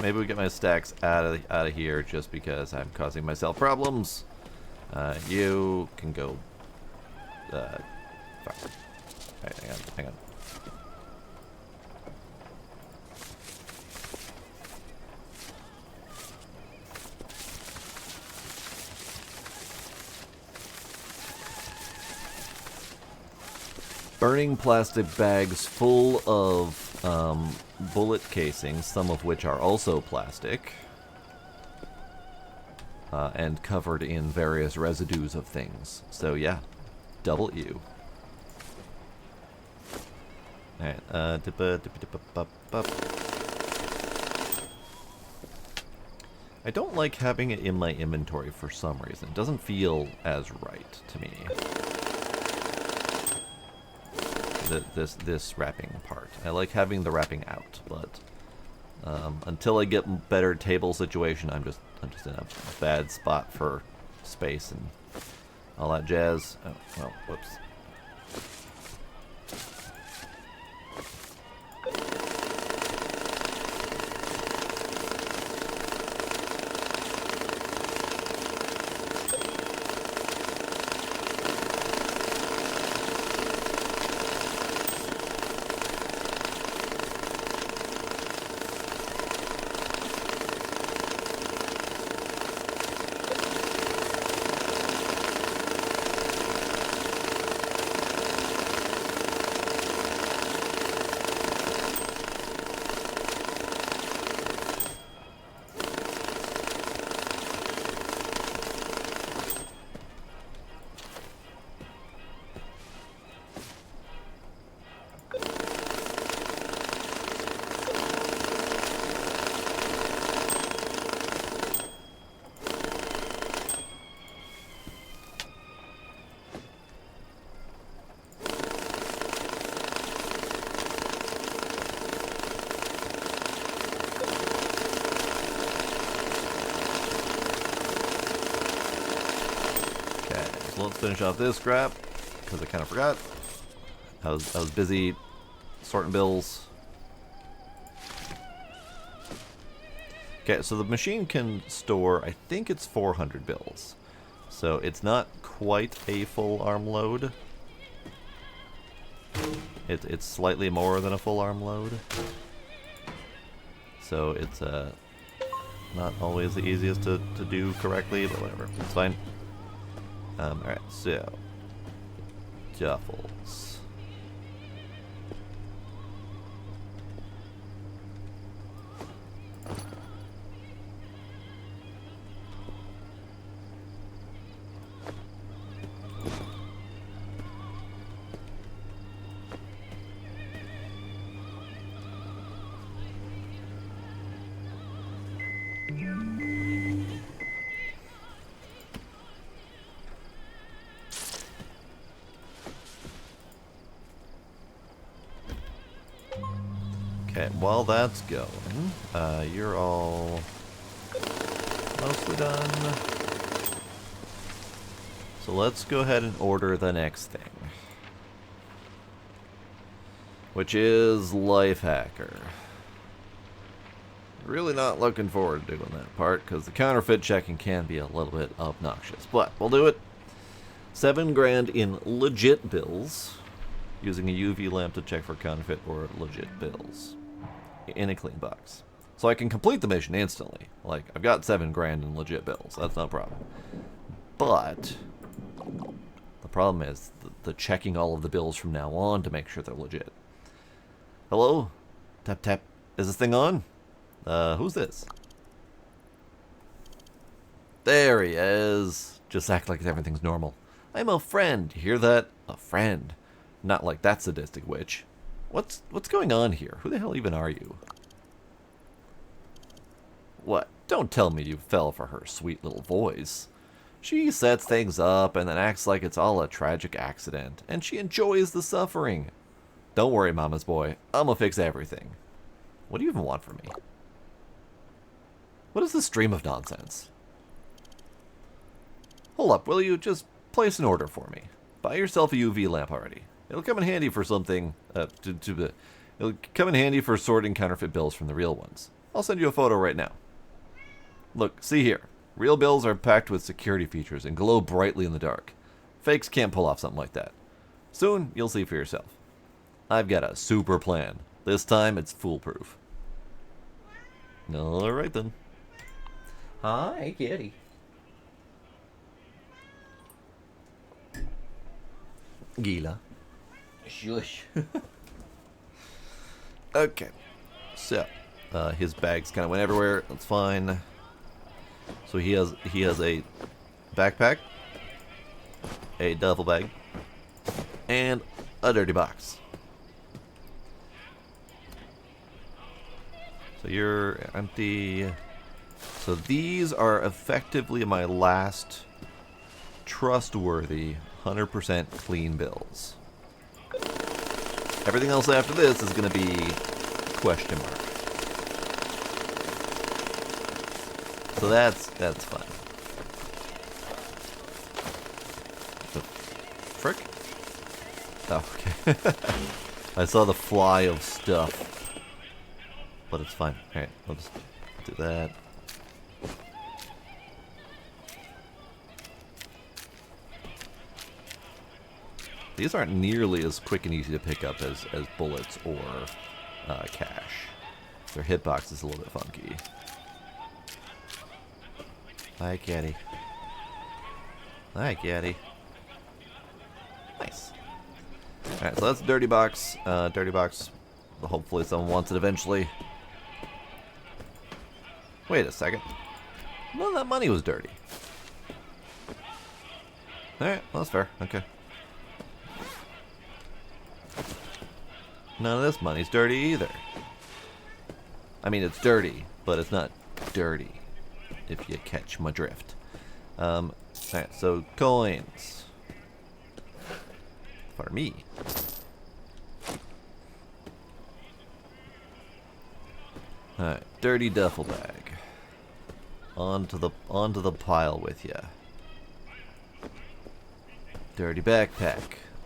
Maybe we get my stacks out of here just because I'm causing myself problems. You can go. Fuck. Alright, hang on. Burning plastic bags full of bullet casings, some of which are also plastic, and covered in various residues of things. So yeah, double U. Alright, I don't like having it in my inventory for some reason. It doesn't feel as right to me. This wrapping part. I like having the wrapping out, but until I get better table situation, I'm just in a bad spot for space and all that jazz. Oh, well, whoops. so let's finish off this scrap, because I kind of forgot. I was busy sorting bills. Okay, so the machine can store, I think it's 400 bills. So it's not quite a full arm load. It's slightly more than a full arm load. So it's not always the easiest to do correctly, but whatever. It's fine. Alright, so duffels. Okay, while that's going, you're all mostly done. So let's go ahead and order the next thing, which is Life Hacker. Really not looking forward to doing that part, because the counterfeit checking can be a little bit obnoxious, but we'll do it. 7 grand in legit bills, using a UV lamp to check for counterfeit or legit bills in a clean box. So I can complete the mission instantly. Like, I've got 7 grand in legit bills. That's no problem. But the problem is the checking all of the bills from now on to make sure they're legit. Hello? Tap tap. Is this thing on? Who's this? There he is. Just act like everything's normal. I'm a friend. You hear that? A friend. Not like that sadistic witch. What's going on here? Who the hell even are you? What? Don't tell me you fell for her sweet little voice. She sets things up and then acts like it's all a tragic accident, and she enjoys the suffering. Don't worry, Mama's boy. I'ma fix everything. What do you even want from me? What is this stream of nonsense? Hold up, will you? Just place an order for me. Buy yourself a UV lamp already. It'll come in handy for something, it'll come in handy for sorting counterfeit bills from the real ones. I'll send you a photo right now. Look, see here. Real bills are packed with security features and glow brightly in the dark. Fakes can't pull off something like that. Soon, you'll see for yourself. I've got a super plan. This time, it's foolproof. Alright then. Hi, kitty. Gila. Shush. Okay. So, his bags kind of went everywhere. That's fine. So he has a backpack, a duffel bag, and a dirty box. So you're empty. So these are effectively my last trustworthy 100% clean bills. Everything else after this is going to be question mark. So that's fun. The frick? Oh, okay. I saw the fly of stuff. But it's fine. Alright, we'll just do that. These aren't nearly as quick and easy to pick up as bullets or cash. Their hitbox is a little bit funky. Hi, kitty. Hi, kitty. Nice. Alright, so that's dirty box. Dirty box. Hopefully someone wants it eventually. Wait a second. None of that money was dirty. Alright, well, that's fair. Okay. None of this money's dirty either. I mean, it's dirty, but it's not dirty, if you catch my drift. Alright, so coins. For me. Alright, dirty duffel bag. Onto the pile with ya. Dirty backpack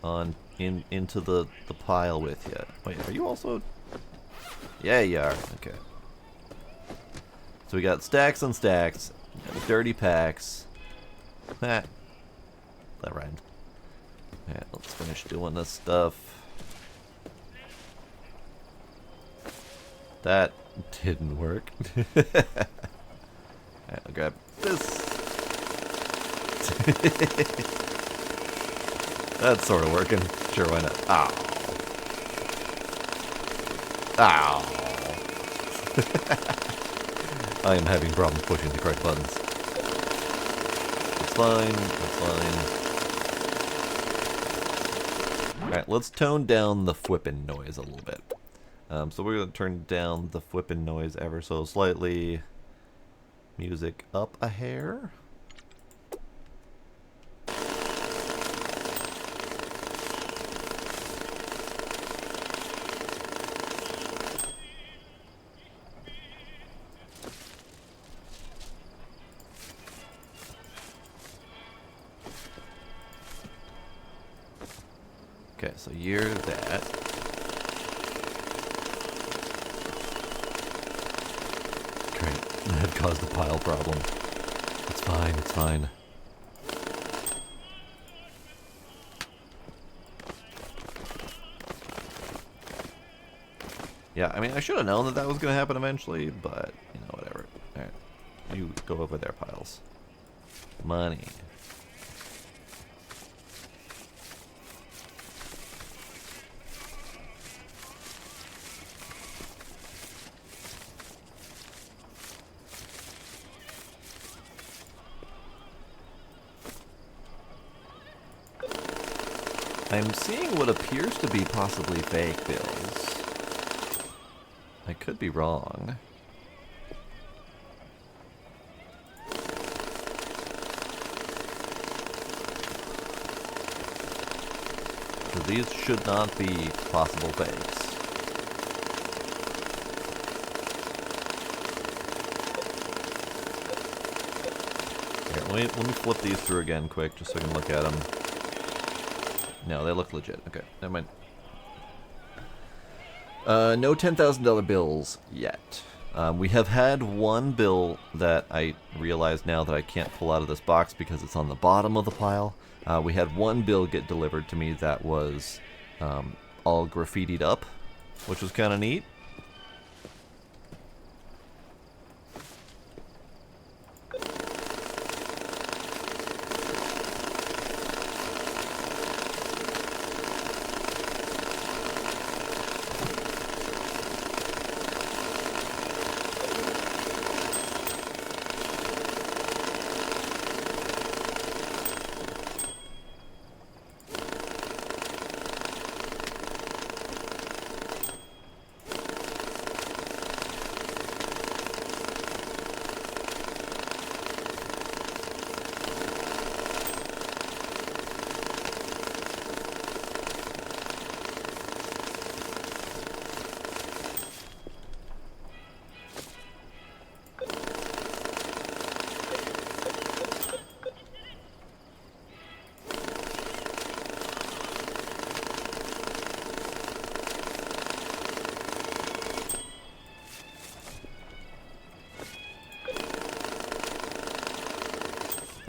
on into the pile with you. Wait, are you also? Yeah, you are. Okay. So we got stacks on stacks, dirty packs. That rhymed. Alright, let's finish doing this stuff. That didn't work. Alright, I'll grab this. That's sort of working. Sure, why not? Ow. Ow. I am having problems pushing the correct buttons. It's fine. It's fine. Alright, let's tone down the flippin' noise a little bit. So we're going to turn down the flippin' noise ever so slightly. Music up a hair. Okay, so you're that. Great. That caused a pile problem. It's fine, it's fine. Yeah, I mean, I should have known that that was going to happen eventually, but, you know, whatever. Alright. You go over there, piles. Money. I'm seeing what appears to be possibly fake bills. I could be wrong. So these should not be possible fakes. Here, let me flip these through again quick just so I can look at them. No, they look legit. Okay, never mind. No $10,000 bills yet. We have had one bill that I realize now that I can't pull out of this box because it's on the bottom of the pile. We had one bill get delivered to me that was all graffitied up, which was kind of neat.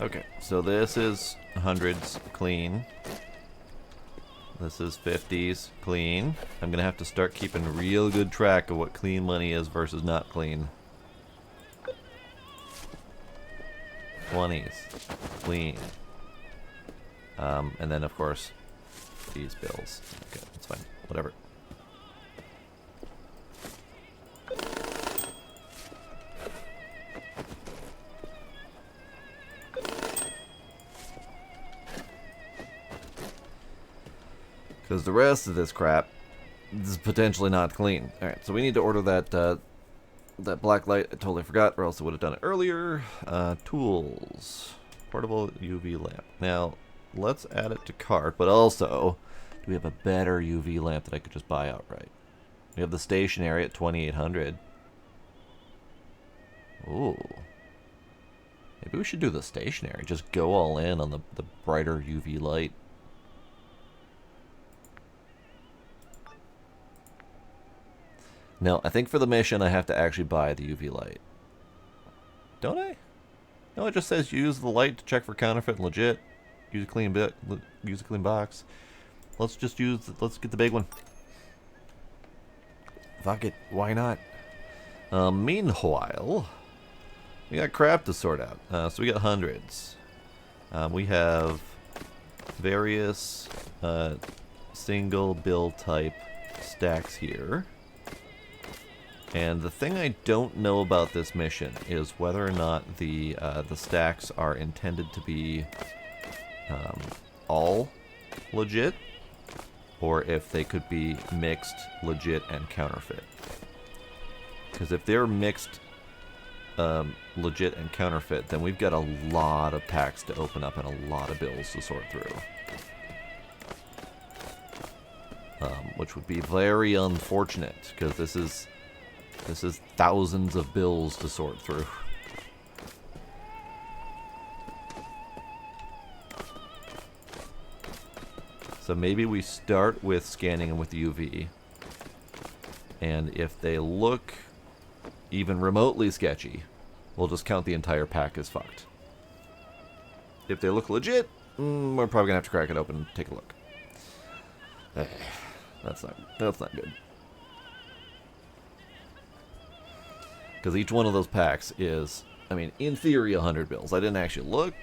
Okay, so this is hundreds clean. This is 50s clean. I'm gonna have to start keeping real good track of what clean money is versus not clean. 20s clean. And then of course these bills. Okay, that's fine. Whatever. Because the rest of this crap is potentially not clean. Alright, so we need to order that that black light. I totally forgot, or else I would have done it earlier. Tools. Portable UV lamp. Now, let's add it to cart, but also, do we have a better UV lamp that I could just buy outright? We have the stationary at 2,800. Ooh. Maybe we should do the stationary. Just go all in on the brighter UV light. No, I think for the mission I have to actually buy the UV light. Don't I? No, it just says use the light to check for counterfeit and legit. Use a clean bit. Use a clean box. Let's just use. Let's get the big one. Fuck it. Why not? Meanwhile, we got crap to sort out. So we got hundreds. We have various single bill type stacks here. And the thing I don't know about this mission is whether or not the stacks are intended to be all legit, or if they could be mixed, legit, and counterfeit. Because if they're mixed, legit, and counterfeit, then we've got a lot of packs to open up and a lot of bills to sort through. Which would be very unfortunate, because this is thousands of bills to sort through. So maybe we start with scanning them with UV. And if they look even remotely sketchy, we'll just count the entire pack as fucked. If they look legit, we're probably gonna have to crack it open and take a look. That's not good. Because each one of those packs is, I mean, in theory, 100 bills. I didn't actually look.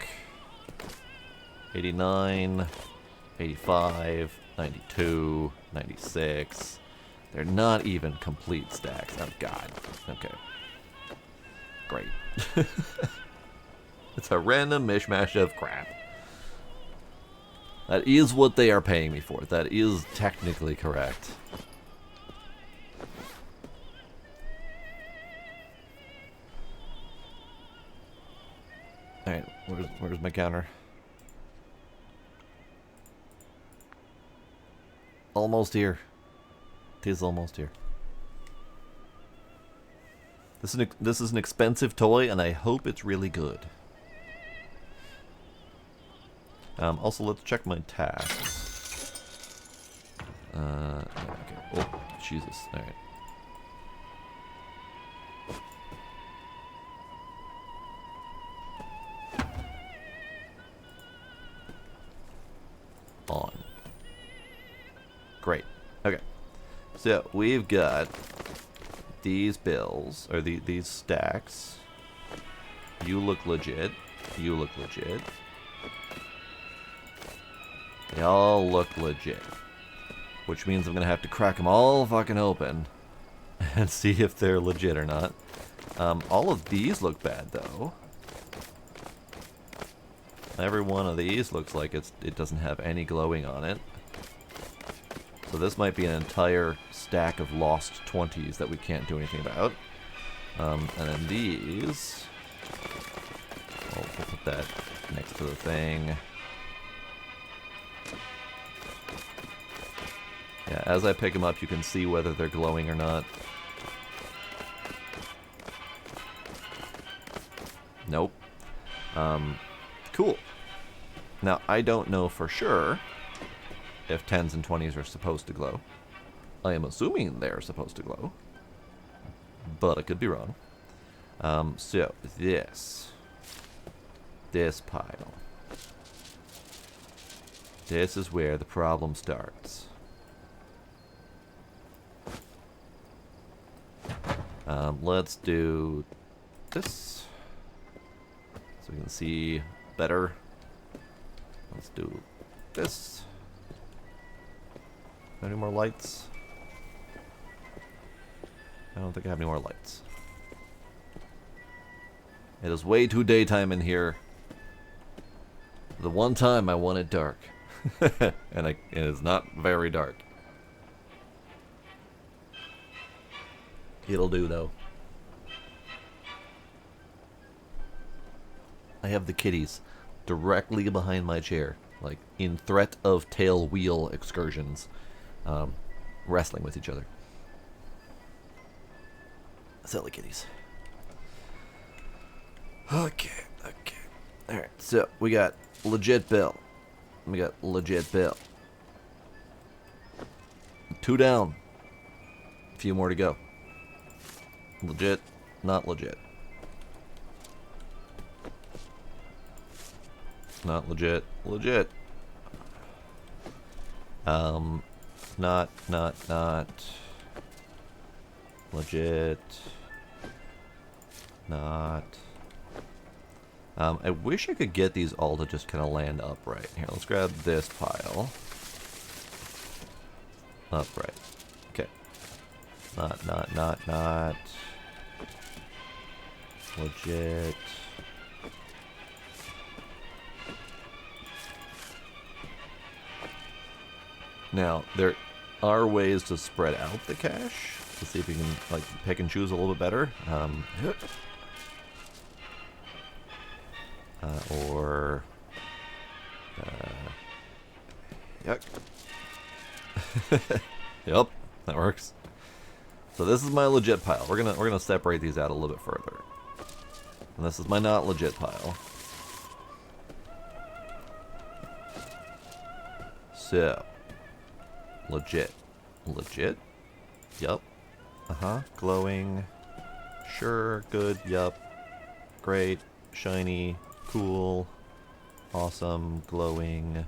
89, 85, 92, 96. They're not even complete stacks. Oh, God. Okay. Great. It's a random mishmash of crap. That is what they are paying me for. That is technically correct. Alright, where's my counter? Almost here. It is almost here. This is an expensive toy, and I hope it's really good. Also, let's check my tasks. Okay. Oh, Jesus. Alright. On. Great. Okay. So, we've got these bills, or these stacks. You look legit. You look legit. They all look legit. Which means I'm going to have to crack them all fucking open and see if they're legit or not. All of these look bad, though. Every one of these looks like it doesn't have any glowing on it. So this might be an entire stack of lost 20s that we can't do anything about. And then these... We'll put that next to the thing. Yeah, as I pick them up, you can see whether they're glowing or not. Nope. Cool. Now, I don't know for sure if 10s and 20s are supposed to glow. I am assuming they're supposed to glow, but I could be wrong. So, this pile. This is where the problem starts. Let's do this so we can see better. Let's do this. Any more lights? I don't think I have any more lights. It is way too daytime in here. The one time I want it dark. And it is not very dark. It'll do, though. I have the kitties directly behind my chair, like in threat of tail wheel excursions, wrestling with each other. Silly kitties. Okay. Alright, so we got legit bill. We got legit bill. 2 down. A few more to go. Legit, not legit. Not legit, legit. Not legit. Not. I wish I could get these all to just kind of land upright. Here, let's grab this pile. Upright. Okay. Not. Legit. Now, there are ways to spread out the cache to see if you can like pick and choose a little bit better. Or yuck. Yep, that works. So this is my legit pile. We're gonna separate these out a little bit further. And this is my not legit pile. So legit. Legit? Yup. Glowing. Sure, good, yup. Great. Shiny. Cool. Awesome. Glowing.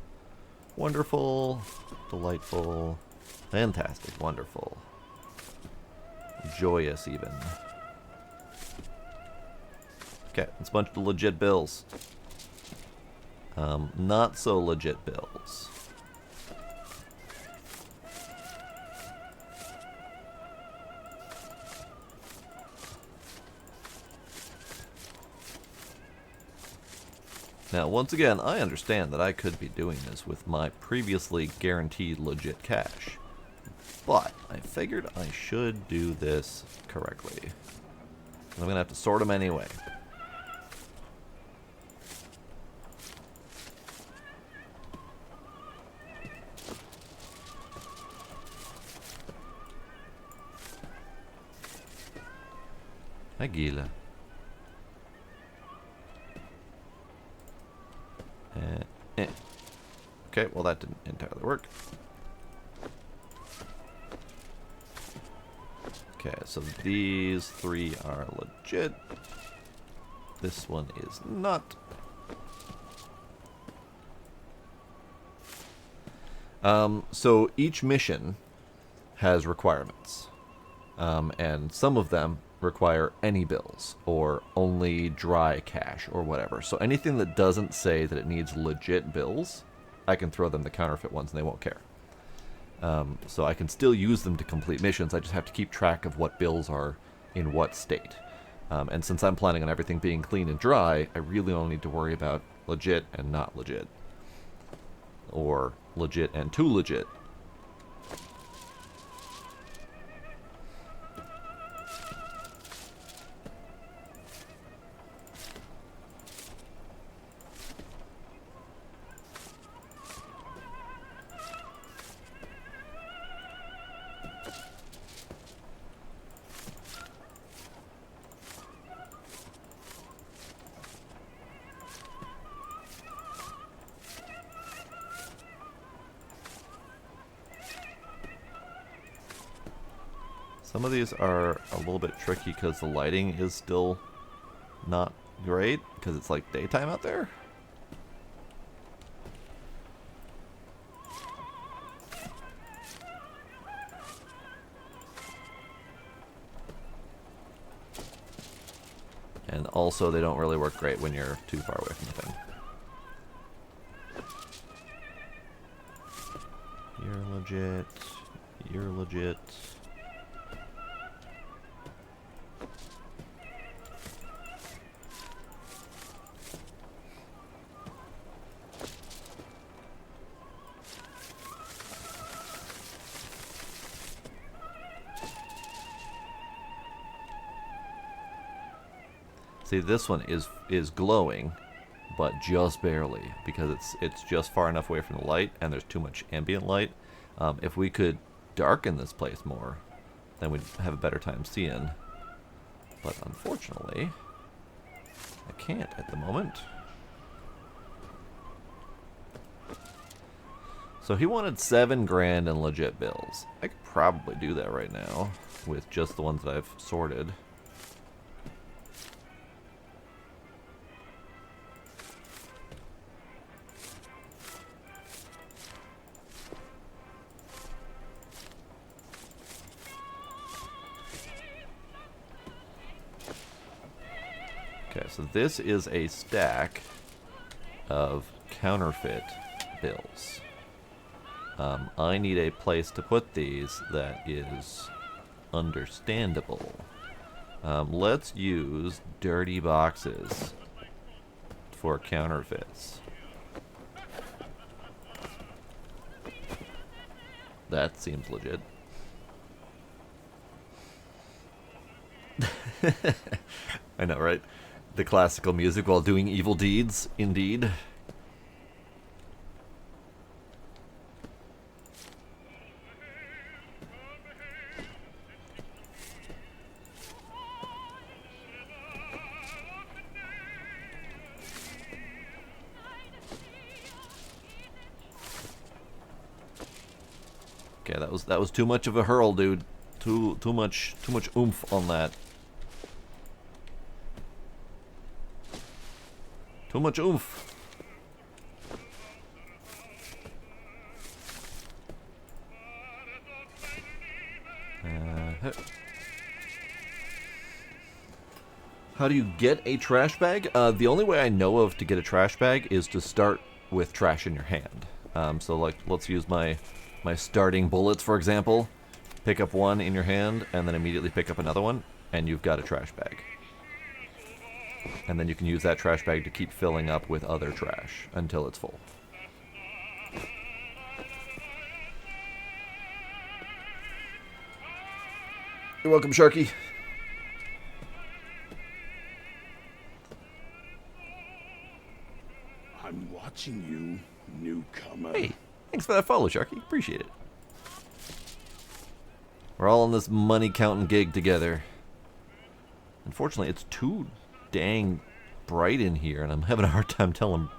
Wonderful. Delightful. Fantastic. Wonderful. Joyous, even. Okay, it's a bunch of legit bills. Not so legit bills. Now, once again, I understand that I could be doing this with my previously guaranteed legit cache, but I figured I should do this correctly. I'm gonna have to sort them anyway. Hi, Gila. Okay, well that didn't entirely work. Okay, so these three are legit. This one is not. So each mission has requirements. And some of them require any bills or only dry cash or whatever. So anything that doesn't say that it needs legit bills, I can throw them the counterfeit ones and they won't care. So I can still use them to complete missions. I just have to keep track of what bills are in what state. And since I'm planning on everything being clean and dry, I really only need to worry about legit and not legit. Or legit and too legit. Some of these are a little bit tricky because the lighting is still not great because it's like daytime out there. And also they don't really work great when you're too far away from the thing. You're legit. You're legit. See, this one is glowing, but just barely because it's just far enough away from the light, and there's too much ambient light. If we could darken this place more, then we'd have a better time seeing. But unfortunately, I can't at the moment. So he wanted $7 grand in legit bills. I could probably do that right now with just the ones that I've sorted. Okay, so this is a stack of counterfeit bills. I need a place to put these that is understandable. Let's use dirty boxes for counterfeits. That seems legit. I know, right? The classical music while doing evil deeds, indeed. Okay, that was too much of a hurl, dude. Too much oomph on that. Too much oomph. How do you get a trash bag? The only way I know of to get a trash bag is to start with trash in your hand. So like, let's use my starting bullets, for example. Pick up one in your hand, and then immediately pick up another one, and you've got a trash bag. And then you can use that trash bag to keep filling up with other trash until it's full. You're welcome, Sharky. I'm watching you, newcomer. Hey, thanks for that follow, Sharky. Appreciate it. We're all on this money counting gig together. Unfortunately, it's too dang bright in here, and I'm having a hard time telling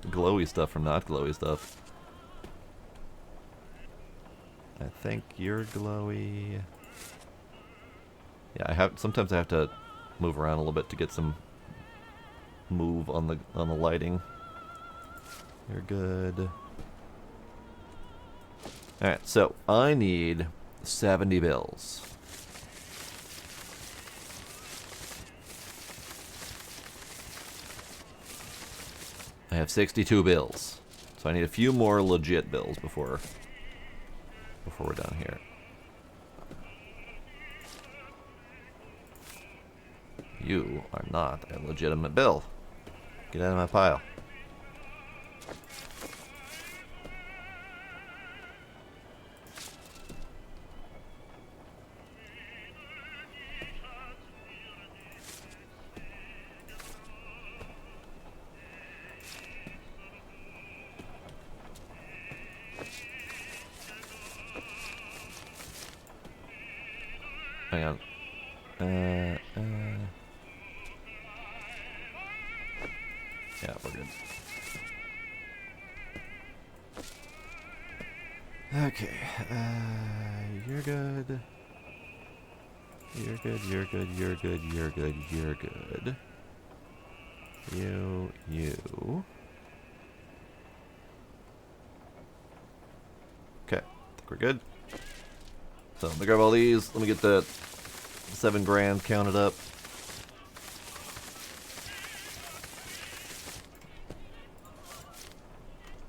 glowy stuff from not glowy stuff. I think you're glowy. Yeah, sometimes I have to move around a little bit to get some move on the lighting. You're good. Alright, so I need 70 bills. I have 62 bills. So I need a few more legit bills before we're done here. You are not a legitimate bill. Get out of my pile. Hang on. Yeah, we're good. Okay. You're good. You're good, you're good, you're good, you're good, you're good. You. Okay, I think we're good. So, let me grab all these. Let me get the 7 grand counted up.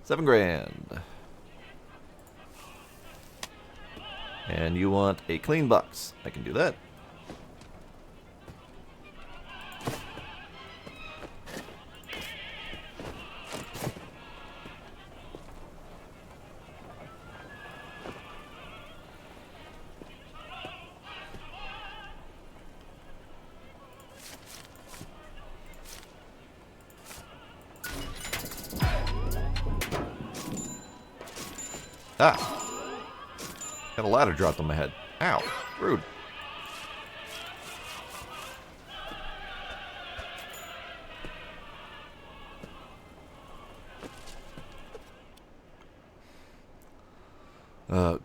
$7,000. And you want a clean box. I can do that. Ah! Got a ladder dropped on my head. Ow. Rude.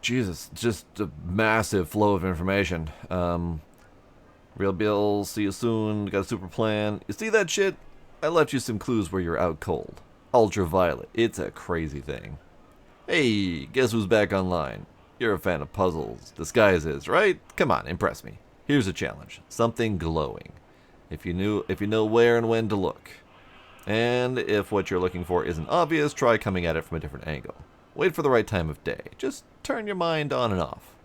Jesus. Just a massive flow of information. Real bills, see you soon, got a super plan. You see that shit? I left you some clues where you're out cold. Ultraviolet. It's a crazy thing. Hey, guess who's back online? You're a fan of puzzles, disguises, right? Come on, impress me. Here's a challenge. Something glowing. if you know where and when to look. And if what you're looking for isn't obvious, try coming at it from a different angle. Wait for the right time of day. Just turn your mind on and off.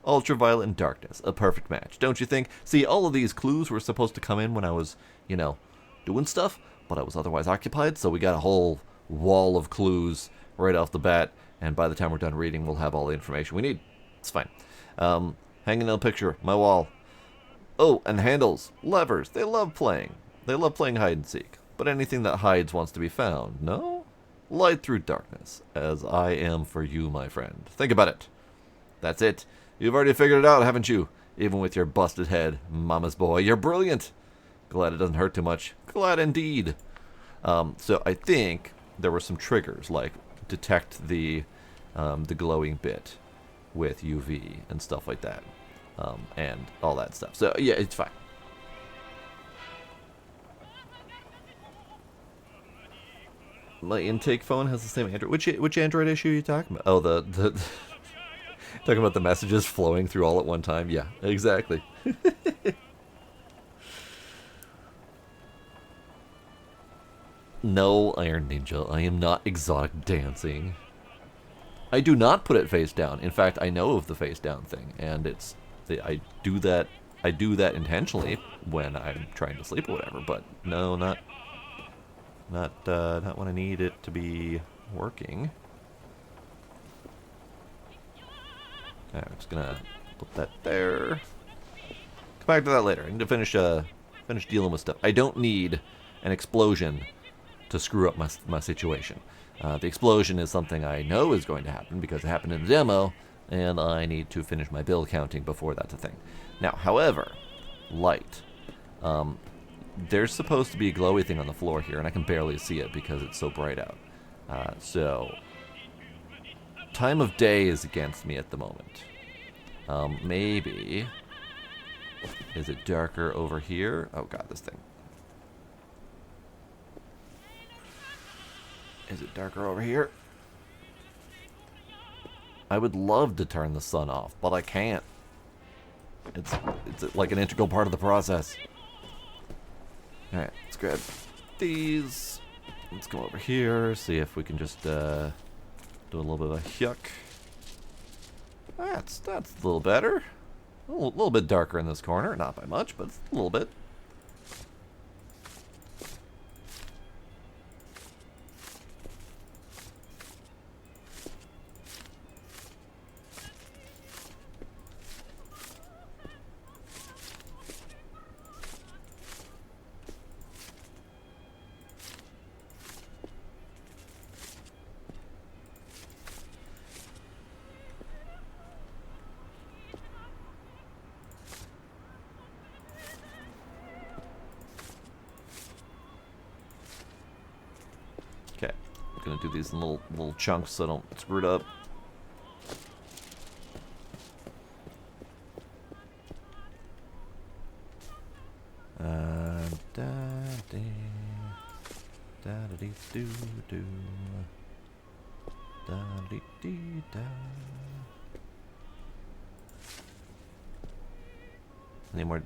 Ultraviolet and darkness, a perfect match, don't you think? See, all of these clues were supposed to come in when I was, doing stuff, but I was otherwise occupied, so we got a whole wall of clues right off the bat, and by the time we're done reading, we'll have all the information we need. It's fine. Hanging a picture, my wall. Oh, and handles, levers, they love playing. They love playing hide and seek, but anything that hides wants to be found, no? Light through darkness, as I am for you, my friend. Think about it. That's it. You've already figured it out, haven't you? Even with your busted head, mama's boy. You're brilliant. Glad it doesn't hurt too much. Glad indeed. So I think there were some triggers, like detect the glowing bit with UV and stuff like that, and all that stuff. So yeah, it's fine. My intake phone has the same Android. Which Android issue are you talking about? Oh, the talking about the messages flowing through all at one time. Yeah, exactly. No, Iron Ninja, I am not exotic dancing. I do not put it face down. In fact, I know of the face down thing, and I do that intentionally when I'm trying to sleep or whatever. But no, not when I need it to be working. Okay, I'm just gonna put that there. Come back to that later. I need to finish dealing with stuff. I don't need an explosion to screw up my situation. The explosion is something I know is going to happen because it happened in the demo, and I need to finish my bill counting before that's a thing. Now, however, light. There's supposed to be a glowy thing on the floor here, and I can barely see it because it's so bright out. So, time of day is against me at the moment. Maybe... Is it darker over here? Oh god, this thing. Is it darker over here? I would love to turn the sun off, but I can't. It's like an integral part of the process. Alright, let's grab these. Let's go over here, see if we can just do a little bit of a yuck. That's a little better. A little bit darker in this corner, not by much, but a little bit. Okay, I'm gonna do these in little chunks so I don't screw it up.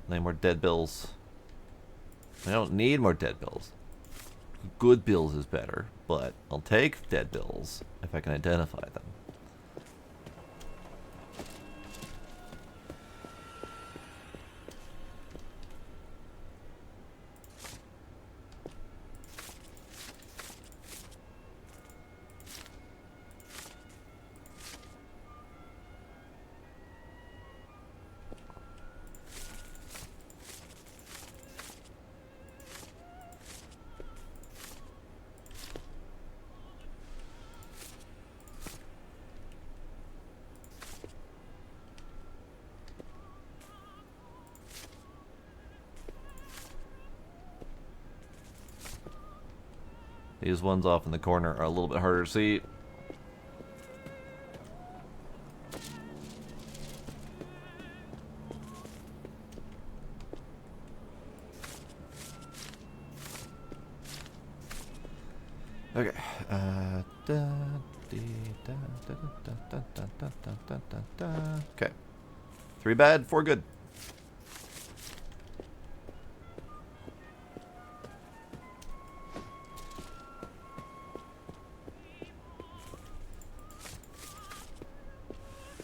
Need more dead bills. I don't need more dead bills. Good bills is better, but I'll take dead bills if I can identify them. These ones off in the corner are a little bit harder to see. Okay. Okay. 3 bad, 4 good.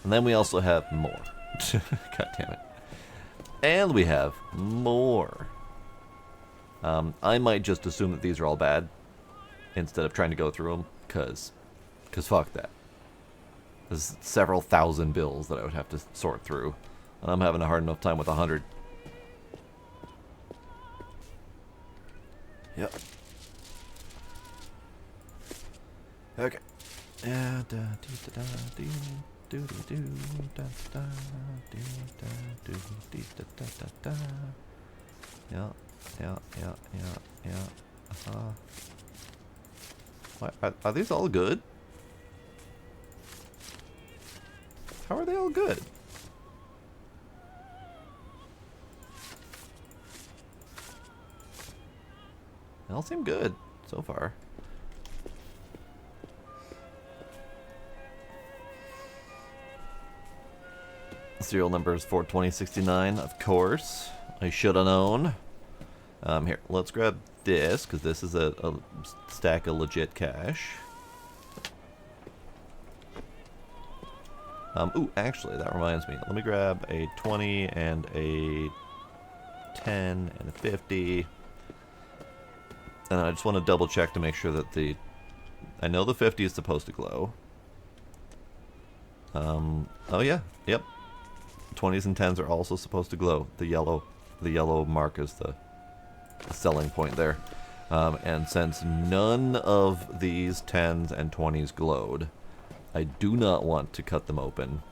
And then we also have more. God damn it. And we have more. I might just assume that these are all bad instead of trying to go through them, because fuck that. There's several thousand bills that I would have to sort through, and I'm having a hard enough time with 100. Yep. Okay. Yeah, da dee da da dee doo doo doo da da dee da doo dee da da da da. Yeah, yeah, yeah, yeah, yeah. What, are these all good? How are they all good? They all seem good so far. Serial number is 42069, of course. I should have known. Here, let's grab this, because this is a stack of legit cash. Ooh, actually, that reminds me. Let me grab a 20 and a 10 and a 50. And I just want to double check to make sure that I know the 50 is supposed to glow. Oh yeah, yep. 20s and 10s are also supposed to glow. The yellow mark is the selling point there. And since none of these 10s and 20s glowed, I do not want to cut them open.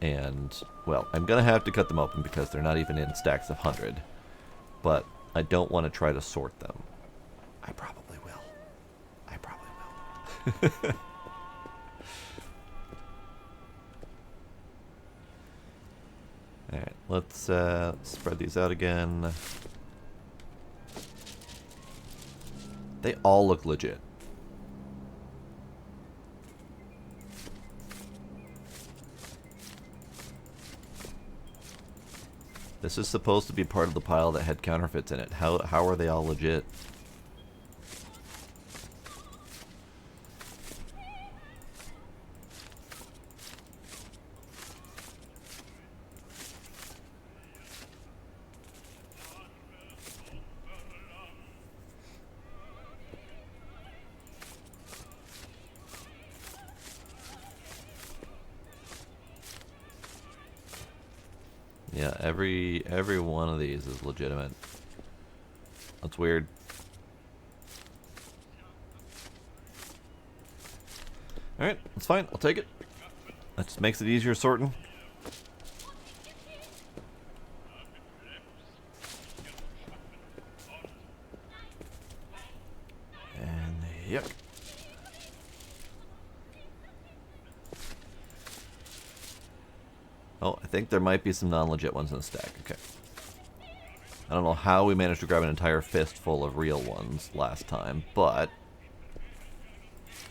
And, well, I'm going to have to cut them open because they're not even in stacks of 100. But I don't want to try to sort them. I probably will. I probably will. Alright, let's spread these out again. They all look legit. This is supposed to be part of the pile that had counterfeits in it. How are they all legit? Yeah, every one of these is legitimate. That's weird. Alright, that's fine. I'll take it. That just makes it easier sorting. And yep. Oh, I think there might be some non-legit ones in the stack. Okay. I don't know how we managed to grab an entire fistful of real ones last time, but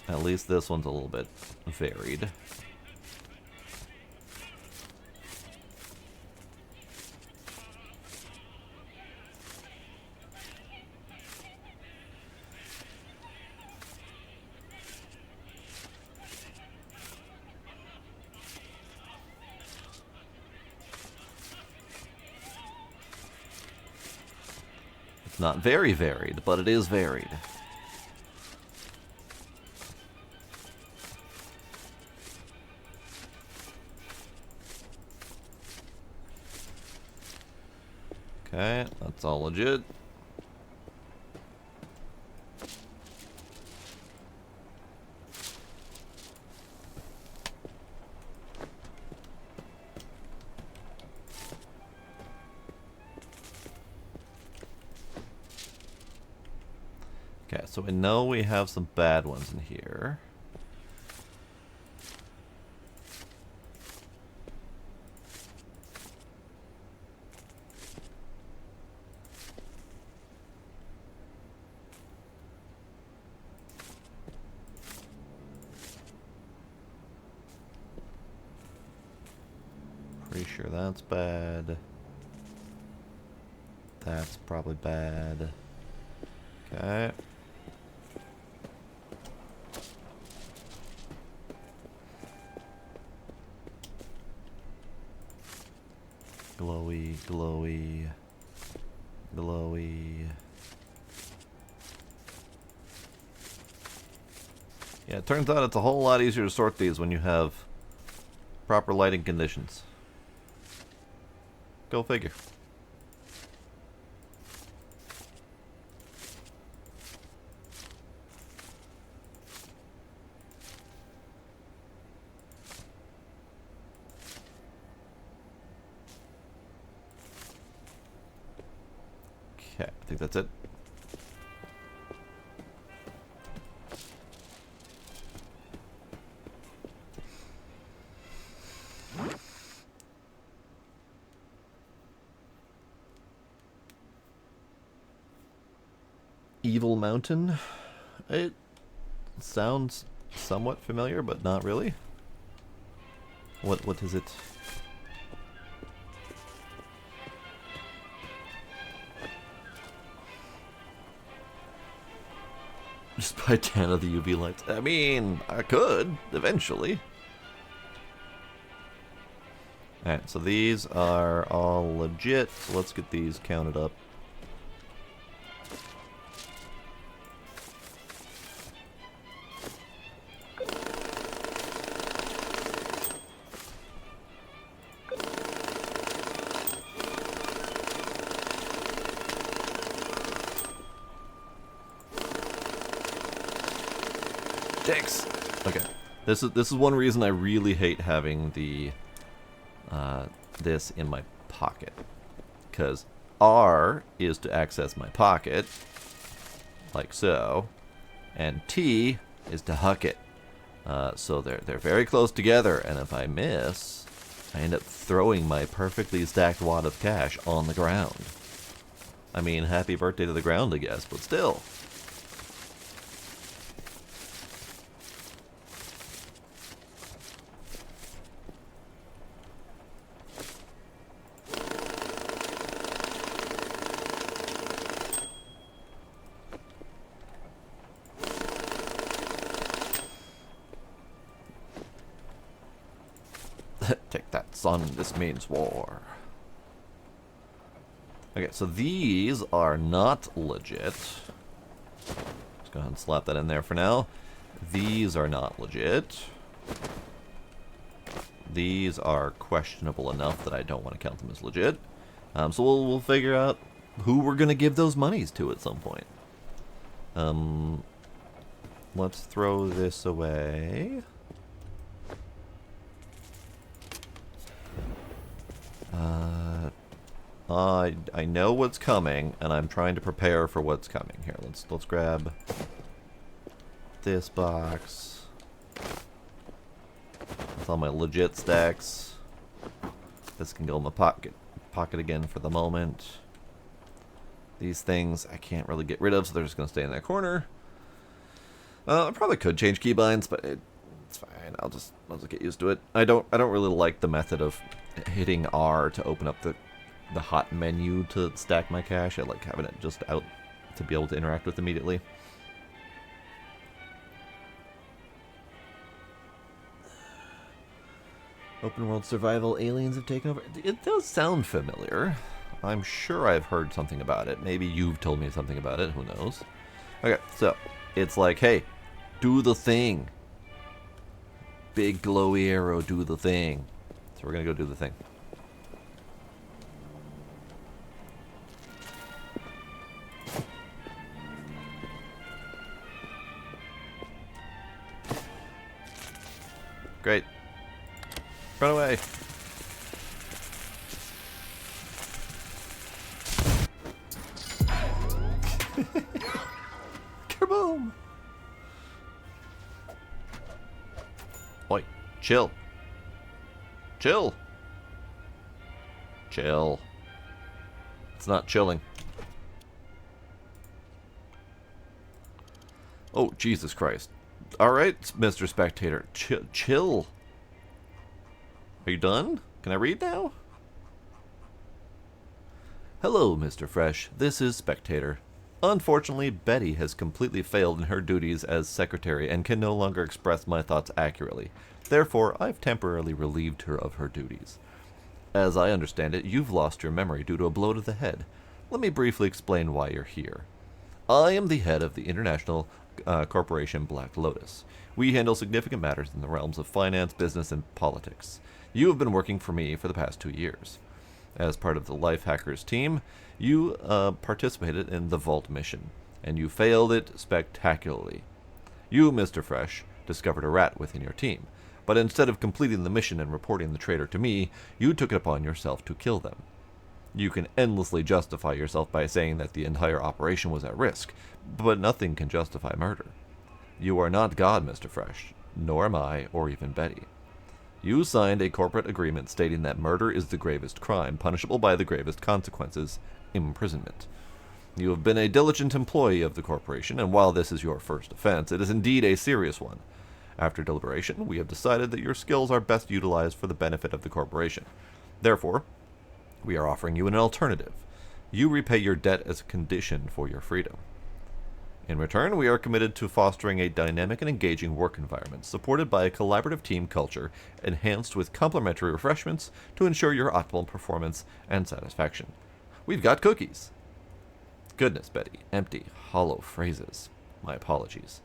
at least this one's a little bit varied. It's not very varied, but it is varied. Okay, that's all legit. Okay, so we know we have some bad ones in here. Pretty sure that's bad. That's probably bad. Okay. Glowy, glowy, glowy. Yeah, it turns out it's a whole lot easier to sort these when you have proper lighting conditions. Go figure. Okay, I think that's it. Evil Mountain. It sounds somewhat familiar, but not really. What is it? Just buy 10 of the UV lights. I mean, I could eventually. Alright, so these are all legit. So let's get these counted up. Dicks. Okay, this is one reason I really hate having the this in my pocket, because R is to access my pocket, like so, and T is to huck it. So they're very close together, and if I miss, I end up throwing my perfectly stacked wad of cash on the ground. I mean, happy birthday to the ground, I guess, but still. Take that, son. This means war. Okay, so these are not legit. Let's go ahead and slap that in there for now. These are not legit. These are questionable enough that I don't want to count them as legit. So we'll figure out who we're going to give those monies to at some point. Let's throw this away. I know what's coming, and I'm trying to prepare for what's coming. Here, let's grab this box. That's all my legit stacks. This can go in my pocket again for the moment. These things I can't really get rid of, so they're just gonna stay in that corner. I probably could change keybinds, but it's fine. I'll just get used to it. I don't really like the method of hitting R to open up the hot menu to stack my cash. I like having it just out to be able to interact with immediately. Open world survival, aliens have taken over. It does sound familiar. I'm sure I've heard something about it. Maybe you've told me something about it. Who knows? Okay, so it's like, hey, do the thing. Big glowy arrow, do the thing. So we're gonna go do the thing. Great. Run away. Kaboom! Oi, chill. Chill. Chill. It's not chilling. Oh, Jesus Christ. Alright, Mr. Spectator. Chill. Are you done? Can I read now? Hello, Mr. Fresh. This is Spectator. Unfortunately, Betty has completely failed in her duties as secretary and can no longer express my thoughts accurately. Therefore, I've temporarily relieved her of her duties. As I understand it, you've lost your memory due to a blow to the head. Let me briefly explain why you're here. I am the head of the international corporation Black Lotus. We handle significant matters in the realms of finance, business, and politics. You have been working for me for the past 2 years. As part of the Life Hackers team, you participated in the Vault mission, and you failed it spectacularly. You, Mr. Fresh, discovered a rat within your team, but instead of completing the mission and reporting the traitor to me, you took it upon yourself to kill them. You can endlessly justify yourself by saying that the entire operation was at risk, but nothing can justify murder. You are not God, Mr. Fresh, nor am I, or even Betty. You signed a corporate agreement stating that murder is the gravest crime, punishable by the gravest consequences, imprisonment. You have been a diligent employee of the corporation, and while this is your first offense, it is indeed a serious one. After deliberation, we have decided that your skills are best utilized for the benefit of the corporation. Therefore, we are offering you an alternative. You repay your debt as a condition for your freedom. In return, we are committed to fostering a dynamic and engaging work environment, supported by a collaborative team culture, enhanced with complimentary refreshments to ensure your optimal performance and satisfaction. We've got cookies. Goodness, Betty. Empty, hollow phrases. My apologies.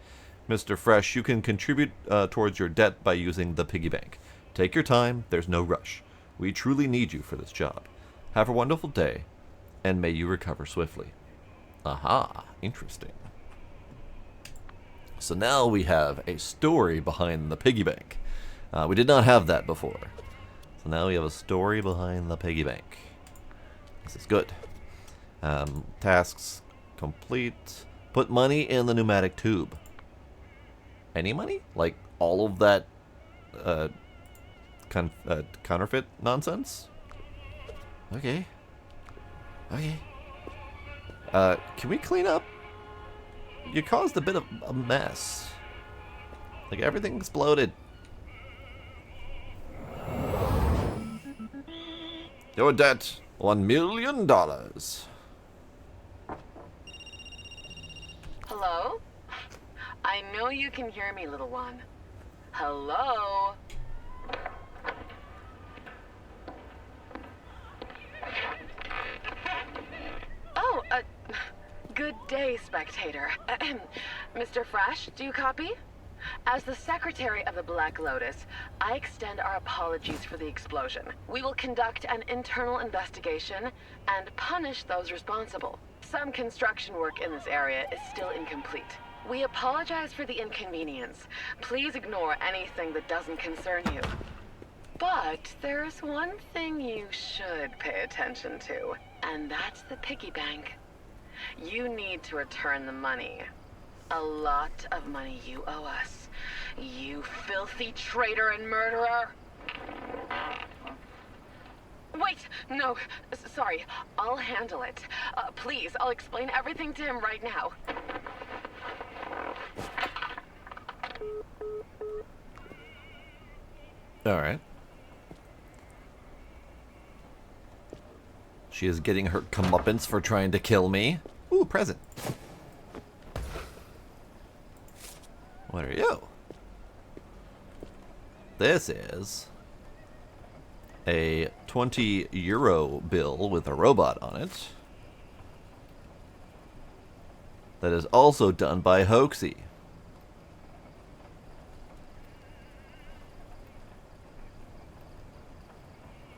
Mr. Fresh, you can contribute towards your debt by using the piggy bank. Take your time. There's no rush. We truly need you for this job. Have a wonderful day, and may you recover swiftly. Aha, interesting. So now we have a story behind the piggy bank. We did not have that before. So now we have a story behind the piggy bank. This is good. Tasks complete. Put money in the pneumatic tube. Any money? Like all of that counterfeit nonsense? Okay. Okay. Can we clean up? You caused a bit of a mess. Like everything exploded. Your debt, $1 million. Hello? I know you can hear me, little one. Hello? Oh, good day, spectator. Mr. Fresh, do you copy? As the secretary of the Black Lotus, I extend our apologies for the explosion. We will conduct an internal investigation and punish those responsible. Some construction work in this area is still incomplete. We apologize for the inconvenience. Please ignore anything that doesn't concern you. But there's one thing you should pay attention to, and that's the piggy bank. You need to return the money. A lot of money you owe us. You filthy traitor and murderer. Wait, no, sorry. I'll handle it. Please, I'll explain everything to him right now. Alright. She is getting her comeuppance for trying to kill me. Ooh, present. What are you? This is a 20 euro bill with a robot on it. That is also done by Hoaxy.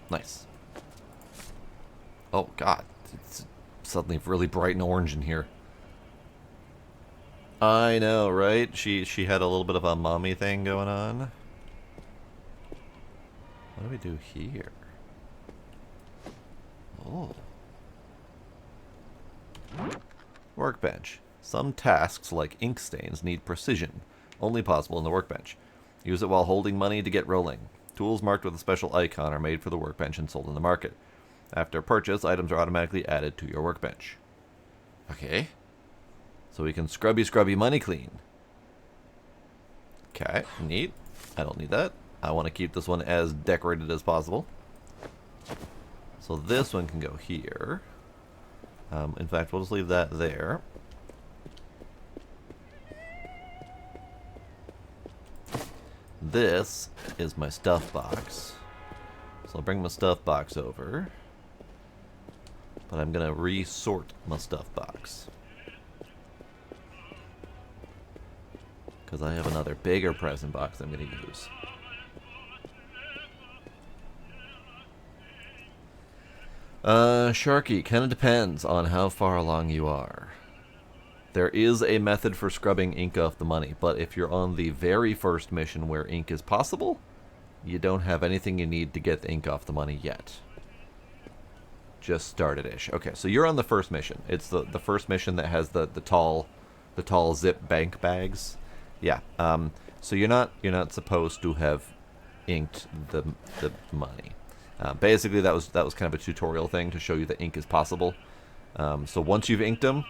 Nice. Oh god, it's suddenly really bright and orange in here. I know, right? She had a little bit of a mommy thing going on. What do we do here? Oh. Workbench. Some tasks, like ink stains, need precision. Only possible in the workbench. Use it while holding money to get rolling. Tools marked with a special icon are made for the workbench and sold in the market. After purchase, items are automatically added to your workbench. Okay. So we can scrubby money clean. Okay, neat. I don't need that. I want to keep this one as decorated as possible. So this one can go here. In fact, we'll just leave that there. This is my stuff box. So I'll bring my stuff box over. But I'm going to resort my stuff box. Because I have another bigger present box I'm going to use. Sharky, kind of depends on how far along you are. There is a method for scrubbing ink off the money, but if you're on the very first mission where ink is possible, you don't have anything you need to get the ink off the money yet. Just started-ish. Okay, so you're on the first mission. It's the first mission that has the tall zip bank bags. Yeah. So you're not supposed to have inked the money. Basically, that was kind of a tutorial thing to show you that ink is possible. So once you've inked them,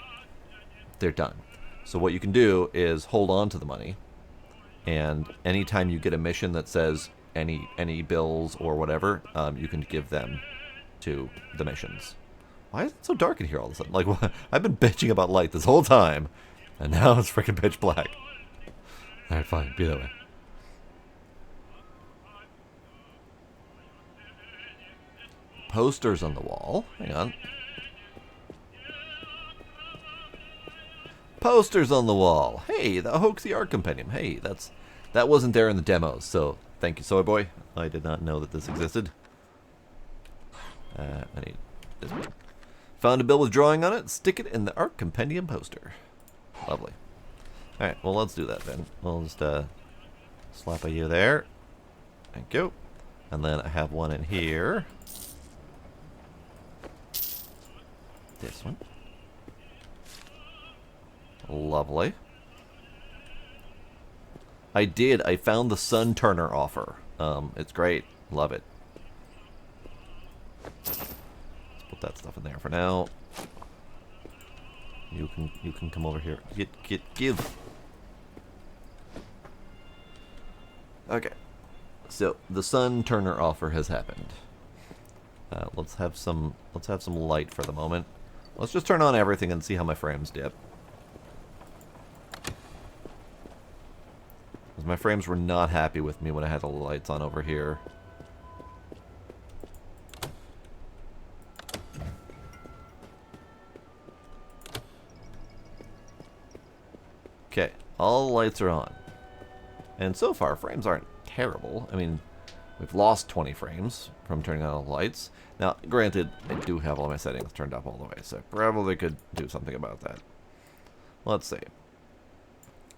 they're done. So what you can do is hold on to the money, and anytime you get a mission that says any bills or whatever, you can give them to the missions. Why is it so dark in here all of a sudden? Like, I've been bitching about light this whole time, and now it's freaking pitch black. Alright, fine. Be that way. Posters on the wall. Hang on. Posters on the wall. Hey, the Hoaxy Art Compendium. Hey, that wasn't there in the demos, so thank you, Soy Boy. I did not know that this existed. I need this one. Found a bill with drawing on it. Stick it in the Art Compendium poster. Lovely. Alright, well, let's do that then. We'll just slap a you there. Thank you. And then I have one in here. This one. Lovely. I found the Sun Turner offer. It's great. Love it. Let's put that stuff in there for now. You can come over here. Give. Okay. So the Sun Turner offer has happened. Let's have some light for the moment. Let's just turn on everything and see how my frames dip. Because my frames were not happy with me when I had the lights on over here. Okay, all the lights are on. And so far, frames aren't terrible. I mean, we've lost 20 frames from turning on all the lights. Now, granted, I do have all my settings turned up all the way, so I probably could do something about that. Let's see.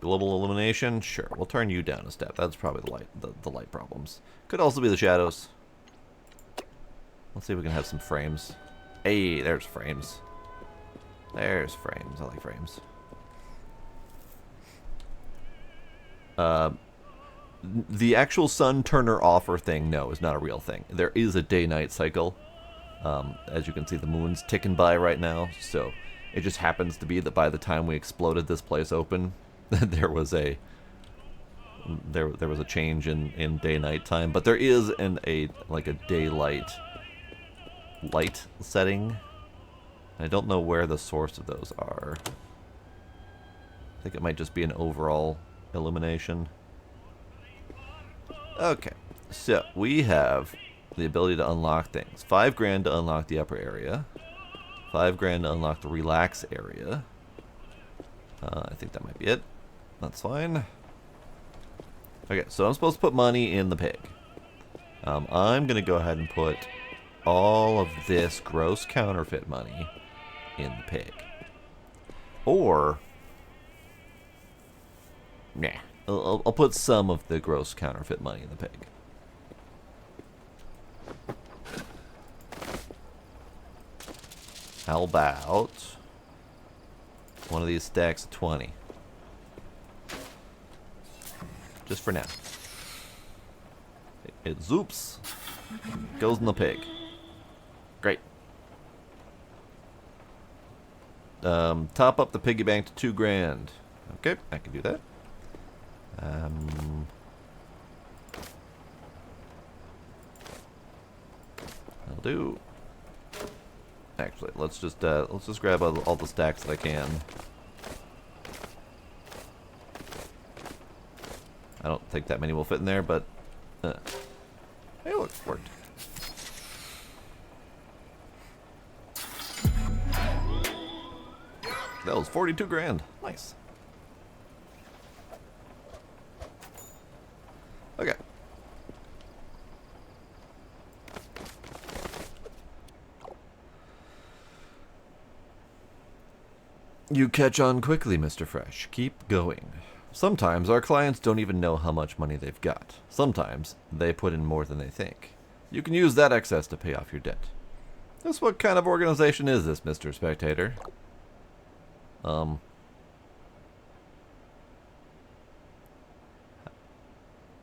Global illumination? Sure, we'll turn you down a step. That's probably the light problems. Could also be the shadows. Let's see if we can have some frames. Hey, there's frames. There's frames. I like frames. The actual Sun Turner offer thing, no, is not a real thing. There is a day-night cycle. As you can see, the moon's ticking by right now, so it just happens to be that by the time we exploded this place open, there was a change in day-night time. But there is a daylight light setting. I don't know where the source of those are. I think it might just be an overall illumination. Okay, so we have the ability to unlock things. 5 grand to unlock the upper area. 5 grand to unlock the relax area. I think that might be it. That's fine. Okay, so I'm supposed to put money in the pig. I'm going to go ahead and put all of this gross counterfeit money in the pig. Or, nah, I'll put some of the gross counterfeit money in the pig. How about one of these stacks of 20? Just for now. It zoops. Goes in the pig. Great. Top up the piggy bank to 2 grand. Okay, I can do that. I'll do. Actually, let's just grab all the stacks that I can. I don't think that many will fit in there, but hey, look, it worked. That was 42 grand. Nice. Okay. You catch on quickly, Mr. Fresh. Keep going. Sometimes our clients don't even know how much money they've got. Sometimes they put in more than they think. You can use that excess to pay off your debt. Just what kind of organization is this, Mr. Spectator?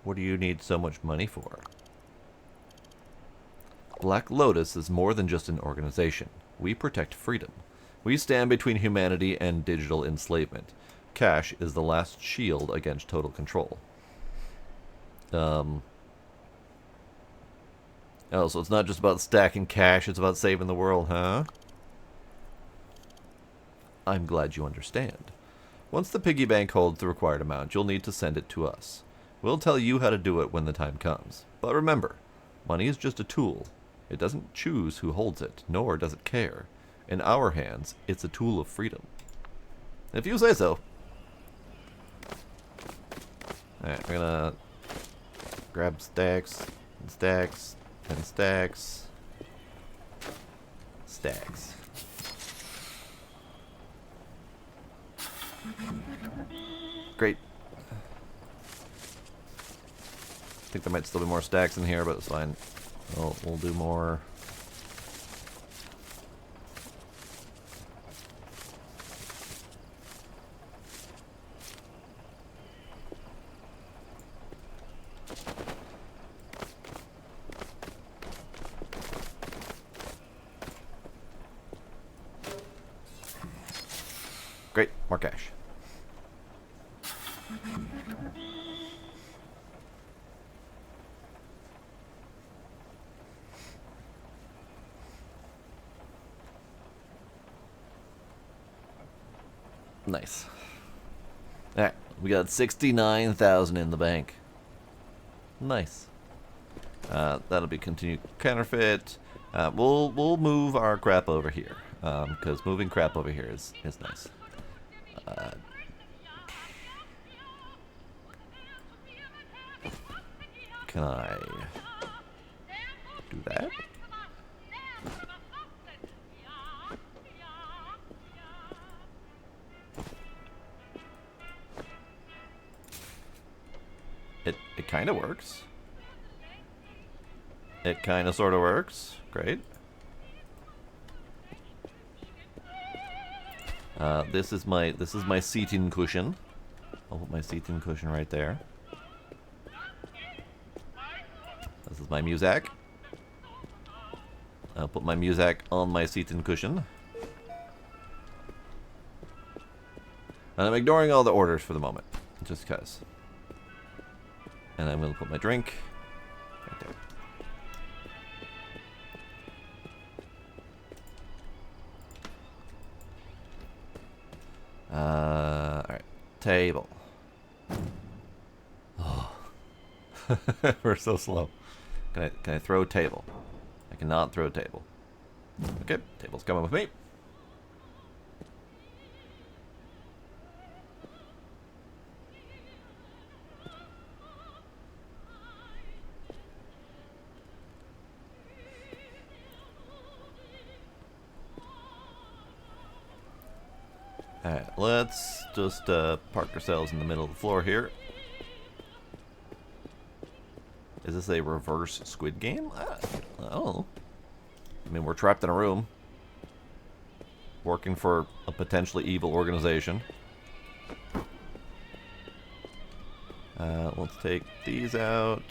What do you need so much money for? Black Lotus is more than just an organization. We protect freedom. We stand between humanity and digital enslavement. Cash is the last shield against total control. Oh, so it's not just about stacking cash, it's about saving the world, huh? I'm glad you understand. Once the piggy bank holds the required amount, you'll need to send it to us. We'll tell you how to do it when the time comes. But remember, money is just a tool. It doesn't choose who holds it, nor does it care. In our hands, it's a tool of freedom. If you say so. Alright, we're gonna grab stacks, and stacks, and stacks. Stacks. Great. I think there might still be more stacks in here, but it's fine. We'll do more. Great, more cash. Nice. Alright, we got 69,000 in the bank. Nice. That'll be continued counterfeit. We'll move our crap over here. Because moving crap over here is nice. Can I do that? It kind of works. It kind of sort of works. Great. This is my seating cushion. I'll put my seating cushion right there. This is my muzak. I'll put my muzak on my seating cushion. And I'm ignoring all the orders for the moment, just because. And I'm going to put my drink right there. Alright. Table. Oh. We're so slow. Can I throw table? I cannot throw table. Okay, table's coming with me. Alright, let's just park ourselves in the middle of the floor here. Is this a reverse Squid Game? I don't know. I mean, we're trapped in a room. Working for a potentially evil organization. Let's take these out.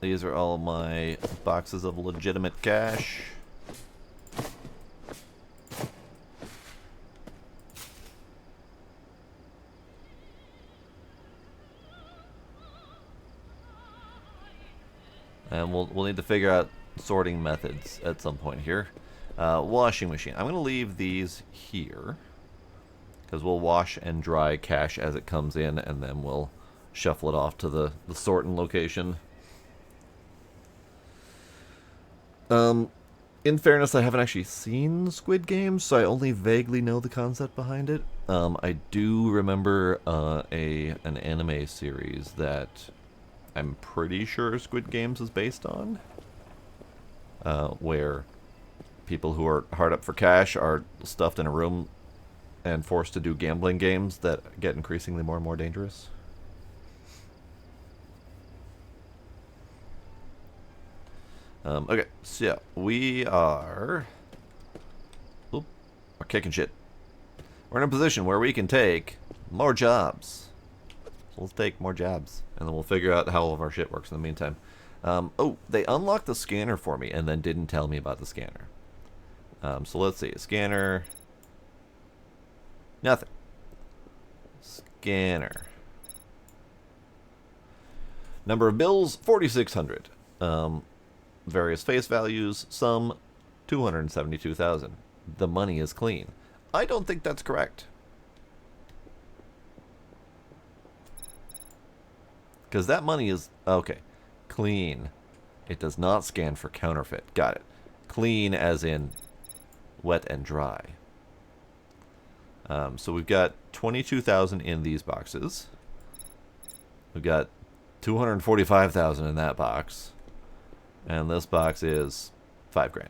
These are all my boxes of legitimate cash. And we'll need to figure out sorting methods at some point here. Washing machine. I'm going to leave these here, because we'll wash and dry cash as it comes in, and then we'll shuffle it off to the sorting location. In fairness, I haven't actually seen Squid Games, so I only vaguely know the concept behind it. I do remember an anime series that I'm pretty sure Squid Games is based on, where people who are hard up for cash are stuffed in a room and forced to do gambling games that get increasingly more and more dangerous. Okay, so we are... Oop, we're kicking shit. We're in a position where we can take more jobs. So let's take more jobs, and then we'll figure out how all of our shit works in the meantime. Oh, they unlocked the scanner for me and then didn't tell me about the scanner. So let's see, scanner... Nothing. Scanner. Number of bills, 4,600. Various face values, sum 272,000. The money is clean. I don't think that's correct. Because that money is... Okay. Clean. It does not scan for counterfeit. Got it. Clean as in wet and dry. So we've got 22,000 in these boxes. We've got 245,000 in that box. And this box is $5,000.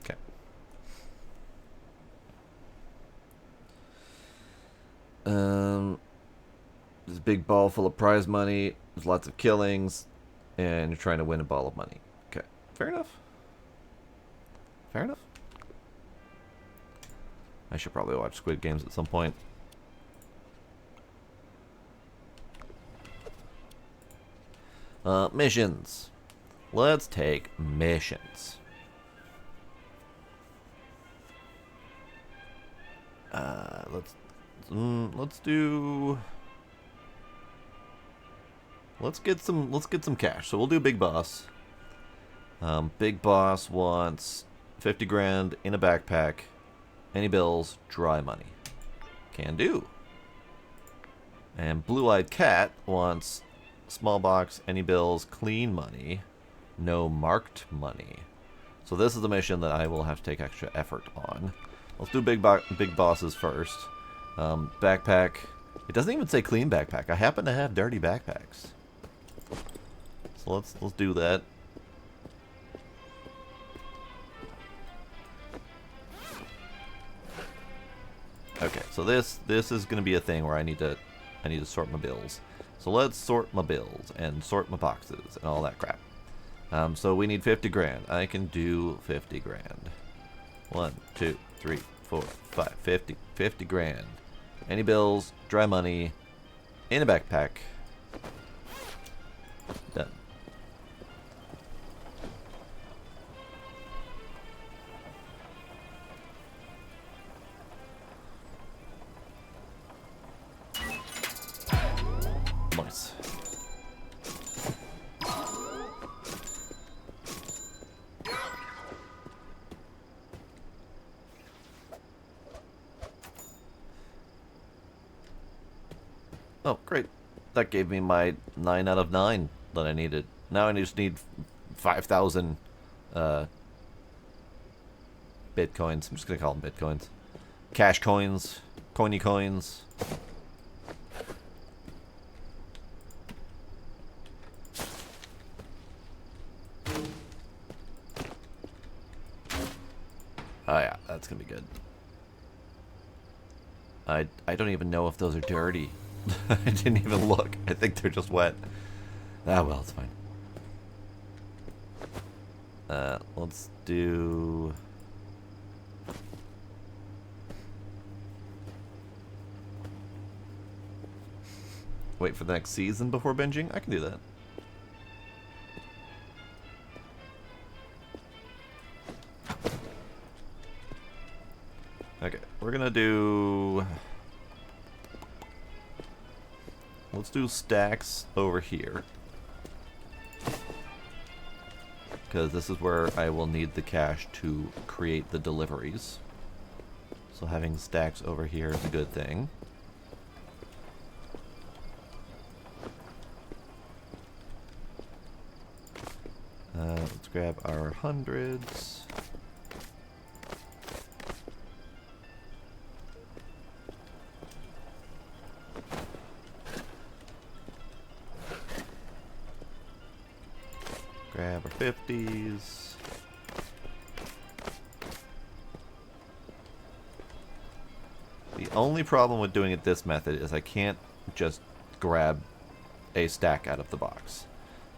Okay. There's a big ball full of prize money. There's lots of killings. And you're trying to win a ball of money. Okay. Fair enough. Fair enough. I should probably watch Squid Games at some point. Missions. Let's take missions. Let's do... Let's get some cash. So we'll do Big Boss. Big Boss wants 50 grand in a backpack. Any bills, dry money. Can do. And Blue-Eyed Cat wants small box, any bills, clean money, no marked money. So this is the mission that I will have to take extra effort on. Let's do big bosses first. Backpack. It doesn't even say clean backpack. I happen to have dirty backpacks. So let's do that. Okay, so this is going to be a thing where I need to sort my bills. So let's sort my bills and sort my boxes and all that crap. So we need 50 grand. I can do 50 grand. 1, 2, 3, 4, 5, 50 grand. Any bills, dry money, in a backpack. Done. Nice. Oh, great. That gave me my 9 out of 9 that I needed. Now I just need 5,000 bitcoins. I'm just going to call them bitcoins. Cash coins. Coiny coins. Oh yeah, that's going to be good. I don't even know if those are dirty. I didn't even look. I think they're just wet. Ah, well, it's fine. Let's do... Wait for the next season before binging? I can do that. we're gonna do... Let's do stacks over here. Because this is where I will need the cash to create the deliveries. So having stacks over here is a good thing. Let's grab our hundreds. Grab our 50s. The only problem with doing it this method is I can't just grab a stack out of the box.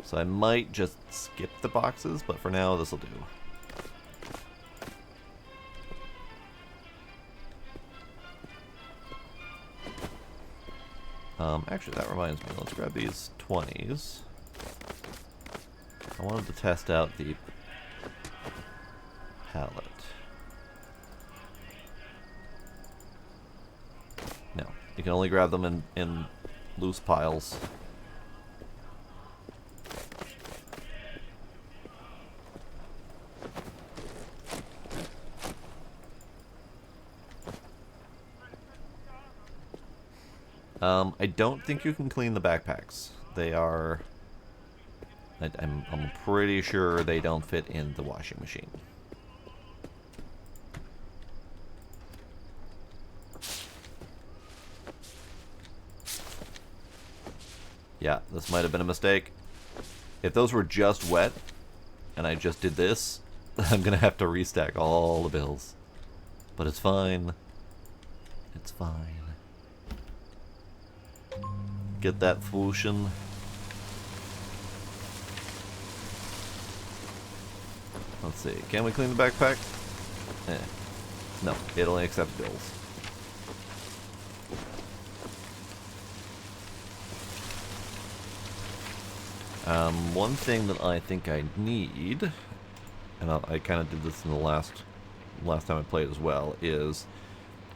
So I might just skip the boxes, but for now this will do. Actually, that reminds me. Let's grab these 20s. I wanted to test out the pallet. No, you can only grab them in loose piles. I don't think you can clean the backpacks. They are... I'm pretty sure they don't fit in the washing machine. Yeah, this might have been a mistake. If those were just wet, and I just did this, I'm gonna have to restack all the bills. But it's fine. It's fine. Get that swooshin'. Let's see. Can we clean the backpack? No, it only accepts bills. One thing that I think I need, and I kind of did this in the last time I played as well, is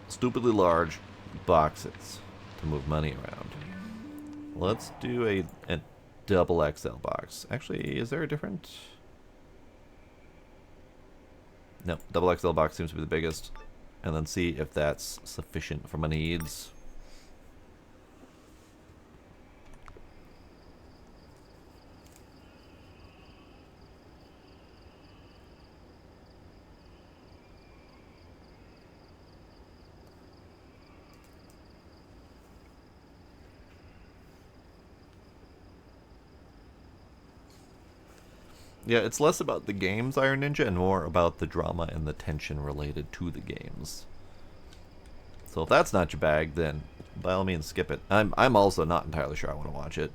stupidly large boxes to move money around. Let's do a double XL box. Actually, is there a different... No, double XL box seems to be the biggest. And then see if that's sufficient for my needs. Yeah, it's less about the games, Iron Ninja, and more about the drama and the tension related to the games. So if that's not your bag, then by all means skip it. I'm also not entirely sure I want to watch it.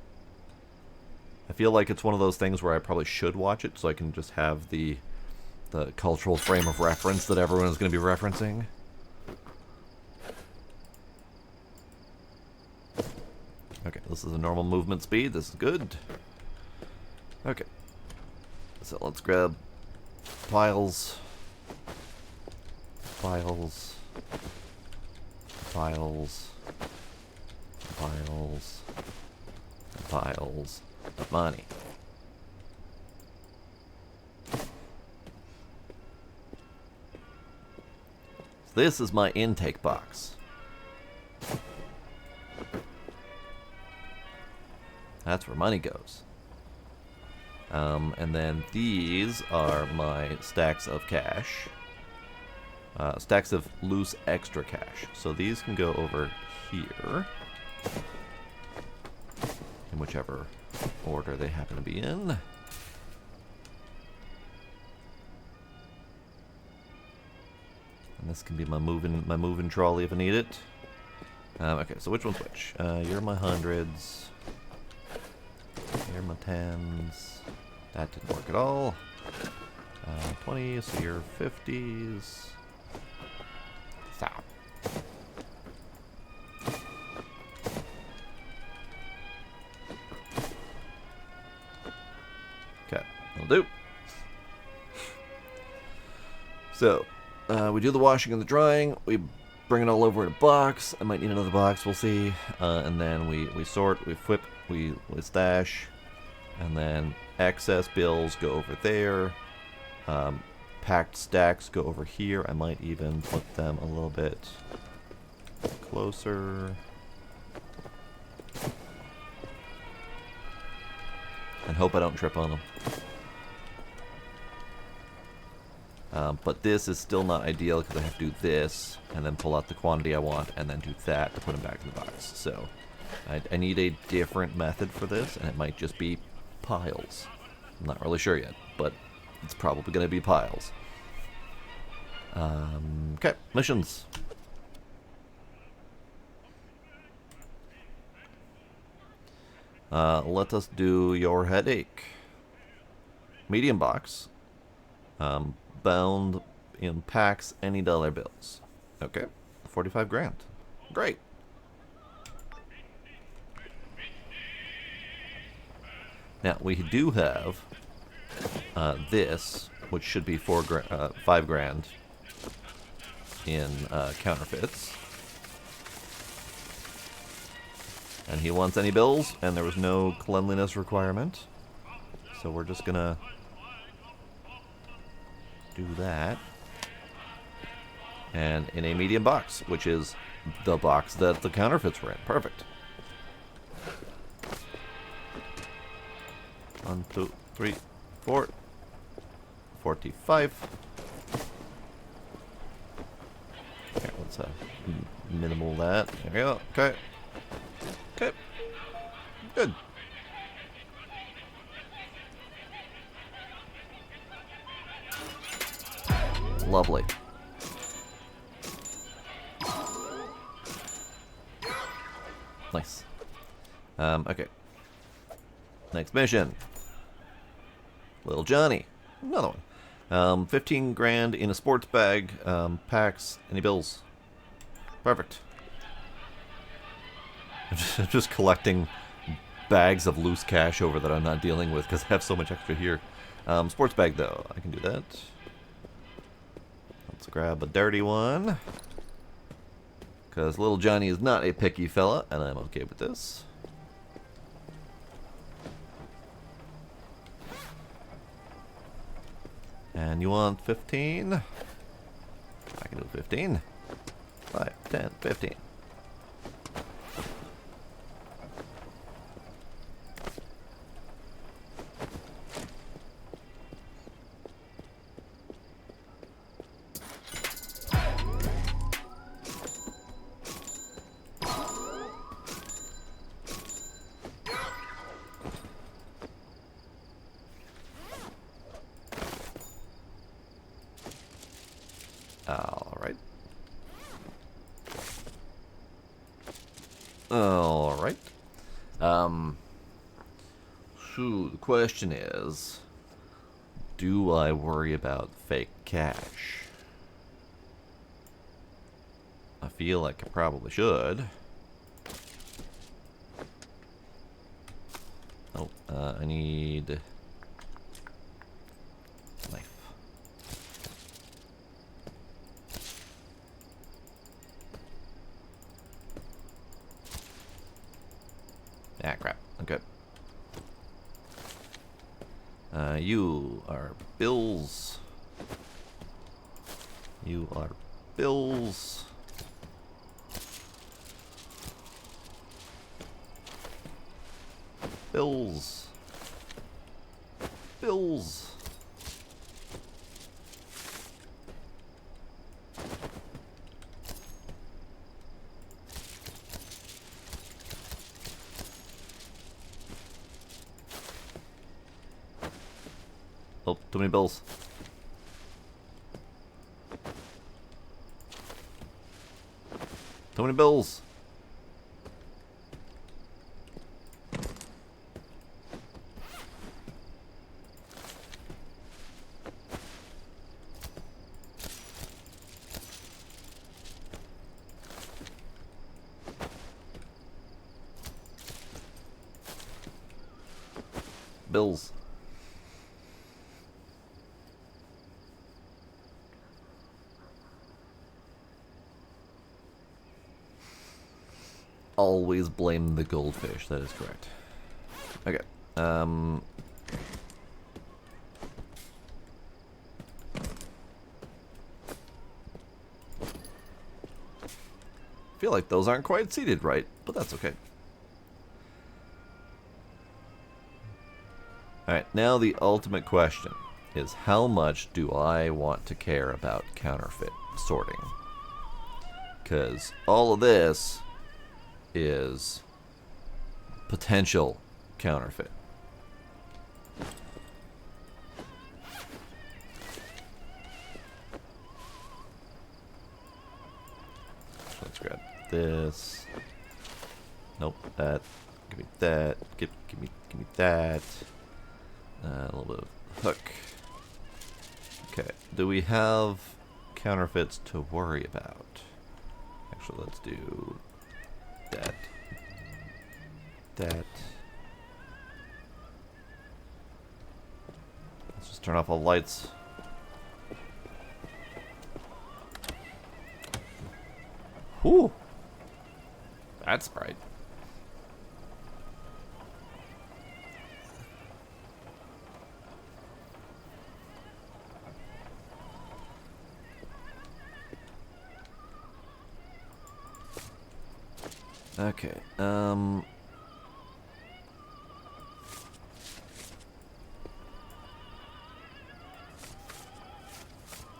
I feel like it's one of those things where I probably should watch it so I can just have the cultural frame of reference that everyone is going to be referencing. Okay, this is a normal movement speed. This is good. Okay. So let's grab files, files, files, files, files of money. So this is my intake box. That's where money goes. And then these are my stacks of cash. Stacks of loose extra cash. So these can go over here. In whichever order they happen to be in. And this can be my moving trolley if I need it. Okay, so which one's which? You're my hundreds. You're my tens. That didn't work at all. 20s, so you're 50s. Stop. Okay, that'll do. So, we do the washing and the drying. We bring it all over in a box. I might need another box, we'll see. And then we sort, we flip, we stash, and then excess bills go over there. Packed stacks go over here. I might even put them a little bit closer. And hope I don't trip on them. But this is still not ideal because I have to do this and then pull out the quantity I want and then do that to put them back in the box. So I need a different method for this, and it might just be piles. I'm not really sure yet, but it's probably going to be piles. Okay, missions. Let us do your headache. Medium box. Bound in packs, any dollar bills. Okay, 45 grand. Great. Now, we do have this, which should be 5 grand in counterfeits. And he wants any bills, and there was no cleanliness requirement. So we're just gonna do that. And in a medium box, which is the box that the counterfeits were in. Perfect. 1, 2, 3, 4. 45. Okay, let's minimal that. There we go. Okay. Okay. Good. Lovely. Nice. Okay. Next mission. Little Johnny. Another one. 15 grand in a sports bag. Packs. Any bills? Perfect. I'm just collecting bags of loose cash over that I'm not dealing with because I have so much extra here. Sports bag, though. I can do that. Let's grab a dirty one. Because little Johnny is not a picky fella, and I'm okay with this. And you want 15? I can do 15. 5, 10, 15. Alright. Alright. So the question is, do I worry about fake cash? I feel like I probably should. Oh, I need knife. Ah, crap. Okay. You are bills. You are bills. Bills. Bills. Oh, too many bills. Too many bills. Bills. always blame the goldfish. That is correct. Okay. Feel like those aren't quite seated right, but that's okay. Alright, now the ultimate question is how much do I want to care about counterfeit sorting? Because all of this is potential counterfeit. So let's grab this. Nope, that. Give me that. Give me that. A little bit of hook. Okay, do we have counterfeits to worry about? Actually, let's do that. That. Let's just turn off all the lights. Whew. That's bright. Okay,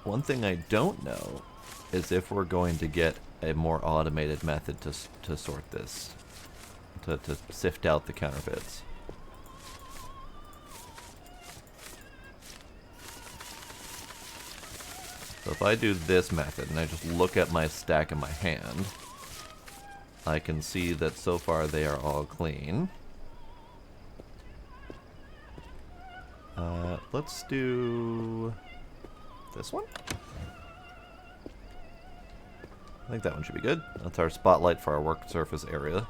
one thing I don't know is if we're going to get a more automated method to sort this, to sift out the counterfeits. So if I do this method and I just look at my stack in my hand, I can see that so far they are all clean. Let's do this one. I think that one should be good. That's our spotlight for our work surface area.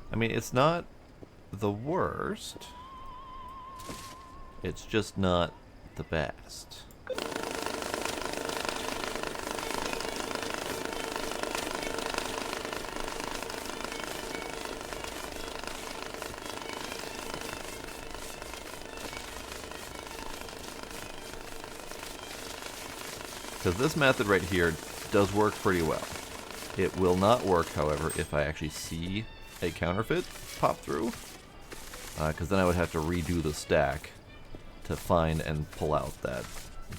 I mean, it's not the worst. It's just not the best. Because this method right here does work pretty well. It will not work, however, if I actually see a counterfeit pop through, because then I would have to redo the stack to find and pull out that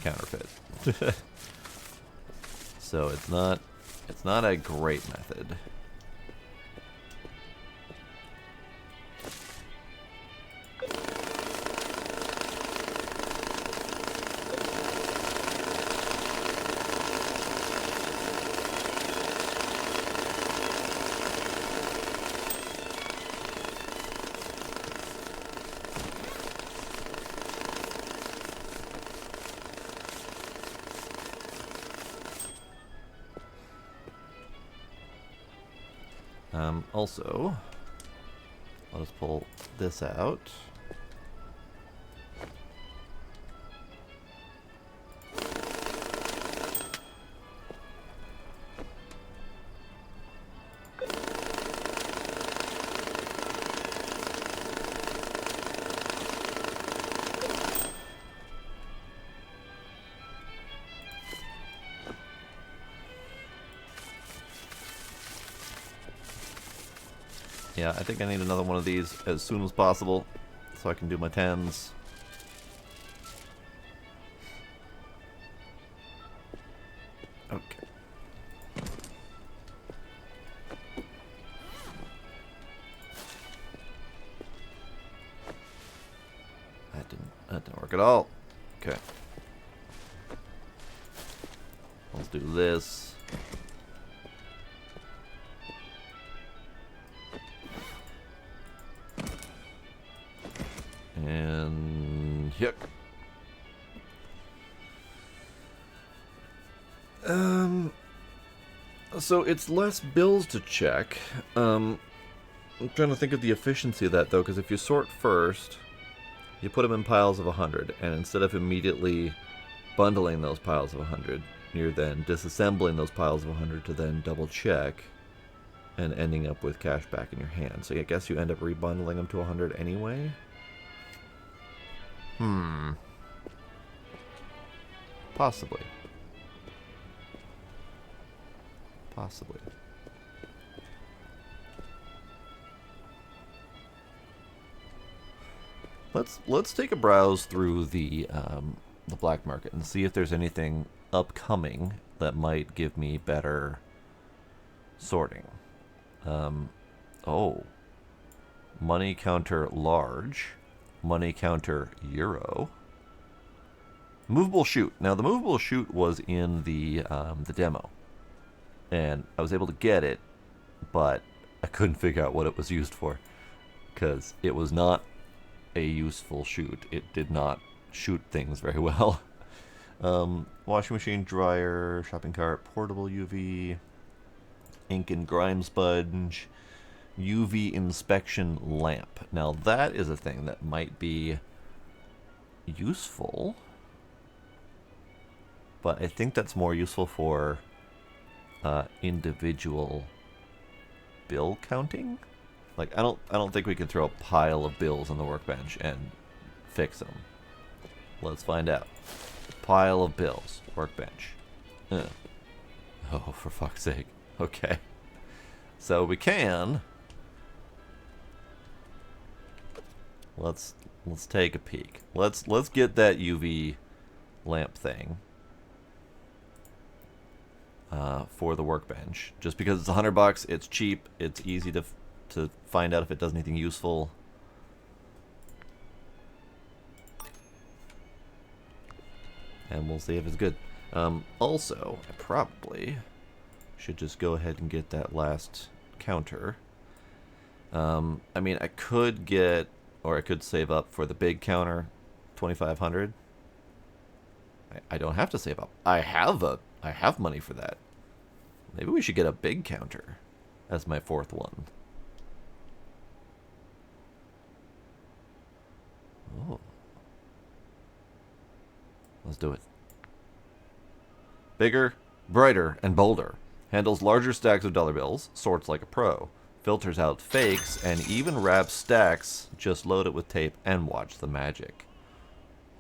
counterfeit. So it's not a great method. Also, I'll just pull this out. Yeah, I think I need another one of these as soon as possible so I can do my 10s. Okay. That didn't work at all. Okay. Let's do this. Yuck. So it's less bills to check. I'm trying to think of the efficiency of that, though, because if you sort first, you put them in piles of 100, and instead of immediately bundling those piles of 100, you're then disassembling those piles of 100 to then double check and ending up with cash back in your hand. So I guess you end up rebundling them to 100 anyway? Possibly. Possibly. Let's take a browse through the black market and see if there's anything upcoming that might give me better sorting. Oh, money counter large, money counter euro, movable chute. Now the movable chute was in the demo, and I was able to get it, but I couldn't figure out what it was used for because it was not a useful chute. It did not shoot things very well. Washing machine, dryer, shopping cart, portable UV, ink and grime sponge, UV inspection lamp. Now that is a thing that might be useful, but I think that's more useful for individual bill counting. Like I don't think we can throw a pile of bills on the workbench and fix them. Let's find out. Pile of bills, workbench. Oh, for fuck's sake. Okay. So we can. Let's take a peek. Let's get that UV lamp thing for the workbench. Just because it's $100, it's cheap, it's easy to find out if it does anything useful. And we'll see if it's good. Also, I probably should just go ahead and get that last counter. I mean, I could get, or I could save up for the big counter, 2,500. I don't have to save up. I have money for that. Maybe we should get a big counter as my fourth one. Oh. Let's do it. Bigger, brighter, and bolder. Handles larger stacks of dollar bills, sorts like a pro, filters out fakes, and even wraps stacks. Just load it with tape and watch the magic.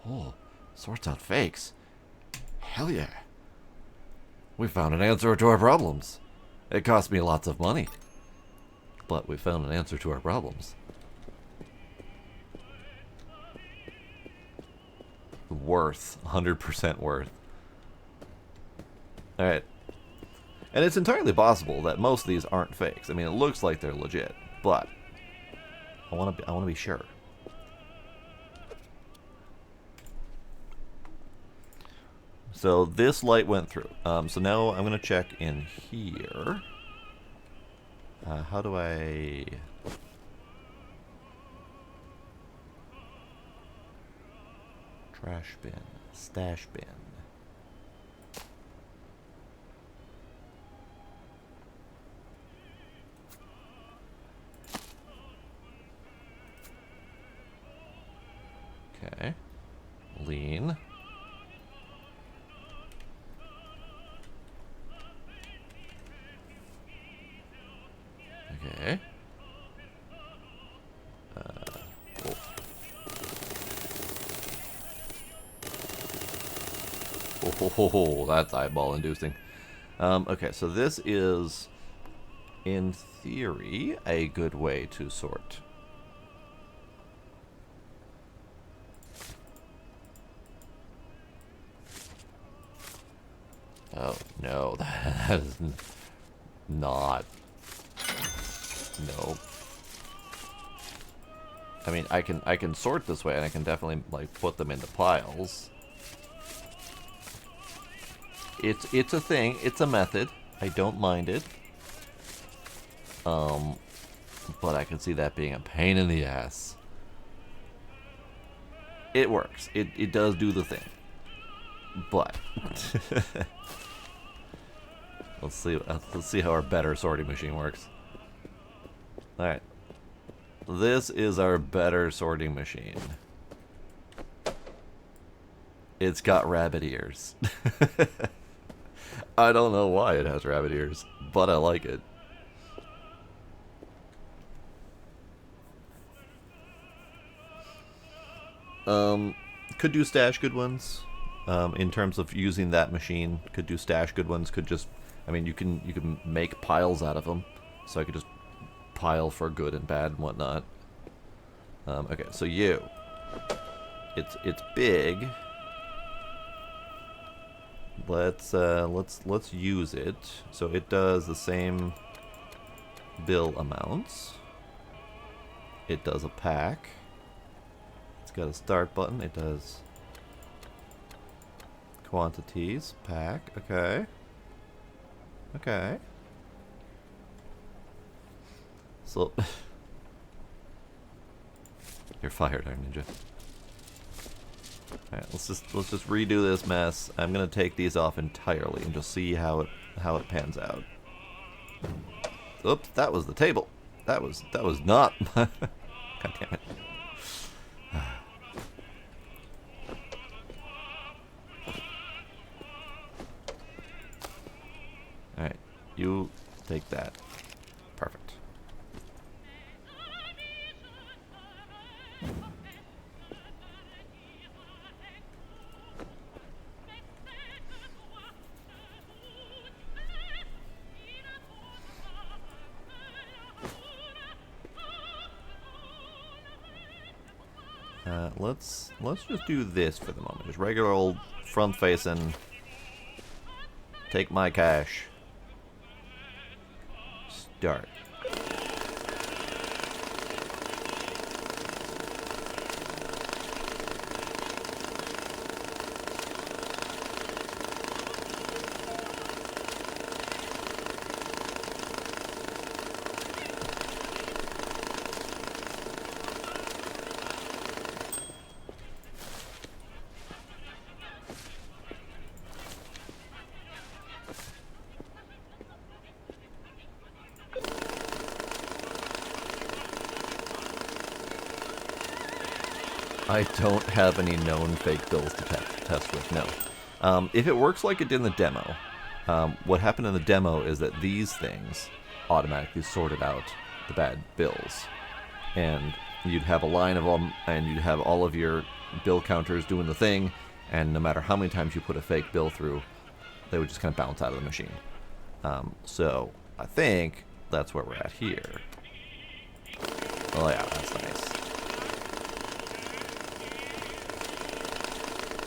Oh, sorts out fakes. Hell yeah. We found an answer to our problems. It cost me lots of money, but we found an answer to our problems. Worth. 100% worth. Alright. And it's entirely possible that most of these aren't fakes. I mean, it looks like they're legit, but I want to be sure. So this light went through. So now I'm going to check in here. How do I... Trash bin. Stash bin. Okay. Lean. Okay. Oh, that's eyeball inducing. Okay, so this is, in theory, a good way to sort. Oh, no, that is not. No. I mean, I can sort this way, and I can definitely like put them into piles. It's a thing. It's a method. I don't mind it. But I can see that being a pain in the ass. it works. It does do the thing. But let's see how our better sorting machine works. All right. This is our better sorting machine. It's got rabbit ears. I don't know why it has rabbit ears, but I like it. Could do stash good ones. In terms of using that machine, could do stash good ones. Could just, I mean, you can make piles out of them, so I could just pile for good and bad and whatnot. Okay, so it's big. Let's use it. So it does the same bill amounts. It does a pack. It's got a start button. It does quantities, pack. Okay. Okay. So you're fired, Iron Ninja. Alright, let's just redo this mess. I'm gonna take these off entirely and just see how it pans out. Oops, that was the table. That was not God damn it. Alright, you take that. Perfect. Let's just do this for the moment. Just regular old front facing. Take my cash. Start. I don't have any known fake bills to test with, no. If it works like it did in the demo, what happened in the demo is that these things automatically sorted out the bad bills. And you'd have a line of them, and you'd have all of your bill counters doing the thing, and no matter how many times you put a fake bill through, they would just kind of bounce out of the machine. So, I think that's where we're at here. Oh yeah, that's nice.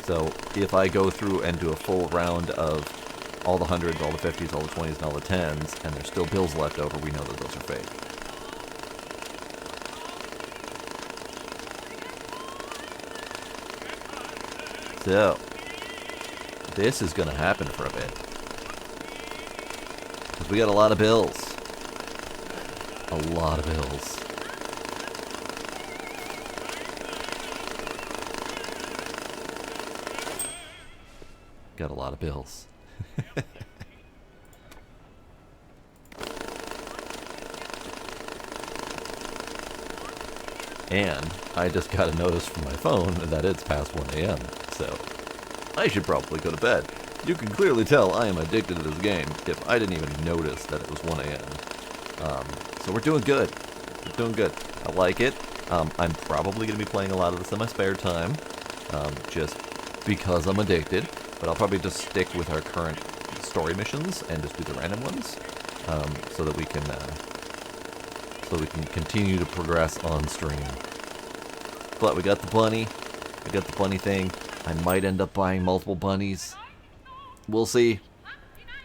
So if I go through and do a full round of all the hundreds, all the 50s, all the 20s, and all the 10s, and there's still bills left over, we know that those are fake. So, this is going to happen for a bit. Because we got a lot of bills. A lot of bills. Got a lot of bills. And I just got a notice from my phone that it's past 1 a.m. So I should probably go to bed. You can clearly tell I am addicted to this game if I didn't even notice that it was 1 a.m. So we're doing good. We're doing good. I like it. I'm probably going to be playing a lot of this in my spare time, just because I'm addicted. But I'll probably just stick with our current story missions and just do the random ones, so that we can continue to progress on stream. But we got the bunny. We got the bunny thing. I might end up buying multiple bunnies. We'll see.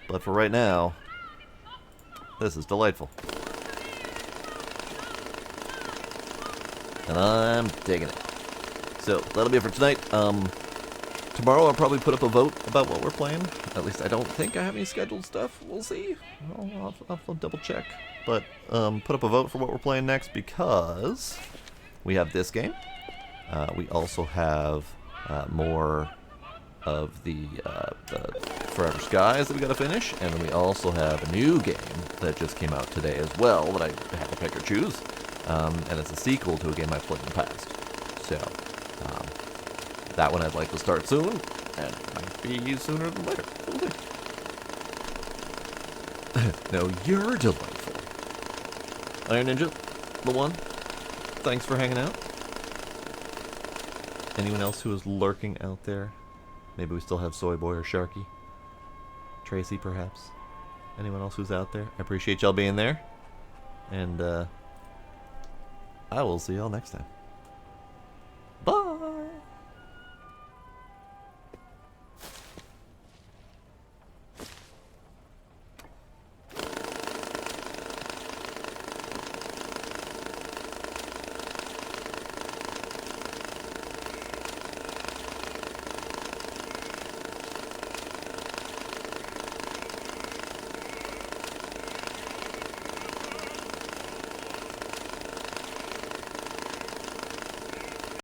But for right now, this is delightful. And I'm digging it. So that'll be it for tonight. Tomorrow I'll probably put up a vote about what we're playing. At least I don't think I have any scheduled stuff. We'll see. I'll have to double check. But put up a vote for what we're playing next, because we have this game, We also have more of the Forever Skies that we got to finish, and then we also have a new game that just came out today as well that I had to pick or choose, and it's a sequel to a game I played in the past. So that one I'd like to start soon, and it might be sooner than later. No, you're delightful. Iron Ninja, the one. Thanks for hanging out. Anyone else who is lurking out there? Maybe we still have Soy Boy or Sharky. Tracy, perhaps. Anyone else who's out there? I appreciate y'all being there. And I will see y'all next time.